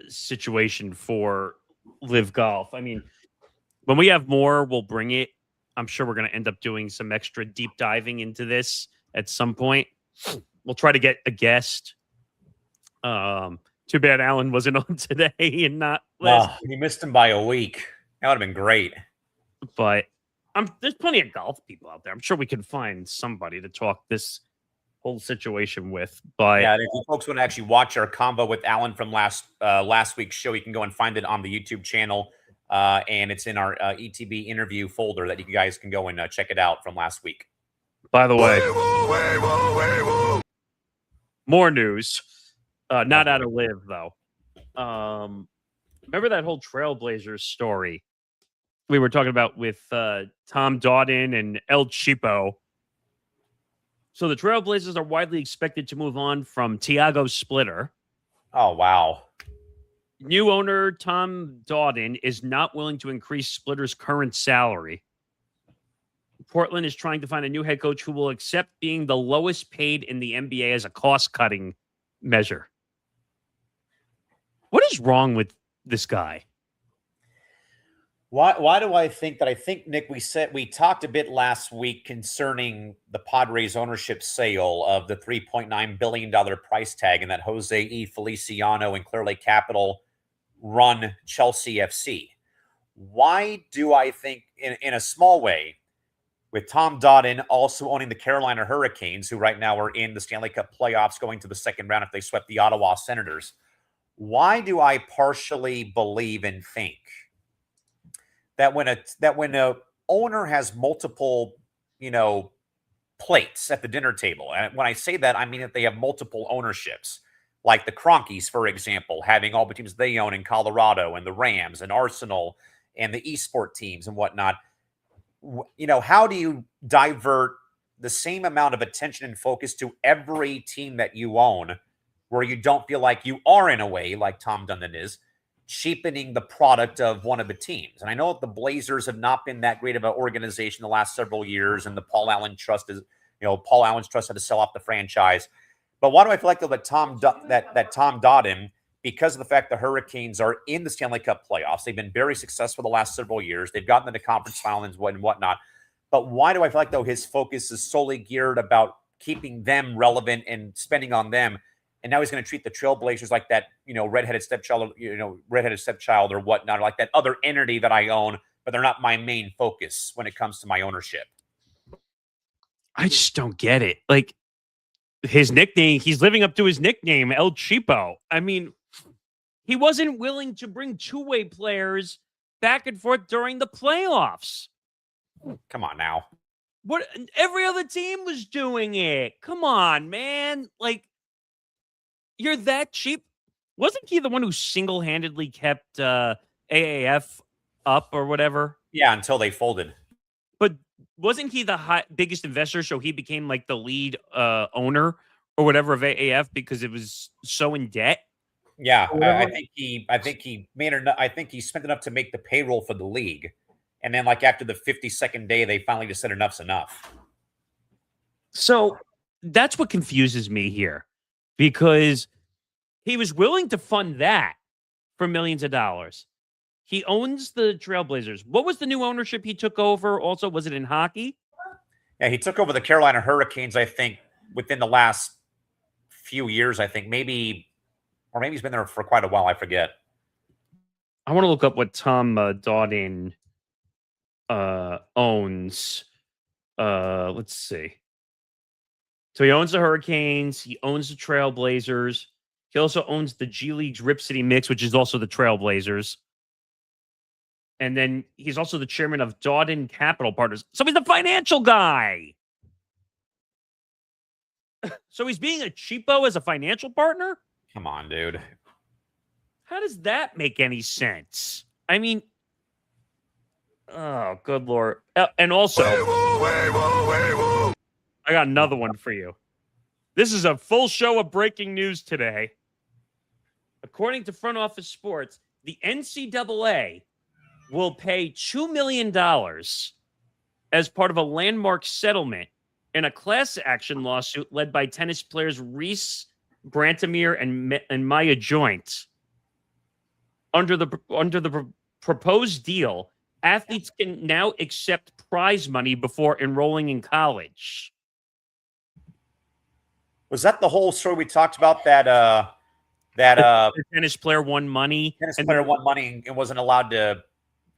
situation for Live Golf. I mean, when we have more, we'll bring it. I'm sure we're going to end up doing some extra deep diving into this at some point. We'll try to get a guest. Too bad Alan wasn't on today and not last. Oh, you missed him by a week. That would have been great. But there's plenty of golf people out there. I'm sure we can find somebody to talk this whole situation with. But yeah, if you folks want to actually watch our combo with Alan from last week's show, you can go and find it on the YouTube channel. And it's in our ETB interview folder that you guys can go and check it out from last week. By the way, more news. Not out of Live, though. Remember that whole Trailblazers story we were talking about with Tom Dodden and El Cheapo? So the Trailblazers are widely expected to move on from Tiago Splitter. Oh, wow. New owner Tom Dodden is not willing to increase Splitter's current salary. Portland is trying to find a new head coach who will accept being the lowest paid in the NBA as a cost-cutting measure. What is wrong with this guy? Why do I think that? I think, Nick, we talked a bit last week concerning the Padres ownership sale of the $3.9 billion price tag and that Jose E. Feliciano and Clear Lake Capital run Chelsea FC. Why do I think, in a small way, with Tom Dodden also owning the Carolina Hurricanes, who right now are in the Stanley Cup playoffs going to the second round if they swept the Ottawa Senators, why do I partially believe and think that when a owner has multiple, plates at the dinner table, and when I say that, I mean that they have multiple ownerships, like the Cronkies, for example, having all the teams they own in Colorado and the Rams and Arsenal and the eSport teams and whatnot. How do you divert the same amount of attention and focus to every team that you own where you don't feel like you are, in a way, like Tom Dundon is, cheapening the product of one of the teams? And I know the Blazers have not been that great of an organization the last several years, and the Paul Allen Trust Paul Allen's trust had to sell off the franchise. But why do I feel like that Tom Dodden, because of the fact the Hurricanes are in the Stanley Cup playoffs, they've been very successful the last several years. They've gotten into conference finals and whatnot. But why do I feel like, though, his focus is solely geared about keeping them relevant and spending on them? And now he's going to treat the Trailblazers like that, redheaded stepchild or whatnot, or like that other entity that I own, but they're not my main focus when it comes to my ownership. I just don't get it. Like, his nickname, he's living up to his nickname, El Cheapo. I mean, he wasn't willing to bring two-way players back and forth during the playoffs. Come on now. What? Every other team was doing it. Come on, man. Like, you're that cheap. Wasn't he the one who single-handedly kept AAF up or whatever? Yeah, until they folded. But wasn't he the biggest investor, so he became like the lead owner or whatever of AAF because it was so in debt? Yeah, I think he spent enough to make the payroll for the league, and then like after the 52nd day, they finally just said enough's enough. So that's what confuses me here, because he was willing to fund that for millions of dollars. He owns the Trailblazers. What was the new ownership he took over? Also, was it in hockey? Yeah, he took over the Carolina Hurricanes, I think, within the last few years. I think maybe he's been there for quite a while. I forget. I want to look up what Tom Dodden owns. Let's see. So he owns the Hurricanes. He owns the Trailblazers. He also owns the G League's Rip City Mix, which is also the Trailblazers. And then he's also the chairman of Dodden Capital Partners. So he's the financial guy. So he's being a cheapo as a financial partner? Come on, dude. How does that make any sense? I mean, oh, good Lord. And also, I got another one for you. This is a full show of breaking news today. According to Front Office Sports, the NCAA will pay $2 million as part of a landmark settlement in a class action lawsuit led by tennis players Reese Brantamir and Maya Joint. Under the proposed deal, athletes can now accept prize money before enrolling in college. Was that the whole story we talked about? The tennis player won money. Tennis player won money and wasn't allowed to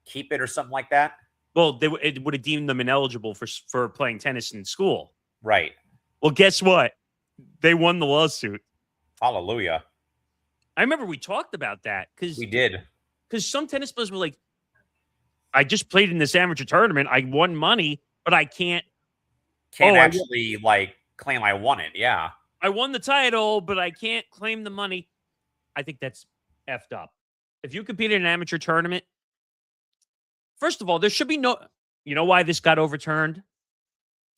keep it or something like that. Well, it would have deemed them ineligible for playing tennis in school. Right. Well, guess what? They won the lawsuit. Hallelujah. I remember we talked about that we did. Because some tennis players were like, I just played in this amateur tournament. I won money, but I can't actually claim I won it. Yeah. I won the title, but I can't claim the money. I think that's effed up. If you compete in an amateur tournament, first of all, there should be no. You know why this got overturned?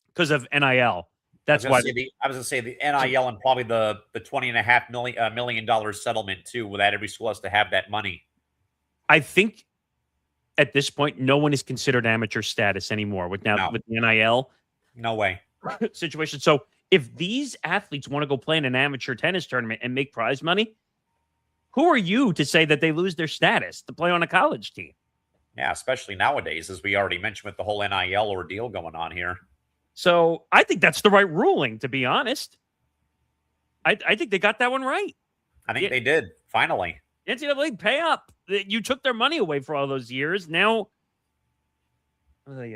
Because of NIL. That's why. I was going to say the NIL and probably the $20.5 million settlement too, that every school has to have that money. I think at this point, no one is considered amateur status anymore with the NIL. No way. Situation. So if these athletes want to go play in an amateur tennis tournament and make prize money, who are you to say that they lose their status to play on a college team? Yeah, especially nowadays, as we already mentioned with the whole NIL ordeal going on here. So I think that's the right ruling, to be honest. I think they got that one right. I think they did, finally. NCAA, pay up. You took their money away for all those years. Now, and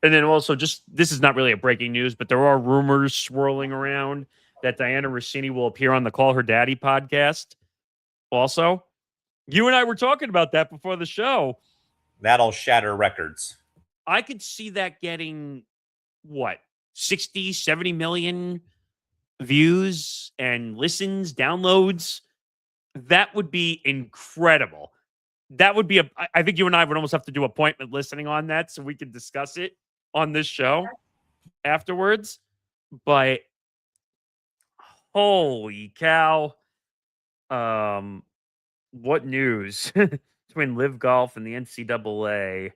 then also this is not really a breaking news, but there are rumors swirling around that Diana Russini will appear on the Call Her Daddy podcast. Also, you and I were talking about that before the show. That'll shatter records. I could see that getting, 60, 70 million views and listens, downloads. That would be incredible. That would be I think you and I would almost have to do appointment listening on that so we could discuss it on this show afterwards. But holy cow. What news between Live Golf and the NCAA?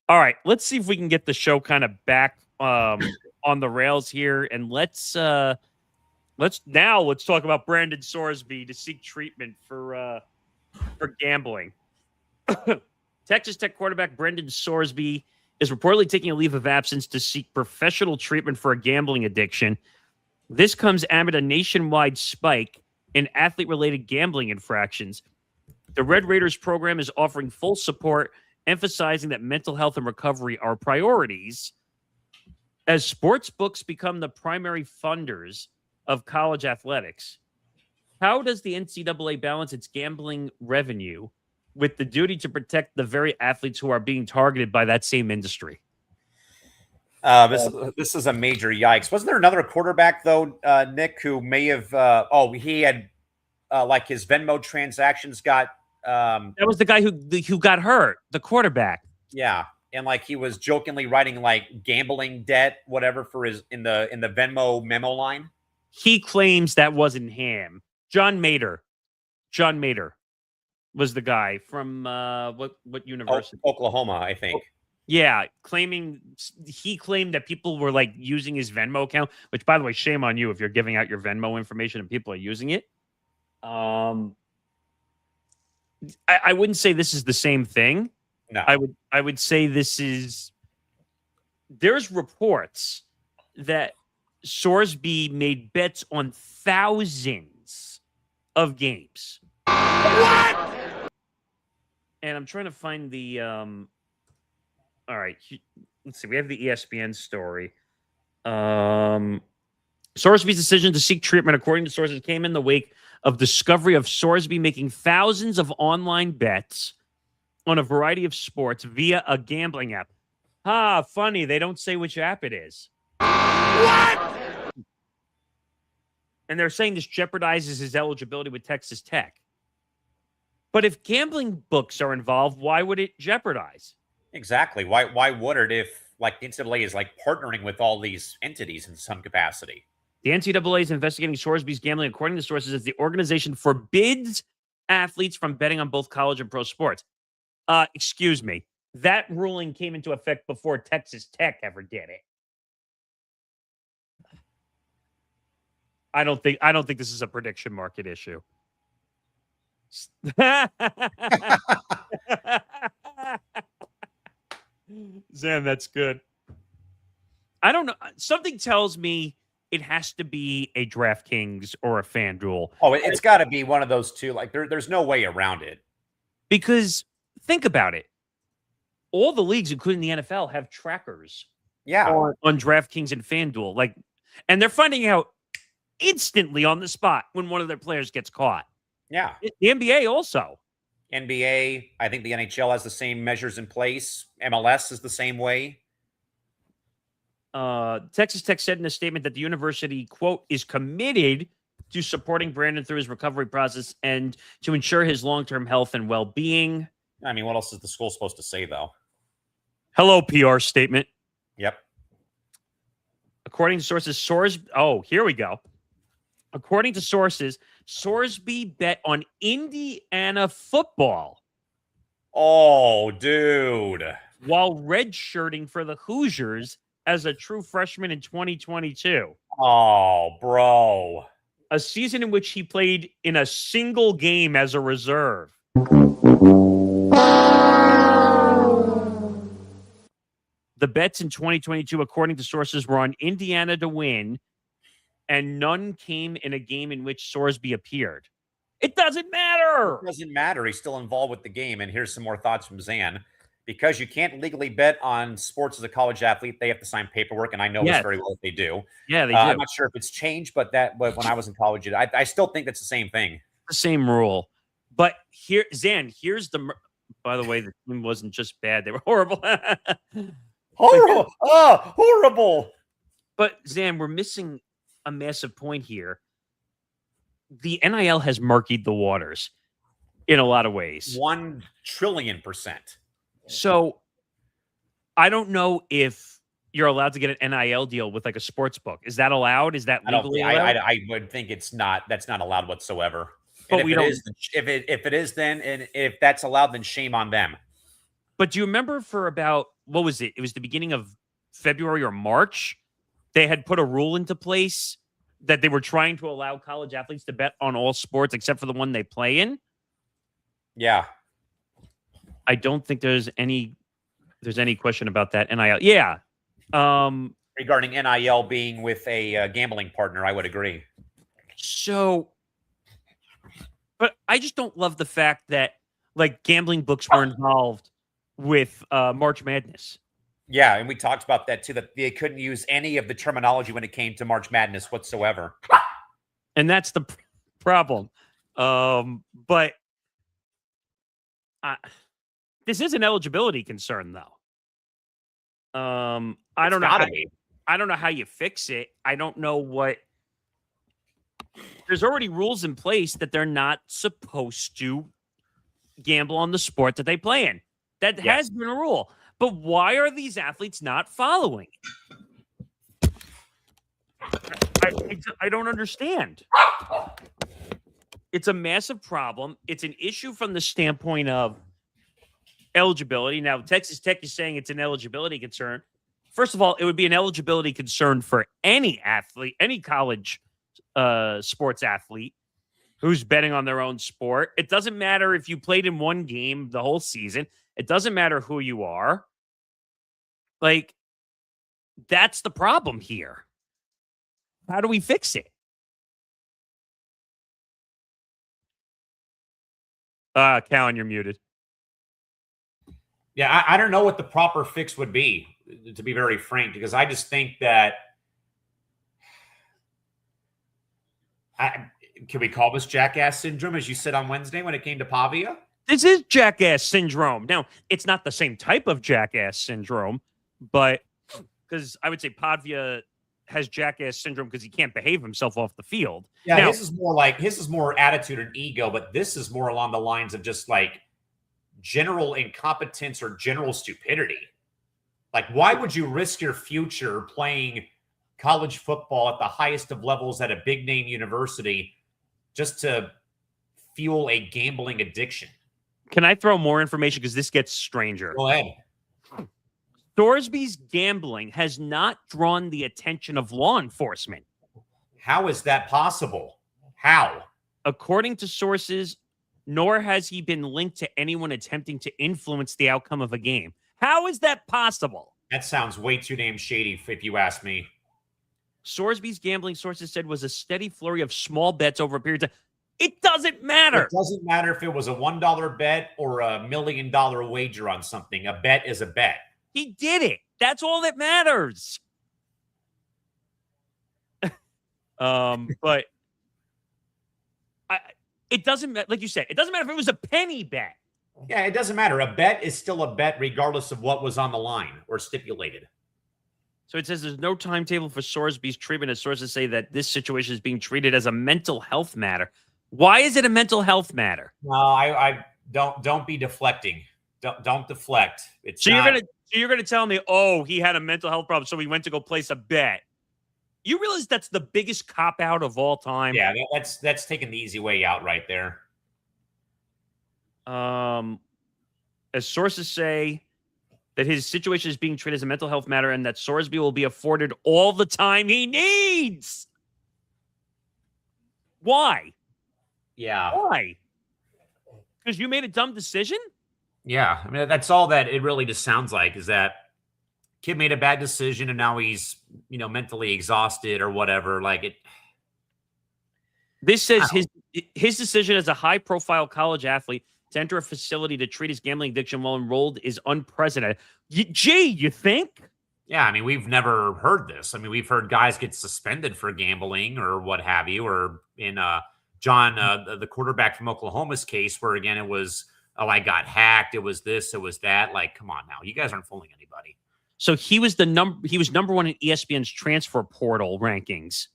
All right, let's see if we can get the show kind of back on the rails here, and let's talk about Brandon Sorsby to seek treatment for gambling. Texas Tech quarterback Brandon Sorsby is reportedly taking a leave of absence to seek professional treatment for a gambling addiction. This comes amid a nationwide spike in athlete-related gambling infractions. The Red Raiders program is offering full support, emphasizing that mental health and recovery are priorities. As sports books become the primary funders of college athletics, how does the NCAA balance its gambling revenue with the duty to protect the very athletes who are being targeted by that same industry? This is a major yikes. Wasn't there another quarterback, though, Nick, who may have he had his Venmo transactions got that was the guy who got hurt, the quarterback. Yeah. And he was jokingly writing gambling debt, whatever, for his in the Venmo memo line. He claims that wasn't him. John Mater was the guy from what university? Oklahoma, I think. Yeah, he claimed that people were using his Venmo account, which, by the way, shame on you if you're giving out your Venmo information and people are using it. I wouldn't say this is the same thing. No. I would say there's reports that Sorsby made bets on thousands of games. What? And I'm trying to find the all right, let's see. We have the ESPN story. Sorsby's decision to seek treatment, according to sources, came in the wake of discovery of Sorsby making thousands of online bets on a variety of sports via a gambling app. Funny. They don't say which app it is. What? And they're saying this jeopardizes his eligibility with Texas Tech. But if gambling books are involved, why would it jeopardize? Exactly. Why would it if the NCAA is partnering with all these entities in some capacity? The NCAA is investigating Sorsby's gambling, according to sources, as the organization forbids athletes from betting on both college and pro sports. Excuse me. That ruling came into effect before Texas Tech ever did it. I don't think this is a prediction market issue. Zan, that's good. I don't know. Something tells me it has to be a DraftKings or a FanDuel. Oh, it's got to be one of those two. Like there's no way around it. Because think about it. All the leagues, including the NFL, have trackers. Yeah. On DraftKings and FanDuel. Like, and they're finding out instantly on the spot when one of their players gets caught. Yeah. The NBA also. NBA, I think the NHL has the same measures in place. MLS is the same way. Texas Tech said in a statement that the university, quote, is committed to supporting Brandon through his recovery process and to ensure his long-term health and well-being. I mean, what else is the school supposed to say, though? Hello, PR statement. Yep. According to sources, oh, here we go. According to sources, Sorsby bet on Indiana football. Oh, dude. While redshirting for the Hoosiers as a true freshman in 2022. Oh, bro. A season in which he played in a single game as a reserve. The bets in 2022, according to sources, were on Indiana to win, and none came in a game in which Sorsby appeared. It doesn't matter. It doesn't matter. He's still involved with the game. And here's some more thoughts from Zan. Because you can't legally bet on sports as a college athlete, they have to sign paperwork, and I know this very well if they do. Yeah, they do. I'm not sure if it's changed, but when I was in college, I still think that's the same thing. The same rule. But here, Zan, here's the... By the way, the team wasn't just bad. They were horrible. Horrible. Oh, horrible. But, Zan, we're missing a massive point here. The NIL has murkied the waters in a lot of ways. 1 trillion%. So I don't know if you're allowed to get an NIL deal with like a sports book. Is that allowed? Is that legally allowed? I would think it's not. That's not allowed whatsoever. But if it is, then and if that's allowed, then shame on them. But do you remember for about, what was it? It was the beginning of February or March. They had put a rule into place that they were trying to allow college athletes to bet on all sports except for the one they play in. Yeah. I don't think there's any question about that. NIL. Yeah. Regarding NIL being with a gambling partner, I would agree. So, but I just don't love the fact that like gambling books were involved with March Madness. Yeah, and we talked about that too, that they couldn't use any of the terminology when it came to March Madness whatsoever. And that's the problem. But this is an eligibility concern, though. I don't know how you fix it. I don't know what. There's already rules in place that they're not supposed to gamble on the sport that they play in. That has been a rule. But why are these athletes not following? I don't understand. It's a massive problem. It's an issue from the standpoint of eligibility. Now, Texas Tech is saying it's an eligibility concern. First of all, it would be an eligibility concern for any athlete, any college sports athlete who's betting on their own sport. It doesn't matter if you played in one game the whole season. It doesn't matter who you are. Like, that's the problem here. How do we fix it? Callan, you're muted. Yeah, I don't know what the proper fix would be, to be very frank, because I just think that can we call this jackass syndrome, as you said on Wednesday when it came to Pavia? This is jackass syndrome. Now, it's not the same type of jackass syndrome, but because I would say Pavia has jackass syndrome because he can't behave himself off the field. Yeah, now, his is more attitude and ego, but this is more along the lines of just like general incompetence or general stupidity. Like, why would you risk your future playing college football at the highest of levels at a big name university just to fuel a gambling addiction? Can I throw more information because this gets stranger? Go ahead. Thorsby's gambling has not drawn the attention of law enforcement. How is that possible? How? According to sources, nor has he been linked to anyone attempting to influence the outcome of a game. How is that possible? That sounds way too damn shady, if you ask me. Sorsby's gambling sources said was a steady flurry of small bets over a period of time. It doesn't matter. It doesn't matter if it was a $1 bet or $1 million wager on something. A bet is a bet. He did it. That's all that matters. But it doesn't matter. Like you said, it doesn't matter if it was a penny bet. Yeah, it doesn't matter. A bet is still a bet regardless of what was on the line or stipulated. So it says there's no timetable for Sorsby's treatment, as sources say that this situation is being treated as a mental health matter. Why is it a mental health matter? No, I don't be deflecting. Don't deflect. It's so you're gonna tell me, oh, he had a mental health problem, so he went to go place a bet. You realize that's the biggest cop out of all time? Yeah, that's taking the easy way out right there. As sources say that his situation is being treated as a mental health matter and that Sorsby will be afforded all the time he needs. Why? Yeah. Why? Because you made a dumb decision? Yeah. I mean, that's all that it really just sounds like, is that kid made a bad decision and now he's, mentally exhausted or whatever. Like it. This says his decision as a high-profile college athlete to enter a facility to treat his gambling addiction while enrolled is unprecedented. Gee, you think? Yeah, I mean, we've never heard this. I mean, we've heard guys get suspended for gambling or what have you, or in John, the quarterback from Oklahoma's case, where again it was, I got hacked. It was this, it was that. Like, come on now, you guys aren't fooling anybody. So he was number one in ESPN's transfer portal rankings.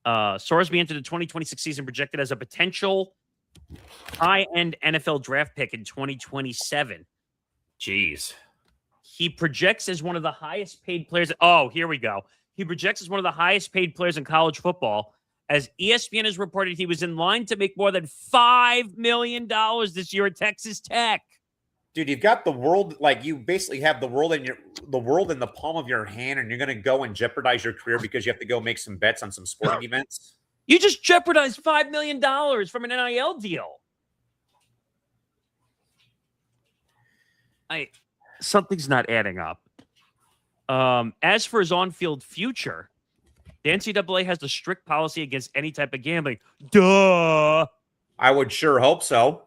Sorsby entered the 2026 season projected as a potential high-end NFL draft pick in 2027. Jeez. He projects as one of the highest paid players. Oh, here we go. He projects as one of the highest paid players in college football. As ESPN has reported, he was in line to make more than $5 million this year at Texas Tech. Dude, you've got the world, like you basically have the world in the palm of your hand, and you're going to go and jeopardize your career because you have to go make some bets on some sporting events. You just jeopardized $5 million from an NIL deal. Something's not adding up. As for his on-field future, the NCAA has a strict policy against any type of gambling. Duh. I would sure hope so.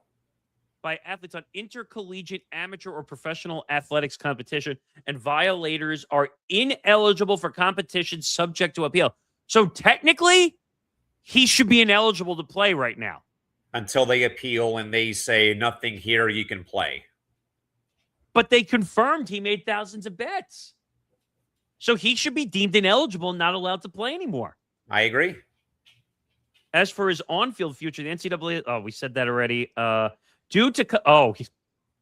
By athletes on intercollegiate, amateur, or professional athletics competition, and violators are ineligible for competition subject to appeal. So technically, he should be ineligible to play right now. Until they appeal and they say nothing here, you can play. But they confirmed he made thousands of bets. So he should be deemed ineligible and not allowed to play anymore. I agree. As for his on-field future, the NCAA, oh, we said that already. I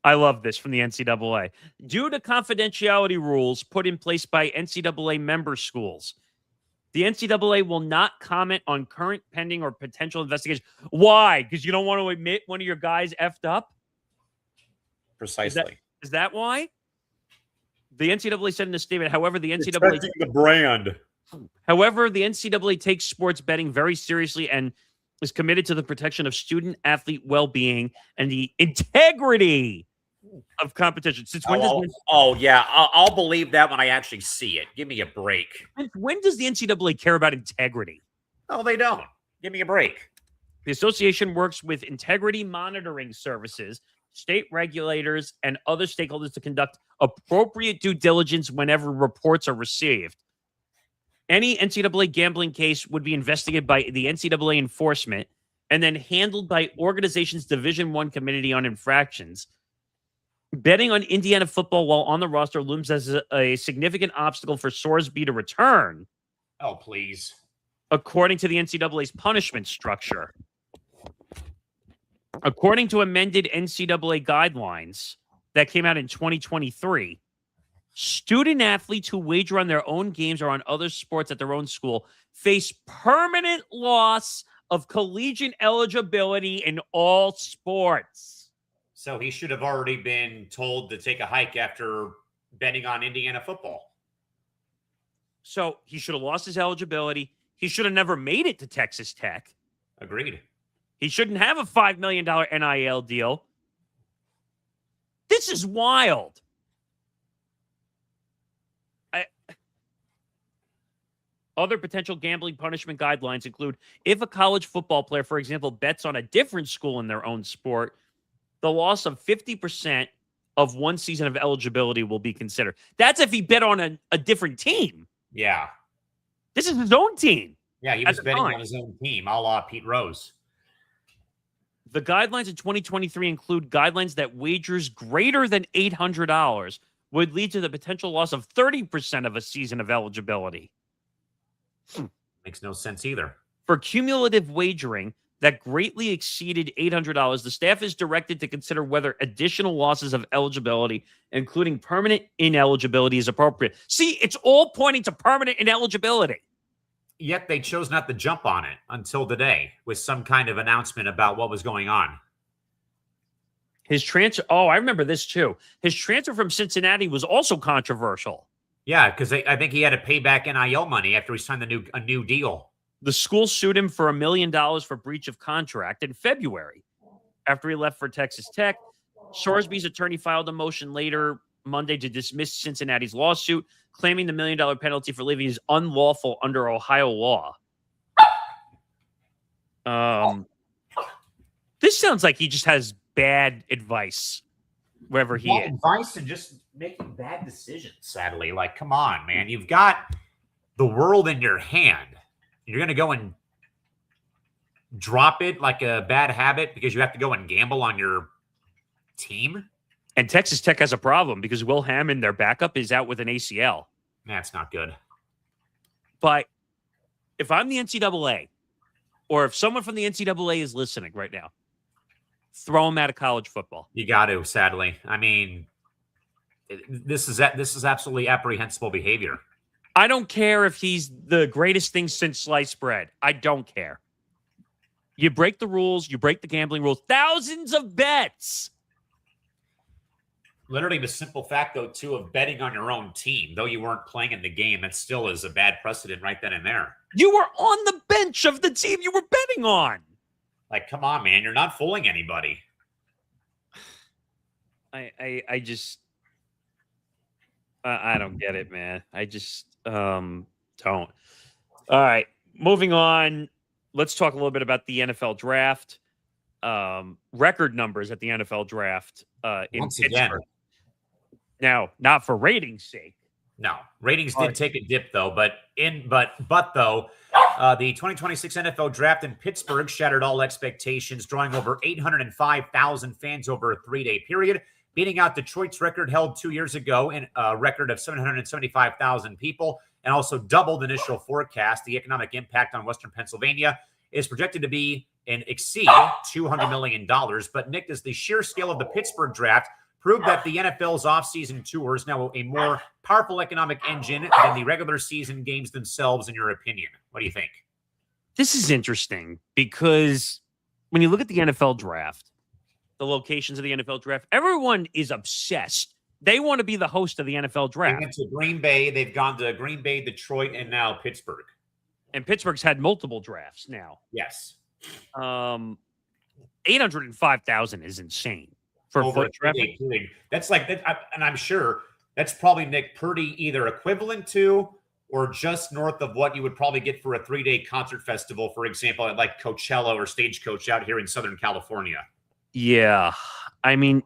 love this from the NCAA. Due to confidentiality rules put in place by NCAA member schools, the NCAA will not comment on current, pending, or potential investigation. Why? Because you don't want to admit one of your guys effed up? Precisely. Is that why? The NCAA said in a statement, however, the NCAA... Protecting the brand. However, the NCAA takes sports betting very seriously and is committed to the protection of student-athlete well-being and the integrity of competition. Since when I'll believe that when I actually see it. Give me a break. When does the NCAA care about integrity? Oh, they don't. Give me a break. The association works with integrity monitoring services, state regulators, and other stakeholders to conduct appropriate due diligence whenever reports are received. Any NCAA gambling case would be investigated by the NCAA enforcement and then handled by organization's Division I Committee on Infractions. Betting on Indiana football while on the roster looms as a significant obstacle for Sorsby to return. Oh, please. According to the NCAA's punishment structure. According to amended NCAA guidelines that came out in 2023, student athletes who wager on their own games or on other sports at their own school face permanent loss of collegiate eligibility in all sports. So he should have already been told to take a hike after betting on Indiana football. So he should have lost his eligibility. He should have never made it to Texas Tech. Agreed. He shouldn't have a $5 million NIL deal. This is wild. Other potential gambling punishment guidelines include if a college football player, for example, bets on a different school in their own sport, the loss of 50% of one season of eligibility will be considered. That's if he bet on a different team. Yeah. This is his own team. Yeah, he was betting on his own team, a la Pete Rose. The guidelines in 2023 include guidelines that wagers greater than $800 would lead to the potential loss of 30% of a season of eligibility. Makes no sense either. For cumulative wagering that greatly exceeded $800, the staff is directed to consider whether additional losses of eligibility, including permanent ineligibility, is appropriate. See, it's all pointing to permanent ineligibility. Yet they chose not to jump on it until today with some kind of announcement about what was going on. His transfer, I remember this too. His transfer from Cincinnati was also controversial. Yeah, because I think he had to pay back NIL money after he signed a new deal. The school sued him for $1 million for breach of contract in February after he left for Texas Tech. Sorsby's attorney filed a motion later Monday to dismiss Cincinnati's lawsuit, claiming the $1 million penalty for leaving is unlawful under Ohio law. This sounds like he just has bad advice wherever he is. Advice and just making bad decisions, sadly. Like, come on, man. You've got the world in your hand. You're going to go and drop it like a bad habit because you have to go and gamble on your team? And Texas Tech has a problem because Will Hammond, their backup, is out with an ACL. That's not good. But if I'm the NCAA, or if someone from the NCAA is listening right now, throw him out of college football. You got to, sadly. I mean, this is absolutely apprehensible behavior. I don't care if he's the greatest thing since sliced bread. I don't care. You break the rules. You break the gambling rules. Thousands of bets. Literally the simple fact, though, too, of betting on your own team, though you weren't playing in the game, it still is a bad precedent right then and there. You were on the bench of the team you were betting on. Like, come on, man. You're not fooling anybody. I just I don't get it, man. I just don't. All right, moving on. Let's talk a little bit about the NFL draft. Record numbers at the NFL draft in Once Pittsburgh. again. Now, not for ratings' sake. No, ratings did take a dip though, but the 2026 NFL draft in Pittsburgh shattered all expectations, drawing over 805,000 fans over a 3-day period, beating out Detroit's record held 2 years ago in a record of 775,000 people, and also doubled initial forecast. The economic impact on Western Pennsylvania is projected to be and exceed $200 million. But Nick, does the sheer scale of the Pittsburgh draft prove that the NFL's offseason tour is now a more powerful economic engine than the regular season games themselves, in your opinion? What do you think? This is interesting because when you look at the NFL draft, the locations of the NFL draft, everyone is obsessed. They want to be the host of the NFL draft. They went to Green Bay. They've gone to Green Bay, Detroit, and now Pittsburgh. And Pittsburgh's had multiple drafts now. Yes. 805,000 is insane for Over foot traffic. That's like that, and I'm sure that's probably, Nick, pretty either equivalent to or just north of what you would probably get for a 3-day concert festival, for example, at like Coachella or Stagecoach out here in Southern California. Yeah. I mean,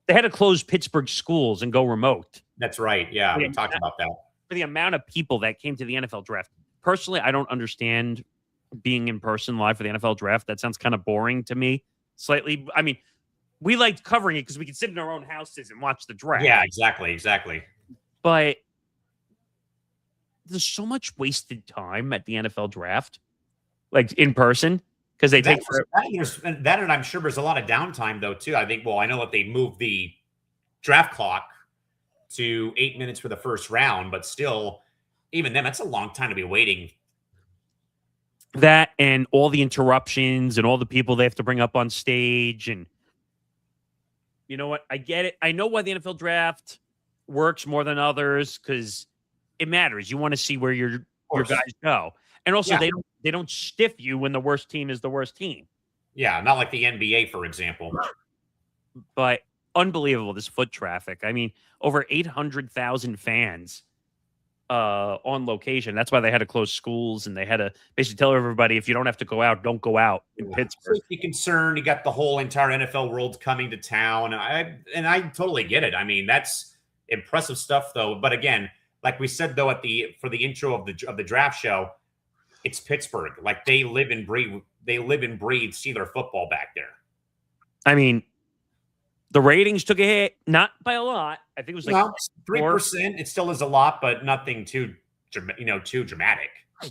they had to close Pittsburgh schools and go remote. That's right. Yeah, we talked about that. For the amount of people that came to the NFL draft. Personally, I don't understand being in person live for the NFL draft. That sounds kind of boring to me. Slightly. I mean, we liked covering it because we could sit in our own houses and watch the draft. Yeah, exactly. But there's so much wasted time at the NFL draft, like in person, because they take that, and I'm sure there's a lot of downtime though too. I think. Well, I know that they moved the draft clock to 8 minutes for the first round, but still, even then, that's a long time to be waiting. That and all the interruptions and all the people they have to bring up on stage. And you know what? I get it. I know why the NFL draft works more than others because it matters. You want to see where your guys go. And also, Yeah. they don't stiff you when the worst team is the worst team. Yeah, not like the NBA, for example. But unbelievable, this foot traffic. I mean, over 800,000 fans on location. That's why they had to close schools, and they had to basically tell everybody, if you don't have to go out, don't go out in Pittsburgh. Safety concern. You got the whole entire NFL world coming to town. I totally get it. I mean, that's impressive stuff, though. But again, like we said, though, for the intro of the draft show, it's Pittsburgh. Like they live and breathe Steeler football back there. I mean, the ratings took a hit, not by a lot. I think it was like 3%. It still is a lot, but nothing too dramatic.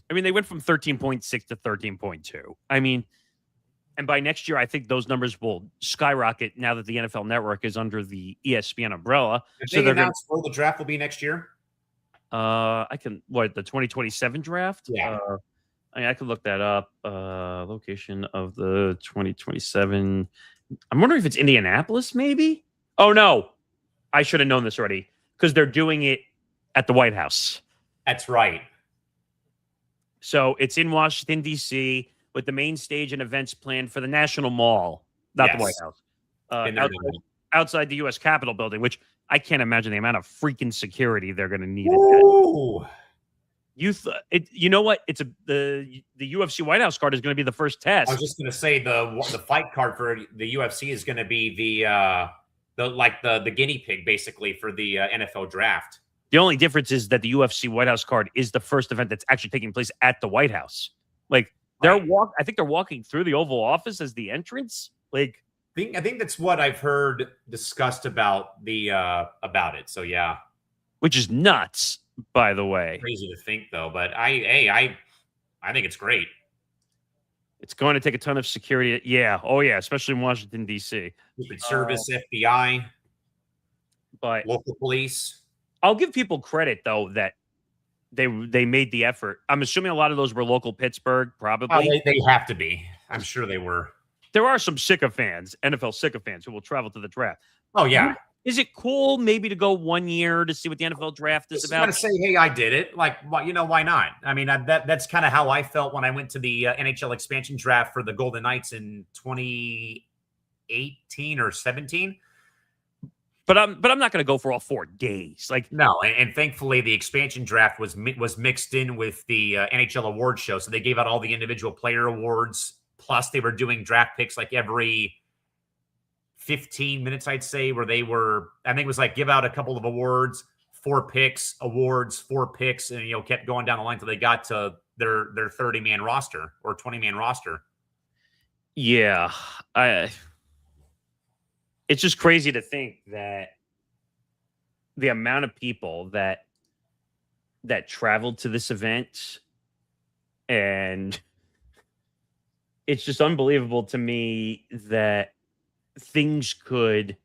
I mean, they went from 13.6 to 13.2. I mean, and by next year, I think those numbers will skyrocket now that the NFL Network is under the ESPN umbrella. So they're announced where the draft will be next year. The 2027 draft? Yeah. I could look that up. Location of the 2027. I'm wondering if it's Indianapolis, maybe? Oh, no. I should have known this already because they're doing it at the White House. That's right. So it's in Washington, D.C., with the main stage and events planned for the National Mall, not the White House. Outside the U.S. Capitol building, which I can't imagine the amount of freaking security they're going to need. Ooh. You know what? It's the UFC White House card is going to be the first test. I was just going to say the fight card for the UFC is going to be the guinea pig basically for the NFL draft. The only difference is that the UFC White House card is the first event that's actually taking place at the White House. Like I think they're walking through the Oval Office as the entrance. Like I think that's what I've heard discussed about it. So yeah, which is nuts. By the way, crazy to think though, but I think it's great. It's going to take a ton of security. Yeah. Oh yeah. Especially in Washington, D.C. Secret Service, FBI, but local police. I'll give people credit though that they made the effort. I'm assuming a lot of those were local Pittsburgh, probably. They have to be. I'm sure they were. There are some NFL sycophants who will travel to the draft. Oh yeah. Is it cool maybe to go 1 year to see what the NFL draft is about? To say, hey, I did it. Like, well, why not? I mean, that's kind of how I felt when I went to the NHL expansion draft for the Golden Knights in 2018 or 17. But I'm not going to go for all 4 days. Like no, and thankfully the expansion draft was mixed in with the NHL award show, so they gave out all the individual player awards. Plus, they were doing draft picks like every 15 minutes, I'd say, where they were, I think it was like give out a couple of awards, 4 picks, awards, 4 picks, and kept going down the line until they got to their 30-man roster or 20-man roster. Yeah. It's just crazy to think that the amount of people that traveled to this event, and it's just unbelievable to me that things could,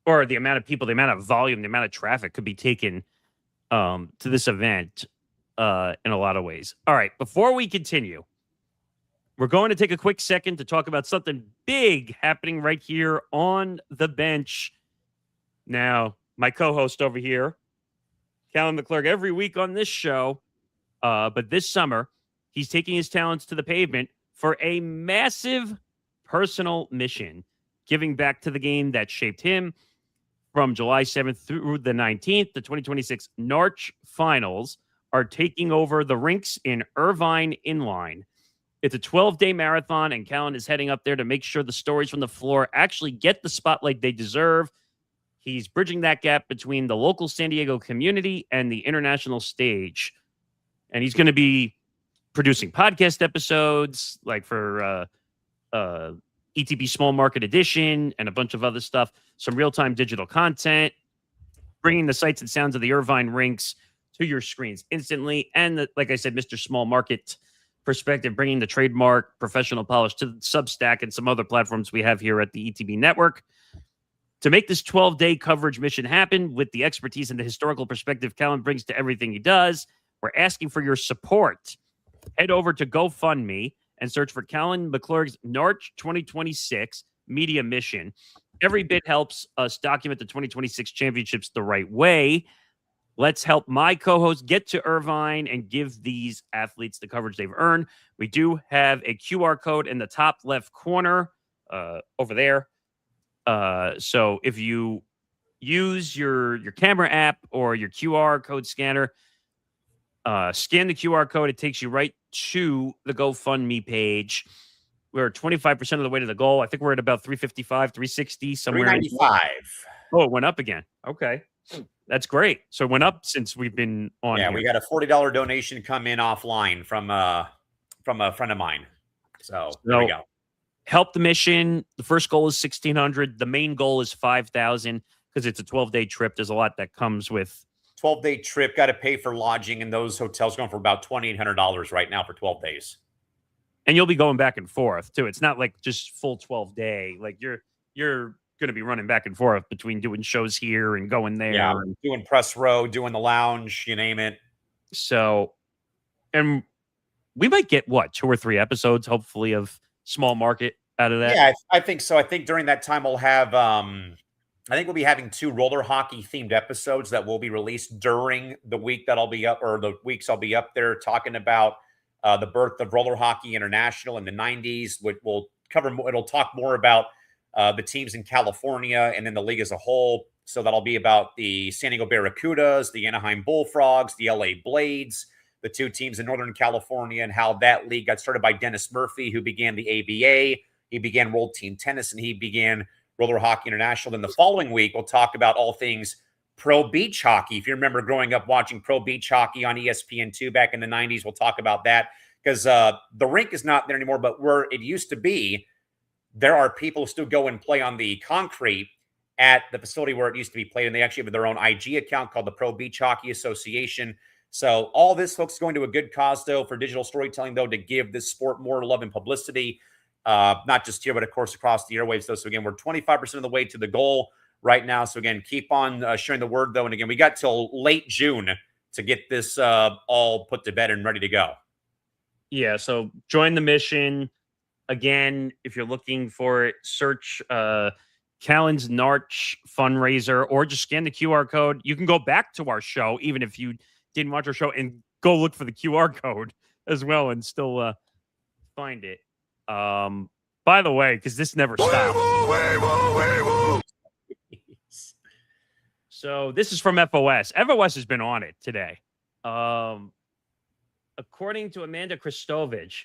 or the amount of people, the amount of volume, the amount of traffic could be taken to this event in a lot of ways. All right, before we continue, we're going to take a quick second to talk about something big happening right here on the bench. Now, my co-host over here, Callan McClurg, every week on this show, but this summer, he's taking his talents to the pavement for a massive personal mission, giving back to the game that shaped him. From July 7th through the 19th, the 2026 Narch Finals are taking over the rinks in Irvine Inline. It's a 12-day marathon, and Callan is heading up there to make sure the stories from the floor actually get the spotlight they deserve. He's bridging that gap between the local San Diego community and the international stage. And he's going to be producing podcast episodes like for ETB Small Market Edition and a bunch of other stuff, some real-time digital content, bringing the sights and sounds of the Irvine rinks to your screens instantly. And like I said, Mr. Small Market perspective, bringing the trademark professional polish to Substack and some other platforms we have here at the ETB network. To make this 12-day coverage mission happen with the expertise and the historical perspective Callan brings to everything he does, we're asking for your support. Head over to GoFundMe and search for Callan McClurg's Narch 2026 Media Mission. Every bit helps us document the 2026 championships the right way. Let's help my co-host get to Irvine and give these athletes the coverage they've earned. We do have a QR code in the top left corner over there. So if you use your camera app or your QR code scanner, scan the QR code. It takes you right to the GoFundMe page. We're 25% of the way to the goal. I think we're at about 355, 360, somewhere. 395. Oh, it went up again. Okay. That's great. So it went up since we've been on. Yeah, here. we got a $40 donation come in offline from a friend of mine. So there we go. Help the mission. The first goal is 1,600. The main goal is 5,000 because it's a 12-day trip. There's a lot that comes with 12-day trip. Got to pay for lodging in those hotels, going for about $2,800 right now for 12 days. And you'll be going back and forth too. It's not like just full 12-day. Like you're going to be running back and forth between doing shows here and going there. Yeah, doing press row, doing the lounge, you name it. So, and we might get, 2 or 3 episodes, hopefully, of small market out of that. Yeah, I think so. I think during that time we'll have, I think we'll be having 2 roller hockey themed episodes that will be released during the week that I'll be up, or the weeks I'll be up there talking about the birth of roller hockey international in the 90s, which will cover, it'll talk more about the teams in California and then the league as a whole. So that'll be about the San Diego Barracudas, the Anaheim Bullfrogs, the LA Blades, the 2 teams in Northern California, and how that league got started by Dennis Murphy, who began the ABA. He began World Team Tennis, and he began Roller Hockey International. Then the following week, we'll talk about all things pro beach hockey. If you remember growing up watching pro beach hockey on ESPN2 back in the 90s, we'll talk about that because the rink is not there anymore, but where it used to be, there are people who still go and play on the concrete at the facility where it used to be played, and they actually have their own IG account called the Pro Beach Hockey Association. So all this, folks, is going to a good cause, though, for digital storytelling, though, to give this sport more love and publicity, not just here, but, of course, across the airwaves, though. So, again, we're 25% of the way to the goal right now. So, again, keep on sharing the word, though. And, again, we got till late June to get this all put to bed and ready to go. Yeah, so join the mission. Again, if you're looking for it, search Callan's Narch fundraiser or just scan the QR code. You can go back to our show, even if you didn't watch our show, and go look for the QR code as well and still find it. By the way, because this never stops. So this is from FOS. FOS has been on it today. According to Amanda Kristovich,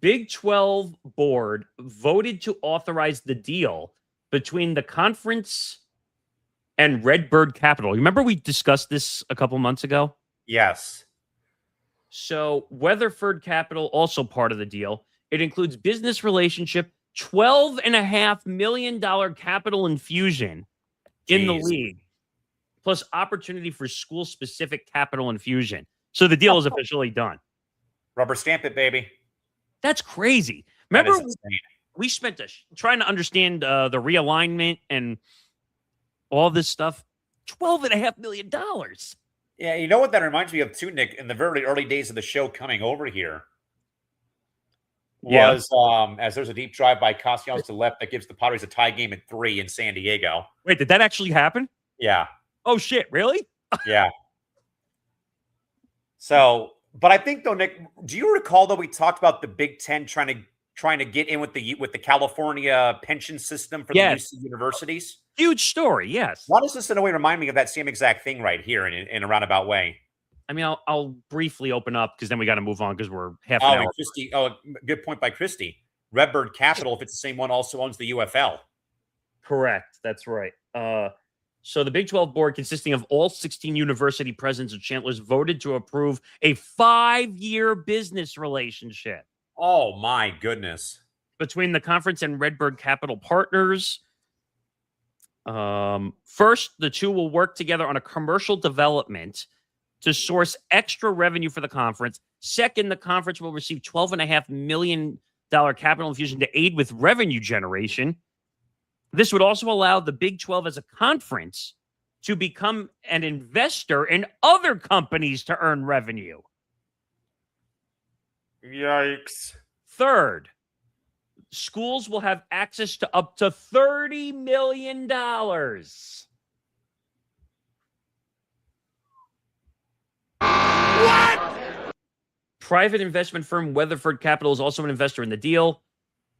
Big 12 board voted to authorize the deal between the conference and Redbird Capital. Remember we discussed this a couple months ago? Yes. So Weatherford Capital, also part of the deal. It includes business relationship, $12.5 million capital infusion in the league, plus opportunity for school-specific capital infusion. So the deal is officially done. Rubber stamp it, baby. That's crazy. Remember, we spent trying to understand the realignment and all this stuff. $12.5 million. Yeah, you know what that reminds me of too, Nick? In the very early days of the show coming over here, was as there's a deep drive by Castellanos to the left that gives the Padres a tie game at 3 in San Diego. Wait, did that actually happen? Yeah. Oh shit! Really? Yeah. So. But I think, though, Nick, do you recall that we talked about the Big Ten trying to get in with the California pension system for the UC universities? Huge story, yes. Why does this in a way remind me of that same exact thing right here in a roundabout way? I mean, I'll briefly open up because then we got to move on because we're half an hour. Christy, good point by Christy. Redbird Capital, if it's the same one, also owns the UFL. Correct. That's right. So the Big 12 board, consisting of all 16 university presidents and chancellors, voted to approve a 5-year business relationship. Oh, my goodness. Between the conference and Redbird Capital partners. First, the two will work together on a commercial development to source extra revenue for the conference. Second, the conference will receive $12.5 million capital infusion to aid with revenue generation. This would also allow the Big 12 as a conference to become an investor in other companies to earn revenue. Yikes. Third, schools will have access to up to $30 million. Private investment firm Weatherford Capital is also an investor in the deal.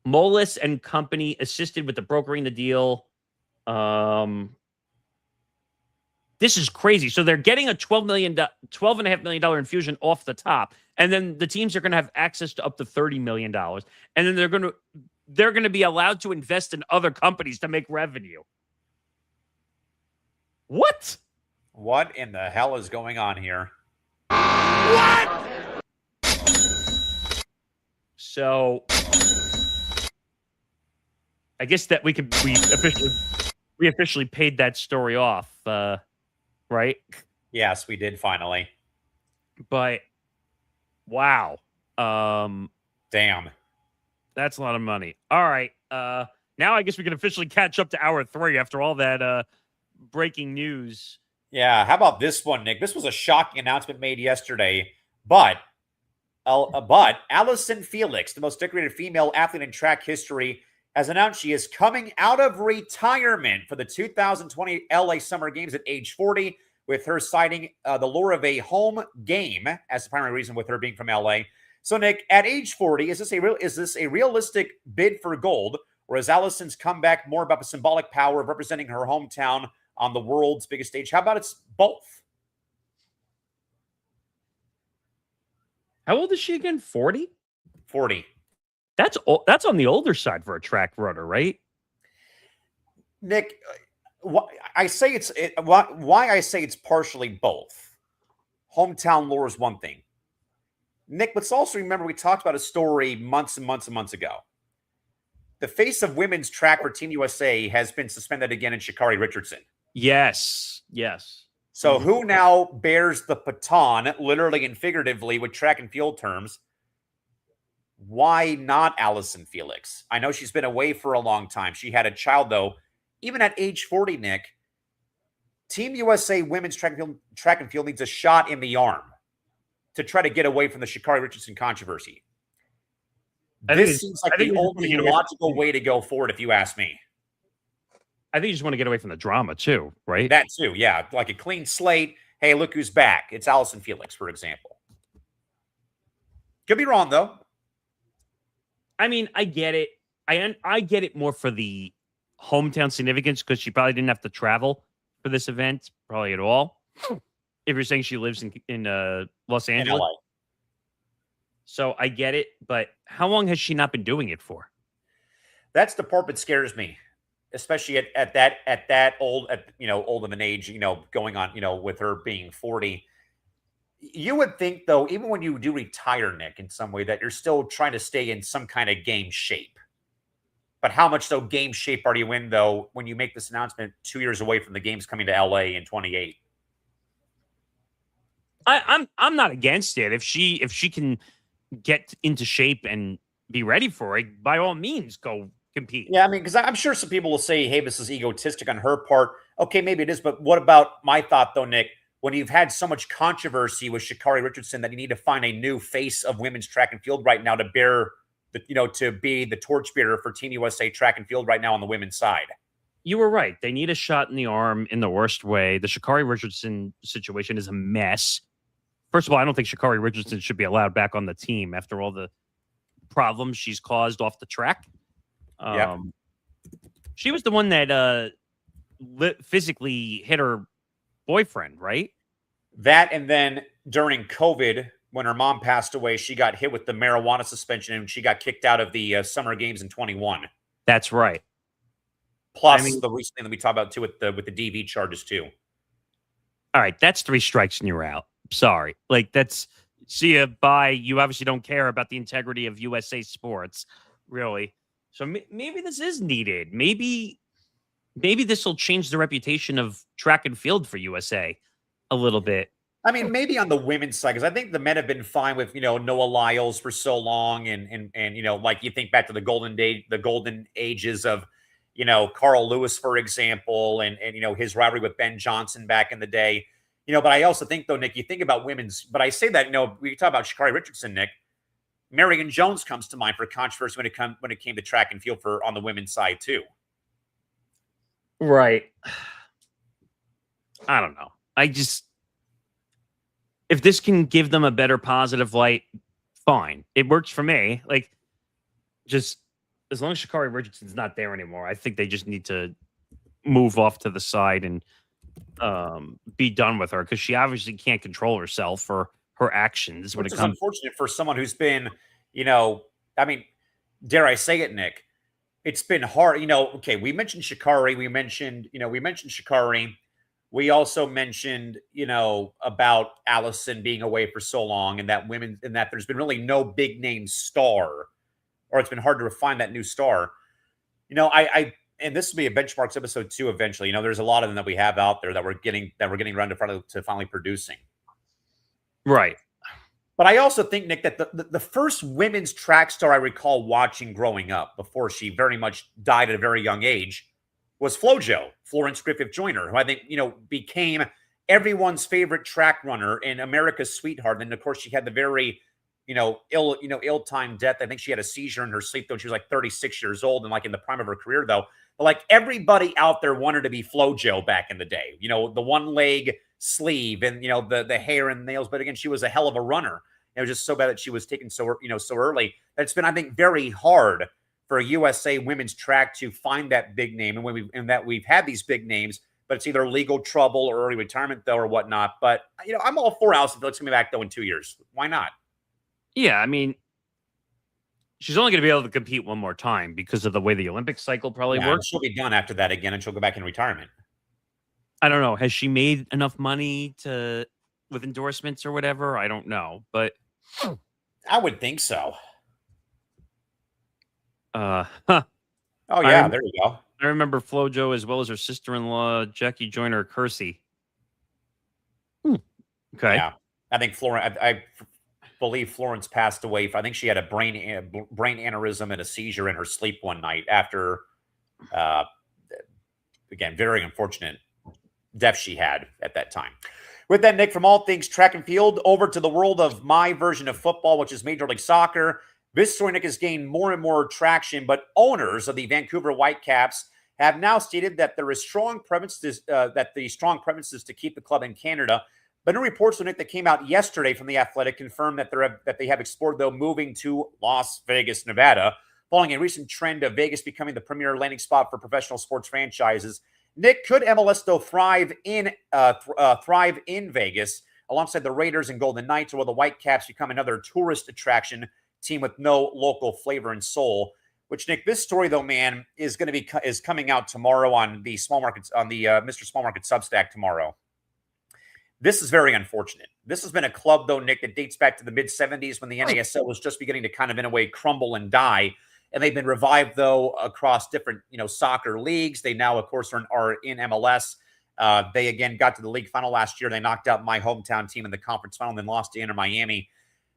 Moelis and Company assisted with the brokering the deal. This is crazy. So they're getting a $12.5 million infusion off the top, and then the teams are going to have access to up to $30 million, and then they're going to be allowed to invest in other companies to make revenue. What? What in the hell is going on here? What? So I guess that we officially paid that story off, right? Yes, we did finally. But wow. Damn. That's a lot of money. All right. Now I guess we can officially catch up to hour 3 after all that breaking news. Yeah, how about this one, Nick? This was a shocking announcement made yesterday, but Allison Felix, the most decorated female athlete in track history, has announced she is coming out of retirement for the 2020 LA Summer Games at age 40, with her citing the lure of a home game as the primary reason, with her being from LA. So, Nick, at age 40, is this a realistic bid for gold, or is Allison's comeback more about the symbolic power of representing her hometown on the world's biggest stage? How about it's both? How old is she again? 40? 40. That's on the older side for a track runner, right? Nick, why I say it's partially both. Hometown lore is one thing. Nick, let's also remember we talked about a story months and months and months ago. The face of women's track for Team USA has been suspended again in Sha'Carri Richardson. Yes. So who now bears the baton, literally and figuratively, with track and field terms? Why not Allison Felix? I know she's been away for a long time. She had a child, though. Even at age 40, Nick, Team USA women's track and field needs a shot in the arm to try to get away from the Sha'Carri Richardson controversy. This seems like the only logical way to go forward, if you ask me. I think you just want to get away from the drama, too, right? That, too, yeah. Like a clean slate. Hey, look who's back. It's Allison Felix, for example. Could be wrong, though. I mean, I get it. I get it more for the hometown significance, because she probably didn't have to travel for this event, probably at all. If you're saying she lives in Los Angeles. In LA. So I get it, but how long has she not been doing it for? That's the part that scares me, especially at that old of an age, going on, with her being 40. You would think, though, even when you do retire, Nick, in some way, that you're still trying to stay in some kind of game shape. But how much, though, game shape are you in, though, when you make this announcement 2 years away from the games coming to LA in 28? I'm not against it. If she can get into shape and be ready for it, by all means, go compete. Yeah, I mean, because I'm sure some people will say, hey, this is egotistic on her part. Okay, maybe it is, but what about my thought, though, Nick? When you've had so much controversy with Sha'Carri Richardson that you need to find a new face of women's track and field right now to bear to be the torchbearer for Team USA track and field right now on the women's side. You were right. They need a shot in the arm in the worst way. The Sha'Carri Richardson situation is a mess. First of all, I don't think Sha'Carri Richardson should be allowed back on the team after all the problems she's caused off the track. She was the one that physically hit her boyfriend, right? That, and then during COVID, when her mom passed away, she got hit with the marijuana suspension and she got kicked out of the Summer Games in 21. That's right. Plus the recent thing that we talked about too with the DV charges too. All right, that's 3 strikes and you're out. Sorry. Like, that's see ya, bye. You obviously don't care about the integrity of USA sports, really. So maybe this is needed. Maybe this will change the reputation of track and field for USA a little bit. I mean, maybe on the women's side, because I think the men have been fine with, Noah Lyles for so long. And like you think back to the golden ages of, Carl Lewis, for example, and his rivalry with Ben Johnson back in the day. But I also think, though, Nick, you think about women's, but I say that, we talk about Sha'Carri Richardson, Nick. Marion Jones comes to mind for controversy when it came to track and field on the women's side, too. Right. I don't know. If this can give them a better positive light, fine. It works for me. Like, just as long as Sha'Carri Richardson's not there anymore, I think they just need to move off to the side and be done with her, because she obviously can't control herself for her actions when Which it is comes. unfortunate for someone who's been, I mean, dare I say it, Nick? It's been hard. Okay, we mentioned Sha'Carri. We mentioned Sha'Carri. We also mentioned, about Allison being away for so long, and that there's been really no big name star, or it's been hard to find that new star. And this will be a benchmarks episode 2 eventually. There's a lot of them that we have out there that we're getting around to finally producing. Right. But I also think, Nick, that the first women's track star I recall watching growing up, before she very much died at a very young age, was FloJo, Florence Griffith Joyner, who I think, became everyone's favorite track runner and America's sweetheart. And of course, she had the very, ill-timed death. I think she had a seizure in her sleep, though. She was like 36 years old and like in the prime of her career, though. But like everybody out there wanted to be FloJo back in the day. The one leg sleeve and the hair and nails. But again, she was a hell of a runner. It was just so bad that she was taken so early. It's been, I think, very hard for USA women's track to find that big name, and that we've had these big names, but it's either legal trouble or early retirement, though, or whatnot. But I'm all for Allison Felix coming back, though, in 2 years. Why not? Yeah, I mean, she's only going to be able to compete one more time because of the way the Olympic cycle probably works. She'll be done after that again, and she'll go back in retirement. I don't know. Has she made enough money with endorsements or whatever? I don't know, but I would think so. Huh. Oh yeah, there you go. I remember FloJo as well as her sister-in-law Jackie Joyner Kersey. Okay. Yeah, I think Florence. I believe Florence passed away. I think she had a brain aneurysm and a seizure in her sleep one night after, again, very unfortunate death she had at that time. With that, Nick, from all things track and field, over to the world of my version of football, which is Major League Soccer. This story, Nick, has gained more and more traction, but owners of the Vancouver Whitecaps have now stated that there is strong premises to keep the club in Canada. But new reports, Nick, that came out yesterday from The Athletic confirmed that they have explored, though, moving to Las Vegas, Nevada, following a recent trend of Vegas becoming the premier landing spot for professional sports franchises. Nick, could MLS, though, thrive in Vegas alongside the Raiders and Golden Knights, or will the Whitecaps become another tourist attraction team with no local flavor and soul? Which, Nick, this story, though, man, is coming out tomorrow on the Small Markets, on the Mr. Small Market Substack tomorrow. This is very unfortunate. This has been a club, though, Nick, that dates back to the mid-'70s when the NASL was just beginning to kind of, in a way, crumble and die. And they've been revived, though, across different, soccer leagues. They now, of course, are in MLS. They, again, got to the league final last year. They knocked out my hometown team in the conference final and then lost to Inter Miami.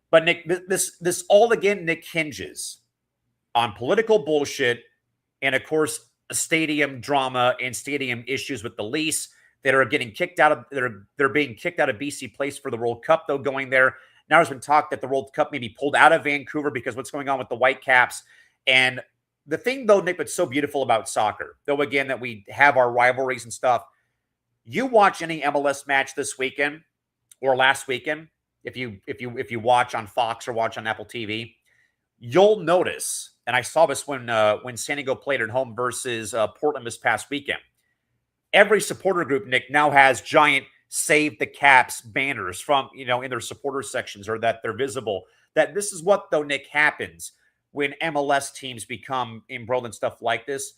But, Nick, this all, again, Nick, hinges on political bullshit and, of course, stadium drama and stadium issues with the lease that are getting kicked out of. They're being kicked out of BC Place for the World Cup, though, going there. Now there's been talk that the World Cup may be pulled out of Vancouver because what's going on with the Whitecaps. And the thing, though, Nick, that's so beautiful about soccer, though, again, that we have our rivalries and stuff. You watch any MLS match this weekend or last weekend, if you watch on Fox or watch on Apple TV, you'll notice, and I saw this when San Diego played at home versus Portland this past weekend. Every supporter group, Nick, now has giant Save the Caps banners from, in their supporter sections, or that they're visible. That this is what, though, Nick, happens when MLS teams become embroiled in stuff like this.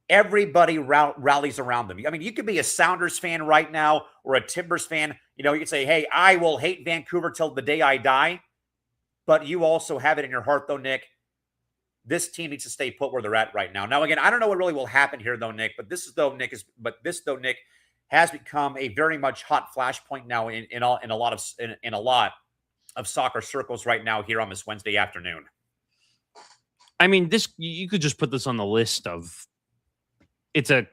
Everybody rallies around them. I mean, you could be a Sounders fan right now or a Timbers fan. You could say, hey, I will hate Vancouver till the day I die. But you also have it in your heart, though, Nick, this team needs to stay put where they're at right now. Now, again, I don't know what really will happen here, though, Nick. But this, Nick, has become a very much hot flashpoint now in a lot of soccer circles right now here on this Wednesday afternoon. I mean, this, you could just put this on the list of, it's a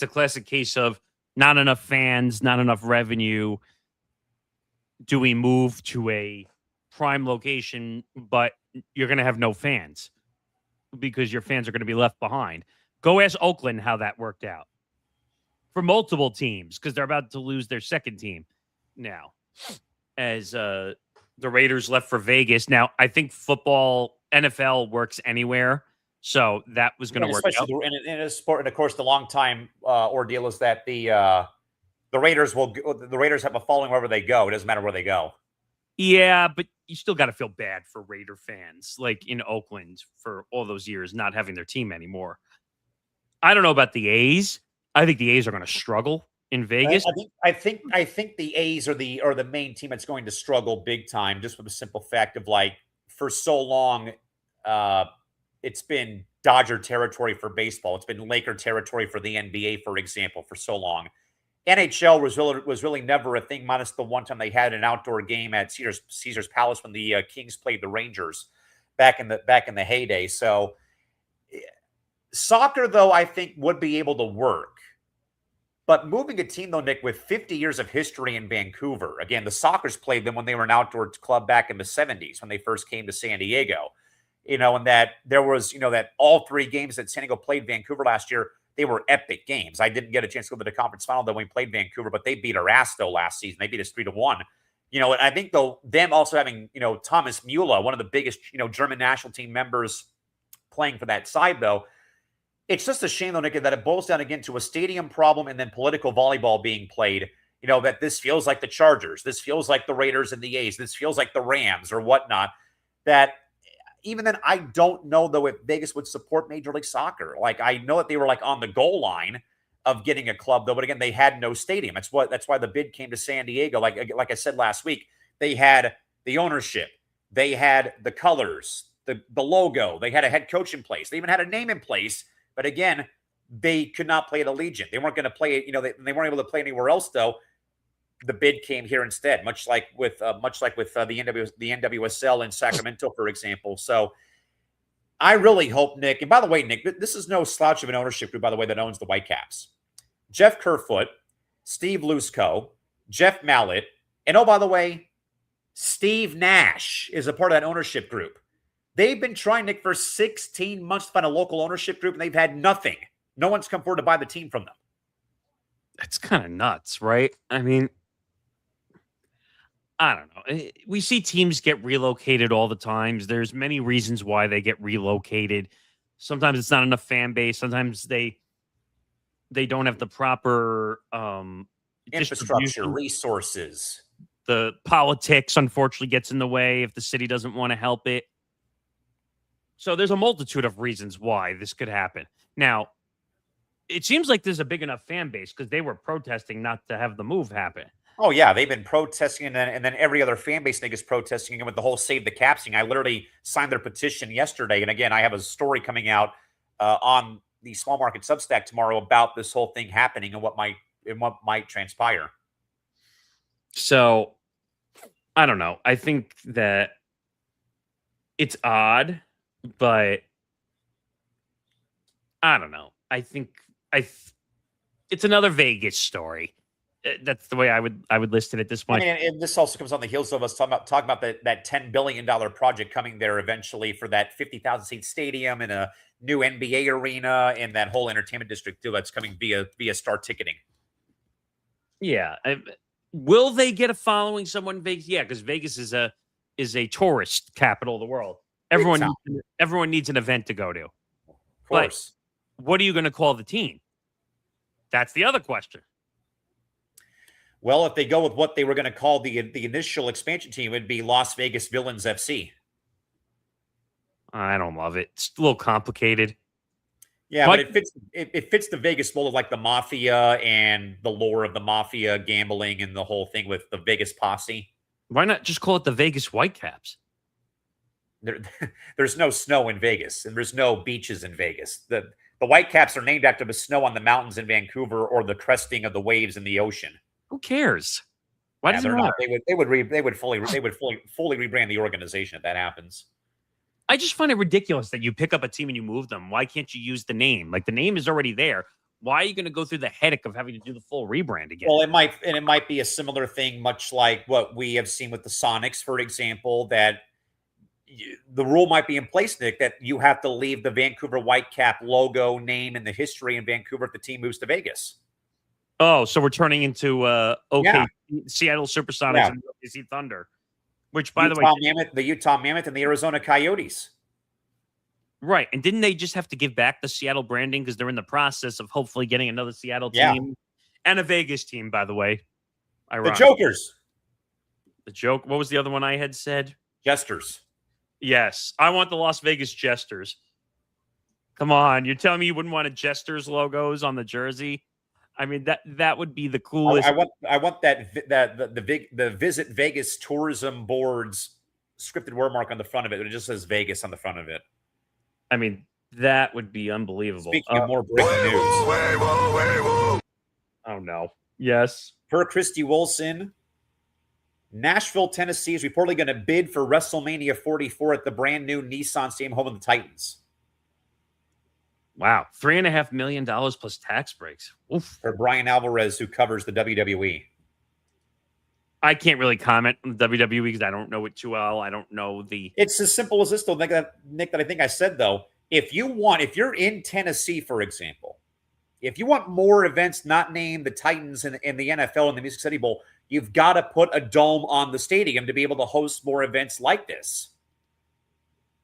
classic case of not enough fans, not enough revenue. Do we move to a prime location, but you're going to have no fans because your fans are going to be left behind? Go ask Oakland how that worked out for multiple teams, because they're about to lose their second team now, as the Raiders left for Vegas. Now, I think football, NFL works anywhere, so that was going to work out. Especially in a sport, and of course, the long time ordeal is that the Raiders have a following wherever they go. It doesn't matter where they go. Yeah, but you still got to feel bad for Raider fans, like in Oakland for all those years not having their team anymore. I don't know about the A's. I think the A's are going to struggle in Vegas. I think the A's are the main team that's going to struggle big time, just for the simple fact of, like, for so long, it's been Dodger territory for baseball. It's been Laker territory for the NBA, for example, for so long. NHL was really never a thing, minus the one time they had an outdoor game at Caesar's Palace when the Kings played the Rangers back in the heyday. So soccer, though, I think would be able to work. But moving a team, though, Nick, with 50 years of history in Vancouver, again, the Sockers played them when they were an outdoor club back in the 70s when they first came to San Diego. And that there was, that all 3 games that San Diego played Vancouver last year, they were epic games. I didn't get a chance to go to the conference final though when we played Vancouver, but they beat our ass though last season. They beat us 3-1. And I think though them also having, Thomas Müller, one of the biggest, German national team members playing for that side though, it's just a shame though, Nick, that it boils down again to a stadium problem and then political volleyball being played. That this feels like the Chargers, this feels like the Raiders and the A's, this feels like the Rams or whatnot. That even then, I don't know, though, if Vegas would support Major League Soccer. Like, I know that they were, like, on the goal line of getting a club, though. But, again, they had no stadium. That's why the bid came to San Diego. Like I said last week, they had the ownership. They had the colors, the logo. They had a head coach in place. They even had a name in place. But, again, they could not play at Allegiant. They weren't going to play it. They weren't able to play anywhere else, though. The bid came here instead, much like with the NWSL in Sacramento, for example. So I really hope, Nick, and by the way, Nick, this is no slouch of an ownership group, by the way, that owns the Whitecaps. Jeff Kerfoot, Steve Lusko, Jeff Mallett, and by the way, Steve Nash is a part of that ownership group. They've been trying, Nick, for 16 months to find a local ownership group, and they've had nothing. No one's come forward to buy the team from them. That's kind of nuts, right? I mean, I don't know. We see teams get relocated all the time. There's many reasons why they get relocated. Sometimes it's not enough fan base. Sometimes they don't have the proper infrastructure, resources. The politics, unfortunately, gets in the way if the city doesn't want to help it. So there's a multitude of reasons why this could happen. Now, it seems like there's a big enough fan base because they were protesting not to have the move happen. Oh, yeah. They've been protesting, and then every other fan base is protesting. And with the whole Save the Caps thing, I literally signed their petition yesterday. And again, I have a story coming out on the Small Market Substack tomorrow about this whole thing happening and what might transpire. So, I don't know. I think that it's odd, but I don't know. I think it's another Vegas story. That's the way I would list it at this point. I mean, and this also comes on the heels of us talking about that $10 billion project coming there eventually for that 50,000 seat stadium and a new NBA arena and that whole entertainment district too. That's coming via Star Ticketing. Yeah, will they get a following? Someone in Vegas? Yeah, because Vegas is a tourist capital of the world. Everyone needs an event to go to. Of course. But what are you going to call the team? That's the other question. Well, if they go with what they were going to call the initial expansion team, it would be Las Vegas Villains FC. I don't love it. It's a little complicated. Yeah, but it fits the Vegas mold of like the mafia and the lore of the mafia, gambling, and the whole thing with the Vegas posse. Why not just call it the Vegas Whitecaps? There's no snow in Vegas, and there's no beaches in Vegas. The Whitecaps are named after the snow on the mountains in Vancouver or the cresting of the waves in the ocean. Who cares? Why does it matter? They would fully rebrand the organization if that happens. I just find it ridiculous that you pick up a team and you move them. Why can't you use the name? Like the name is already there. Why are you going to go through the headache of having to do the full rebrand again? Well, it might be a similar thing, much like what we have seen with the Sonics, for example, that the rule might be in place, Nick, that you have to leave the Vancouver Whitecap logo, name, and the history in Vancouver if the team moves to Vegas. Oh, so we're turning into Seattle Supersonics and OKC Thunder. Which, by the way, the Utah Mammoth and the Arizona Coyotes. Right. And didn't they just have to give back the Seattle branding because they're in the process of hopefully getting another Seattle team and a Vegas team, by the way. The Jokers. The joke. What was the other one I had said? Jesters. Yes. I want the Las Vegas Jesters. Come on. You're telling me you wouldn't want a Jesters logos on the jersey? I mean, that would be the coolest. I want the Visit Vegas Tourism Board's scripted word mark on the front of it. It just says Vegas on the front of it. I mean, that would be unbelievable. Speaking of more breaking news. Oh, no. Yes. Per Christy Wilson, Nashville, Tennessee is reportedly going to bid for WrestleMania 44 at the brand new Nissan Stadium, home of the Titans. Wow. $3.5 million plus tax breaks. Oof. For Brian Alvarez, who covers the WWE. I can't really comment on the WWE because I don't know it too well. I don't know the. It's as simple as this, though, Nick, that I think I said, though. If you're in Tennessee, for example, if you want more events not named the Titans in the NFL and the Music City Bowl, you've got to put a dome on the stadium to be able to host more events like this.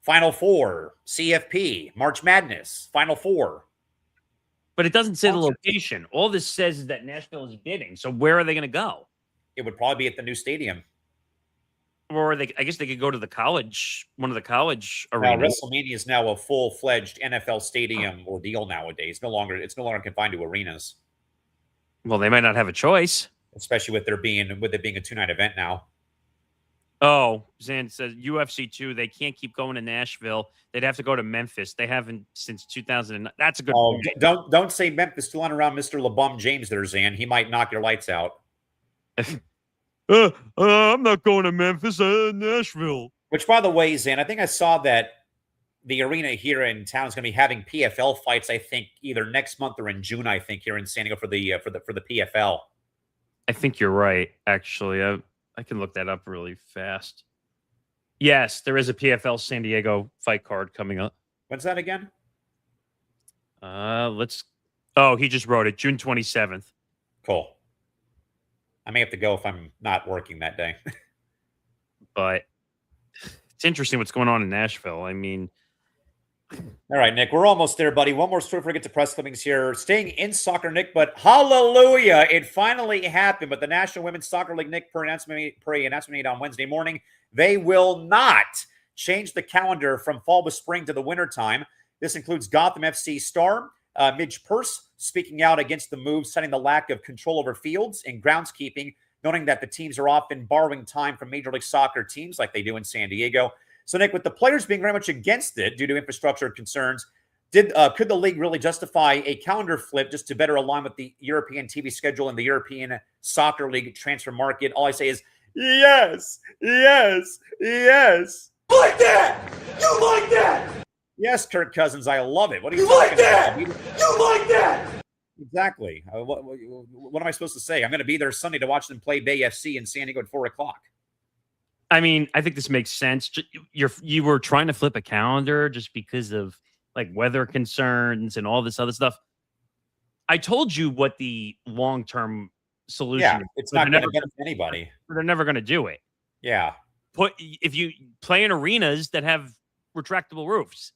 Final Four, CFP, March Madness, Final Four. But it doesn't say the location. All this says is that Nashville is bidding. So where are they going to go? It would probably be at the new stadium. Or I guess they could go to one of the college arenas. WrestleMania is now a full-fledged NFL stadium ordeal nowadays. It's no longer confined to arenas. Well, they might not have a choice. Especially with it being a 2-night event now. Oh, Zan says UFC 2, they can't keep going to Nashville. They'd have to go to Memphis. They haven't since 2009. That's a good point. Don't say Memphis. Still on around Mr. LeBum James there, Zan. He might knock your lights out. I'm not going to Memphis, Nashville. Which, by the way, Zan, I think I saw that the arena here in town is going to be having PFL fights. I think either next month or in June. I think here in San Diego for the PFL. I think you're right. Actually, I can look that up really fast. Yes, there is a PFL San Diego fight card coming up. When's that again? He just wrote it, June 27th. Cool. I may have to go if I'm not working that day. But it's interesting what's going on in Nashville. I mean, all right, Nick, we're almost there, buddy. One more story before we get to press clippings here. Staying in soccer, Nick, but hallelujah, it finally happened. But the National Women's Soccer League, Nick, per announcement made on Wednesday morning, they will not change the calendar from fall to spring to the wintertime. This includes Gotham FC star Midge Purse speaking out against the move, citing the lack of control over fields and groundskeeping, noting that the teams are often borrowing time from Major League Soccer teams like they do in San Diego. So, Nick, with the players being very much against it due to infrastructure concerns, could the league really justify a calendar flip just to better align with the European TV schedule and the European Soccer League transfer market? All I say is yes, yes, yes. Like that! You like that! Yes, Kirk Cousins, I love it. What are you talking like that? about? You like that! Exactly. What am I supposed to say? I'm going to be there Sunday to watch them play Bay FC in San Diego at 4 o'clock. I mean, I think this makes sense. You were trying to flip a calendar just because of like weather concerns and all this other stuff. I told you what the long-term solution is. It's not going to benefit anybody. They're never going to do it. Yeah. If you play in arenas that have retractable roofs.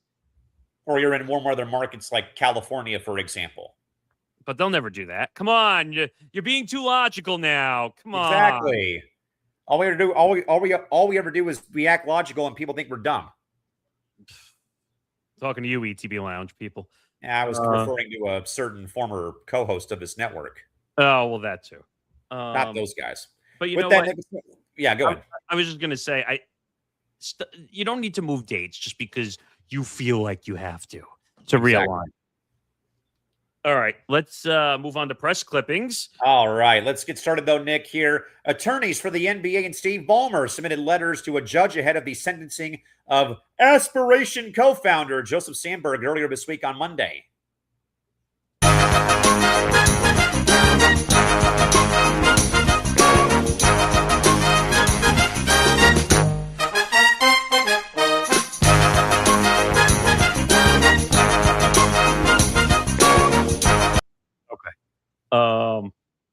Or you're in warm weather markets like California, for example. But they'll never do that. Come on. You're being too logical now. Come on. Exactly. All we ever do is react logical, and people think we're dumb. Talking to you, ETB Lounge people. Yeah, I was referring to a certain former co-host of this network. Oh, well, that too. Not those guys. But you know what? Yeah, go ahead. I was just going to say, you don't need to move dates just because you feel like you have to realign. All right, let's move on to press clippings. All right, let's get started, though, Nick, here. Attorneys for the NBA and Steve Ballmer submitted letters to a judge ahead of the sentencing of Aspiration co-founder Joseph Sanberg earlier this week on Monday.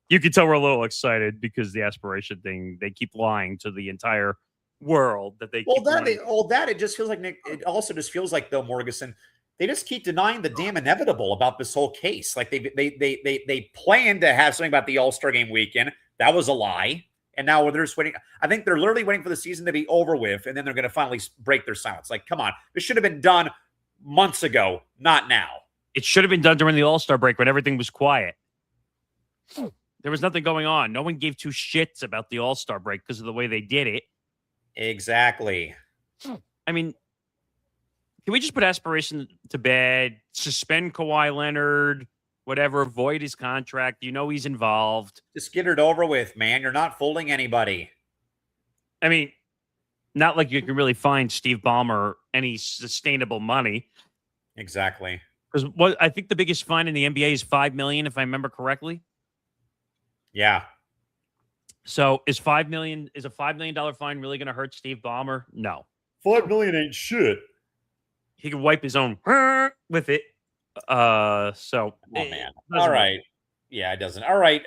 You can tell we're a little excited because the Aspiration thing, they keep lying to the entire world that they Well, keep wanting. it just feels like, Nick, it also just feels like, though, Morgasen, they just keep denying the damn inevitable about this whole case. Like they planned to have something about the All-Star game weekend. That was a lie. And now they're just waiting. I think they're literally waiting for the season to be over with, and then they're going to finally break their silence. Like, come on. This should have been done months ago, not now. It should have been done during the All-Star break when everything was quiet. There was nothing going on. No one gave two shits about the All-Star break because of the way they did it. Exactly. I mean, can we just put aspiration to bed, suspend Kawhi Leonard, whatever, void his contract? You know he's involved. Just get it over with, man. You're not fooling anybody. I mean, not like you can really find Steve Ballmer any sustainable money. Exactly. Because what I think the biggest fine in the NBA is $5 million, if I remember correctly. Yeah. So is a $5 million fine really going to hurt Steve Ballmer? No. $5 million ain't shit. He can wipe his own with it. Oh man. All right. Yeah, it doesn't. All right.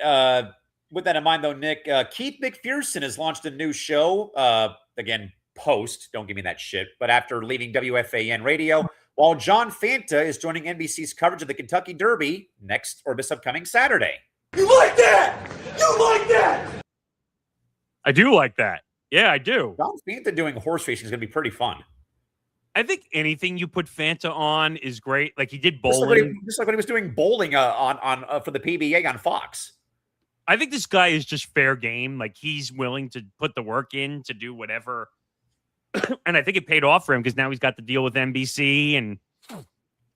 With that in mind, though, Nick, Keith McPherson has launched a new show. Again, post. Don't give me that shit. But after leaving WFAN radio, while John Fanta is joining NBC's coverage of the Kentucky Derby this upcoming Saturday. You like that? You like that? I do like that. Yeah, I do. John Fanta doing horse racing is going to be pretty fun. I think anything you put Fanta on is great. Like he did bowling. Just like when he was doing bowling on for the PBA on Fox. I think this guy is just fair game. Like he's willing to put the work in to do whatever. And I think it paid off for him because now he's got the deal with NBC and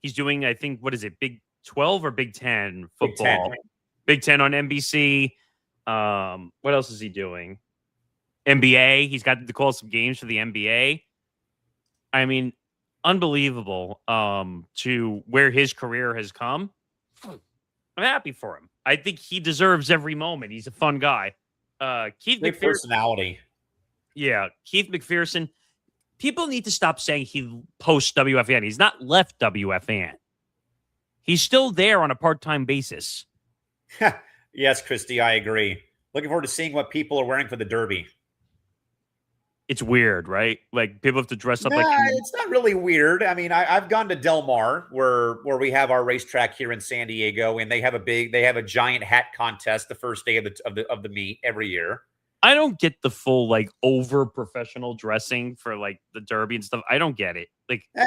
he's doing, I think, what is it, Big 12 or Big 10 football? Big 10 on NBC. What else is he doing? NBA. He's got to call some games for the NBA. I mean, unbelievable to where his career has come. I'm happy for him. I think he deserves every moment. He's a fun guy. Keith Big McPherson. Personality. Yeah, Keith McPherson. People need to stop saying he posts WFAN. He's not left WFAN. He's still there on a part-time basis. Yes, Christy, I agree. Looking forward to seeing what people are wearing for the Derby. It's weird, right? Like people have to dress up like. It's not really weird. I mean, I've gone to Del Mar, where we have our racetrack here in San Diego, and they have a giant hat contest the first day of the meet every year. I don't get the full like over professional dressing for like the Derby and stuff. I don't get it. Like I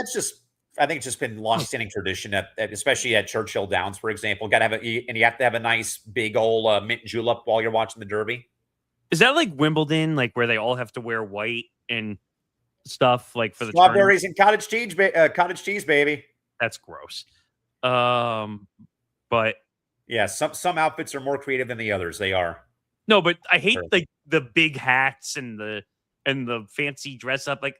think it's just been long-standing tradition especially at Churchill Downs, for example. You have to have a nice big old mint julep while you're watching the Derby. Is that like Wimbledon, like where they all have to wear white and stuff, like for the strawberries and cottage cheese, baby? That's gross. But yeah, some outfits are more creative than the others. They are. No, but I hate like the big hats and the fancy dress up. Like,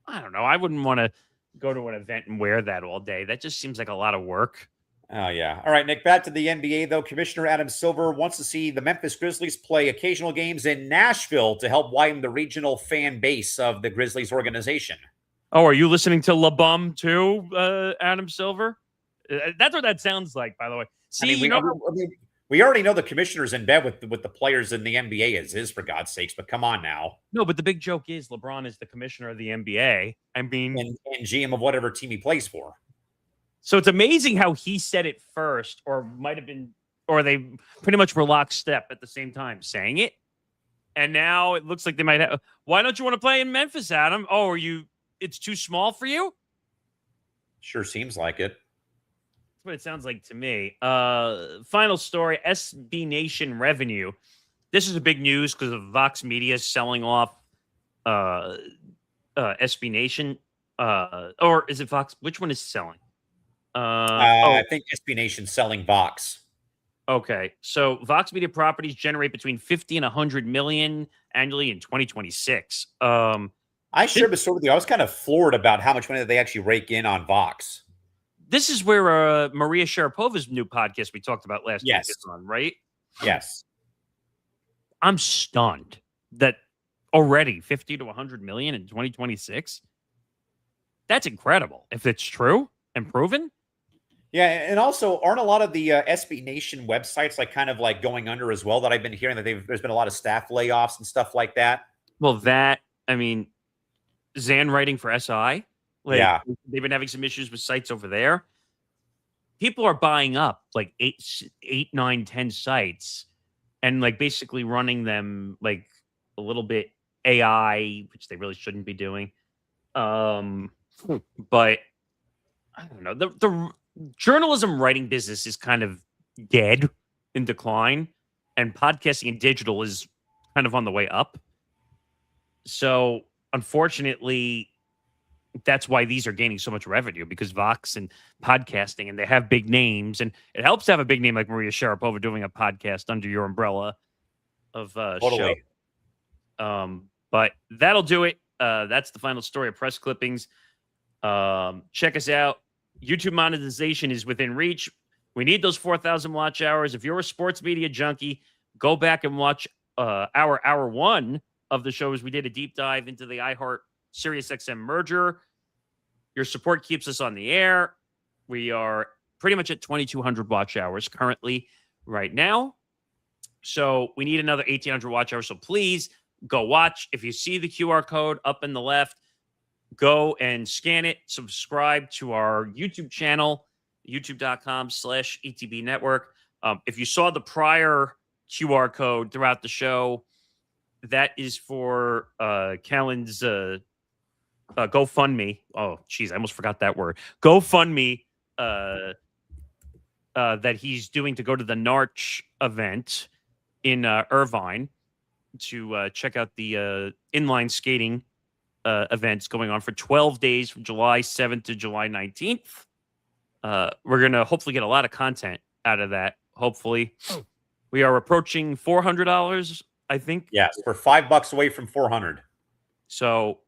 I don't know. I wouldn't want to go to an event and wear that all day. That just seems like a lot of work. Oh, yeah. All right, Nick, back to the NBA, though. Commissioner Adam Silver wants to see the Memphis Grizzlies play occasional games in Nashville to help widen the regional fan base of the Grizzlies organization. Oh, are you listening to LaBum too, Adam Silver? That's what that sounds like, by the way. See, we already know the commissioner's in bed with the players in the NBA as is, for God's sakes, but come on now. No, but the big joke is LeBron is the commissioner of the NBA. I mean, and GM of whatever team he plays for. So it's amazing how he said it first, or might have been, or they pretty much were lockstep at the same time saying it. And now it looks like they might have. Why don't you want to play in Memphis, Adam? Oh, it's too small for you? Sure seems like it. That's what it sounds like to me. Final story, SB Nation revenue. This is a big news because of Vox Media selling off SB Nation. Or is it Vox? Which one is selling? I think SB Nation's selling Vox. Okay, so Vox Media properties generate between 50 and 100 million annually in 2026. I shared the story with you. I was kind of floored about how much money they actually rake in on Vox. This is where Maria Sharapova's new podcast we talked about last week is on, right? Yes. I'm stunned that already 50 to 100 million in 2026. That's incredible. If it's true and proven. Yeah, and also, aren't a lot of the SB Nation websites kind of going under as well that I've been hearing that there's been a lot of staff layoffs and stuff like that? Well, I mean, Zan writing for SI. Yeah. They've been having some issues with sites over there. People are buying up like 8, 9, 10 sites and like basically running them like a little bit AI, which they really shouldn't be doing. But I don't know. The journalism writing business is kind of dead, in decline, and podcasting and digital is kind of on the way up. So unfortunately, that's why these are gaining so much revenue, because Vox and podcasting, and they have big names, and it helps to have a big name like Maria Sharapova doing a podcast under your umbrella of Totally. show. But that'll do it. That's the final story of press clippings. Check us out. YouTube monetization is within reach. We need those 4,000 watch hours. If you're a sports media junkie, go back and watch our hour one of the shows. We did a deep dive into the iHeart SiriusXM merger. Your support keeps us on the air. We are pretty much at 2,200 watch hours currently right now. So we need another 1,800 watch hours. So please go watch. If you see the QR code up in the left, go and scan it. Subscribe to our YouTube channel, youtube.com/ETB network. If you saw the prior QR code throughout the show, that is for Callan's GoFundMe. Oh, geez, I almost forgot that word. GoFundMe that he's doing to go to the Narch event in Irvine to check out the inline skating events going on for 12 days from July 7th to July 19th. We're going to hopefully get a lot of content out of that. Hopefully. We are approaching $400, I think. Yes, we're $5 away from 400. So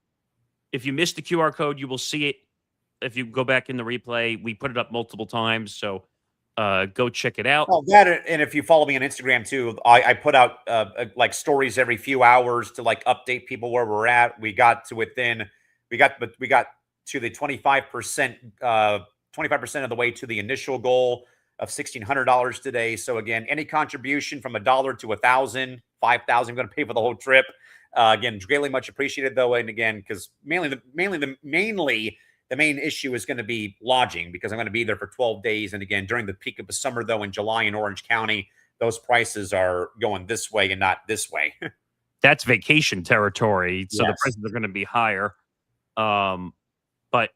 if you missed the QR code, you will see it. If you go back in the replay, we put it up multiple times. So go check it out. Well, that, and if you follow me on Instagram too, I put out like stories every few hours to like update people where we're at. We got to the 25%, 25% of the way to the initial goal of $1,600 today. So again, any contribution from $1 to $1,000, $5,000, I'm going to pay for the whole trip. Again, greatly much appreciated though. And again, because mainly the main issue is going to be lodging, because I'm going to be there for 12 days. And again, during the peak of the summer though, in July in Orange County, those prices are going this way and not this way. That's vacation territory. So Yes. the prices are going to be higher. But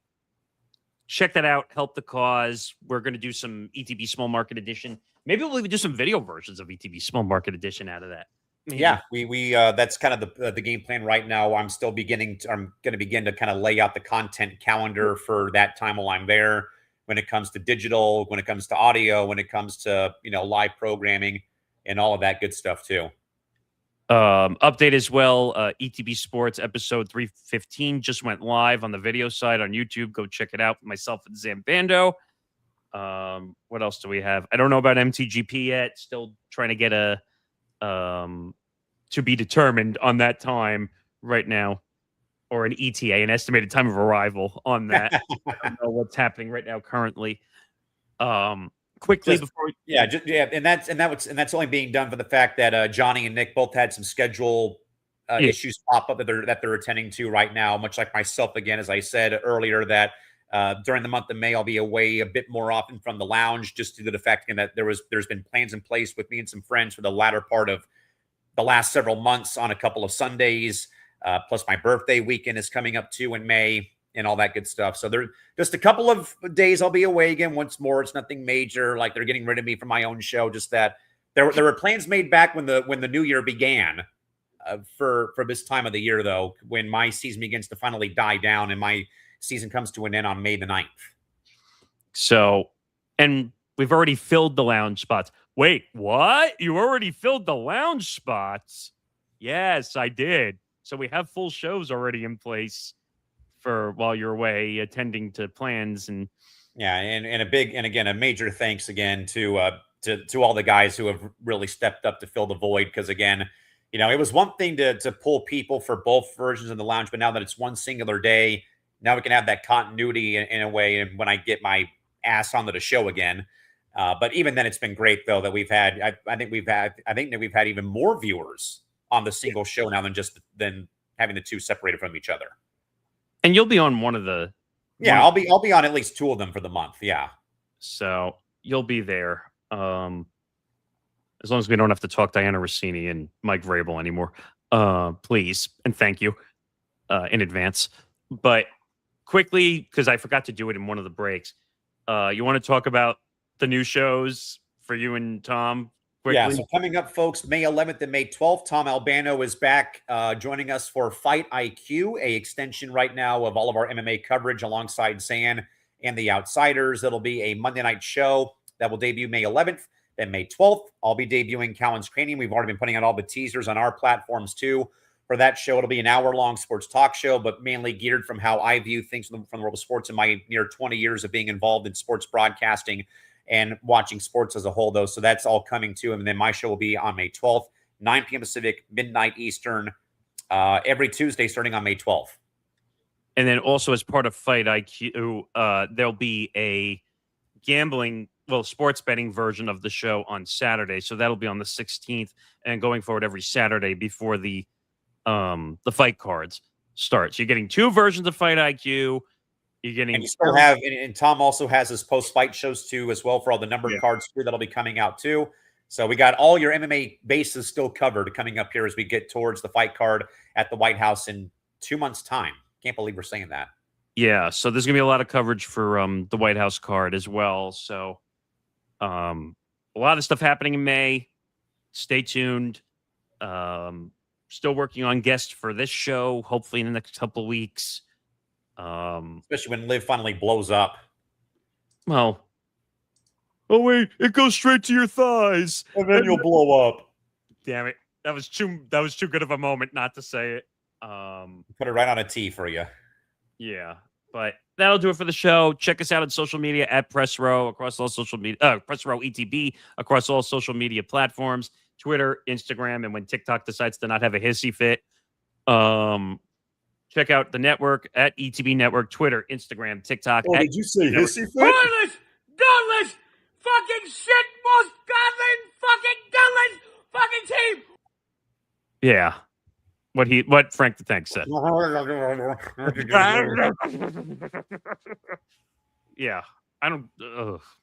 check that out. Help the cause. We're going to do some ETB Small Market Edition. Maybe we'll even do some video versions of ETB Small Market Edition out of that. Maybe. Yeah, we that's kind of the game plan right now. I'm going to begin to kind of lay out the content calendar for that time while I'm there, when it comes to digital, when it comes to audio, when it comes to, live programming and all of that good stuff too. Update as well. ETB Sports episode 315 just went live on the video side on YouTube. Go check it out. Myself and Zambando. What else do we have? I don't know about MTGP yet. Still trying to get a to be determined on that time right now, or an ETA, an estimated time of arrival on that. I don't know what's happening right now currently. Quickly before, and that's only being done for the fact that Johnny and Nick both had some schedule issues pop up that they're attending to right now. Much like myself, again, as I said earlier, that during the month of May I'll be away a bit more often from the lounge, just due to the fact that there's been plans in place with me and some friends for the latter part of the last several months on a couple of Sundays. Plus my birthday weekend is coming up too in May, and all that good stuff. So there just a couple of days I'll be away again. Once more, it's nothing major, like they're getting rid of me from my own show. Just that there were plans made back when the new year began for this time of the year, though, when my season begins to finally die down, and my season comes to an end on May the 9th. So, and we've already filled the lounge spots. Wait, what? You already filled the lounge spots? Yes, I did. So we have full shows already in place for while you're away, attending to plans. And yeah, and a major thanks again to all the guys who have really stepped up to fill the void. Because again, it was one thing to pull people for both versions of the lounge, but now that it's one singular day, now we can have that continuity in a way. And when I get my ass onto the show again, but even then, it's been great though that we've had. I think that we've had even more viewers on the single show now than having the two separated from each other. And you'll be on one of the. Yeah, I'll be on at least 2 of them for the month. Yeah. So you'll be there. As long as we don't have to talk Diana Russini and Mike Vrabel anymore. Please and thank you in advance. But quickly, because I forgot to do it in one of the breaks, you want to talk about the new shows for you and Tom? Quickly? Yeah, so coming up, folks, May 11th and May 12th, Tom Albano is back joining us for Fight IQ, a extension right now of all of our MMA coverage alongside Zan and The Outsiders. It'll be a Monday night show that will debut May 11th. Then May 12th, I'll be debuting Callan's Cranium. We've already been putting out all the teasers on our platforms, too. For that show, it'll be an hour-long sports talk show, but mainly geared from how I view things from the world of sports in my near 20 years of being involved in sports broadcasting and watching sports as a whole, though. So that's all coming to him. And then my show will be on May 12th, 9 p.m. Pacific, midnight Eastern, every Tuesday starting on May 12th. And then also as part of Fight IQ, there'll be a sports betting version of the show on Saturday. So that'll be on the 16th and going forward every Saturday before the fight cards start. So you're getting 2 versions of Fight IQ. You're getting, and you still have, and Tom also has his post-fight shows too, as well, for all the numbered cards too that'll be coming out too. So we got all your MMA bases still covered coming up here as we get towards the fight card at the White House in 2 months' time. Can't believe we're saying that. Yeah, so there's gonna be a lot of coverage for the White House card as well. So a lot of stuff happening in May. Stay tuned. Still working on guests for this show, hopefully in the next couple of weeks. Especially when Liv finally blows up. Well, oh wait, it goes straight to your thighs, and then you'll blow up. Damn it, that was too good of a moment not to say it. Put it right on a T for you. Yeah, but that'll do it for the show. Check us out on social media at Press Row across all social media. Press Row ETB across all social media platforms: Twitter, Instagram, and when TikTok decides to not have a hissy fit. Check out the network at ETB Network, Twitter, Instagram, TikTok. Oh, did you say hissy fit? Pointless, gutless, fucking shit, most godless, fucking gutless, fucking team. Yeah. What Frank the Tank said. Yeah.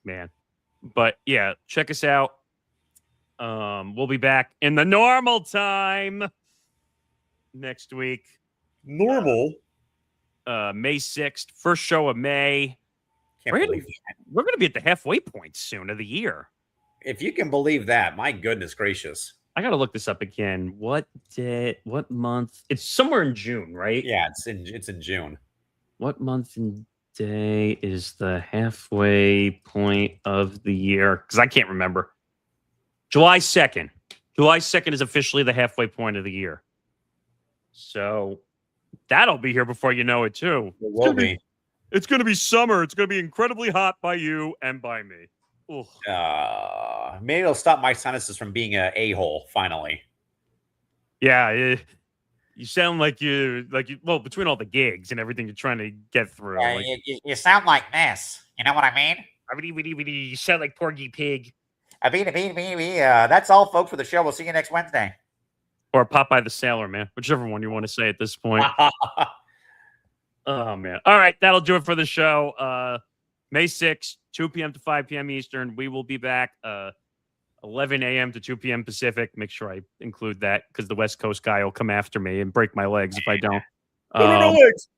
Man. But yeah, check us out. We'll be back in the normal time next week. Normal. May 6th, first show of May. We're going to be at the halfway point soon of the year. If you can believe that, my goodness gracious. I got to look this up again. What month? It's somewhere in June, right? Yeah, it's in June. What month and day is the halfway point of the year? Because I can't remember. July 2nd. July 2nd is officially the halfway point of the year. So that'll be here before you know it, too. It will be. It's going to be summer. It's going to be incredibly hot by you and by me. Maybe it'll stop my sinuses from being an a-hole, finally. Yeah, you sound like you between all the gigs and everything you're trying to get through. You sound like this. You know what I mean? You sound like Porgy Pig. That's all, folks, for the show. We'll see you next Wednesday. Or Popeye the Sailor, man. Whichever one you want to say at this point. Oh, man. All right, that'll do it for the show. May 6th, 2 p.m. to 5 p.m. Eastern. We will be back 11 a.m. to 2 p.m. Pacific. Make sure I include that because the West Coast guy will come after me and break my legs if I don't. Legs.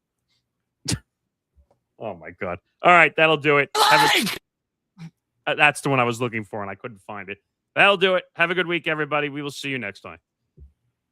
Oh, my God. All right, that'll do it. That's the one I was looking for, and I couldn't find it. That'll do it. Have a good week, everybody. We will see you next time.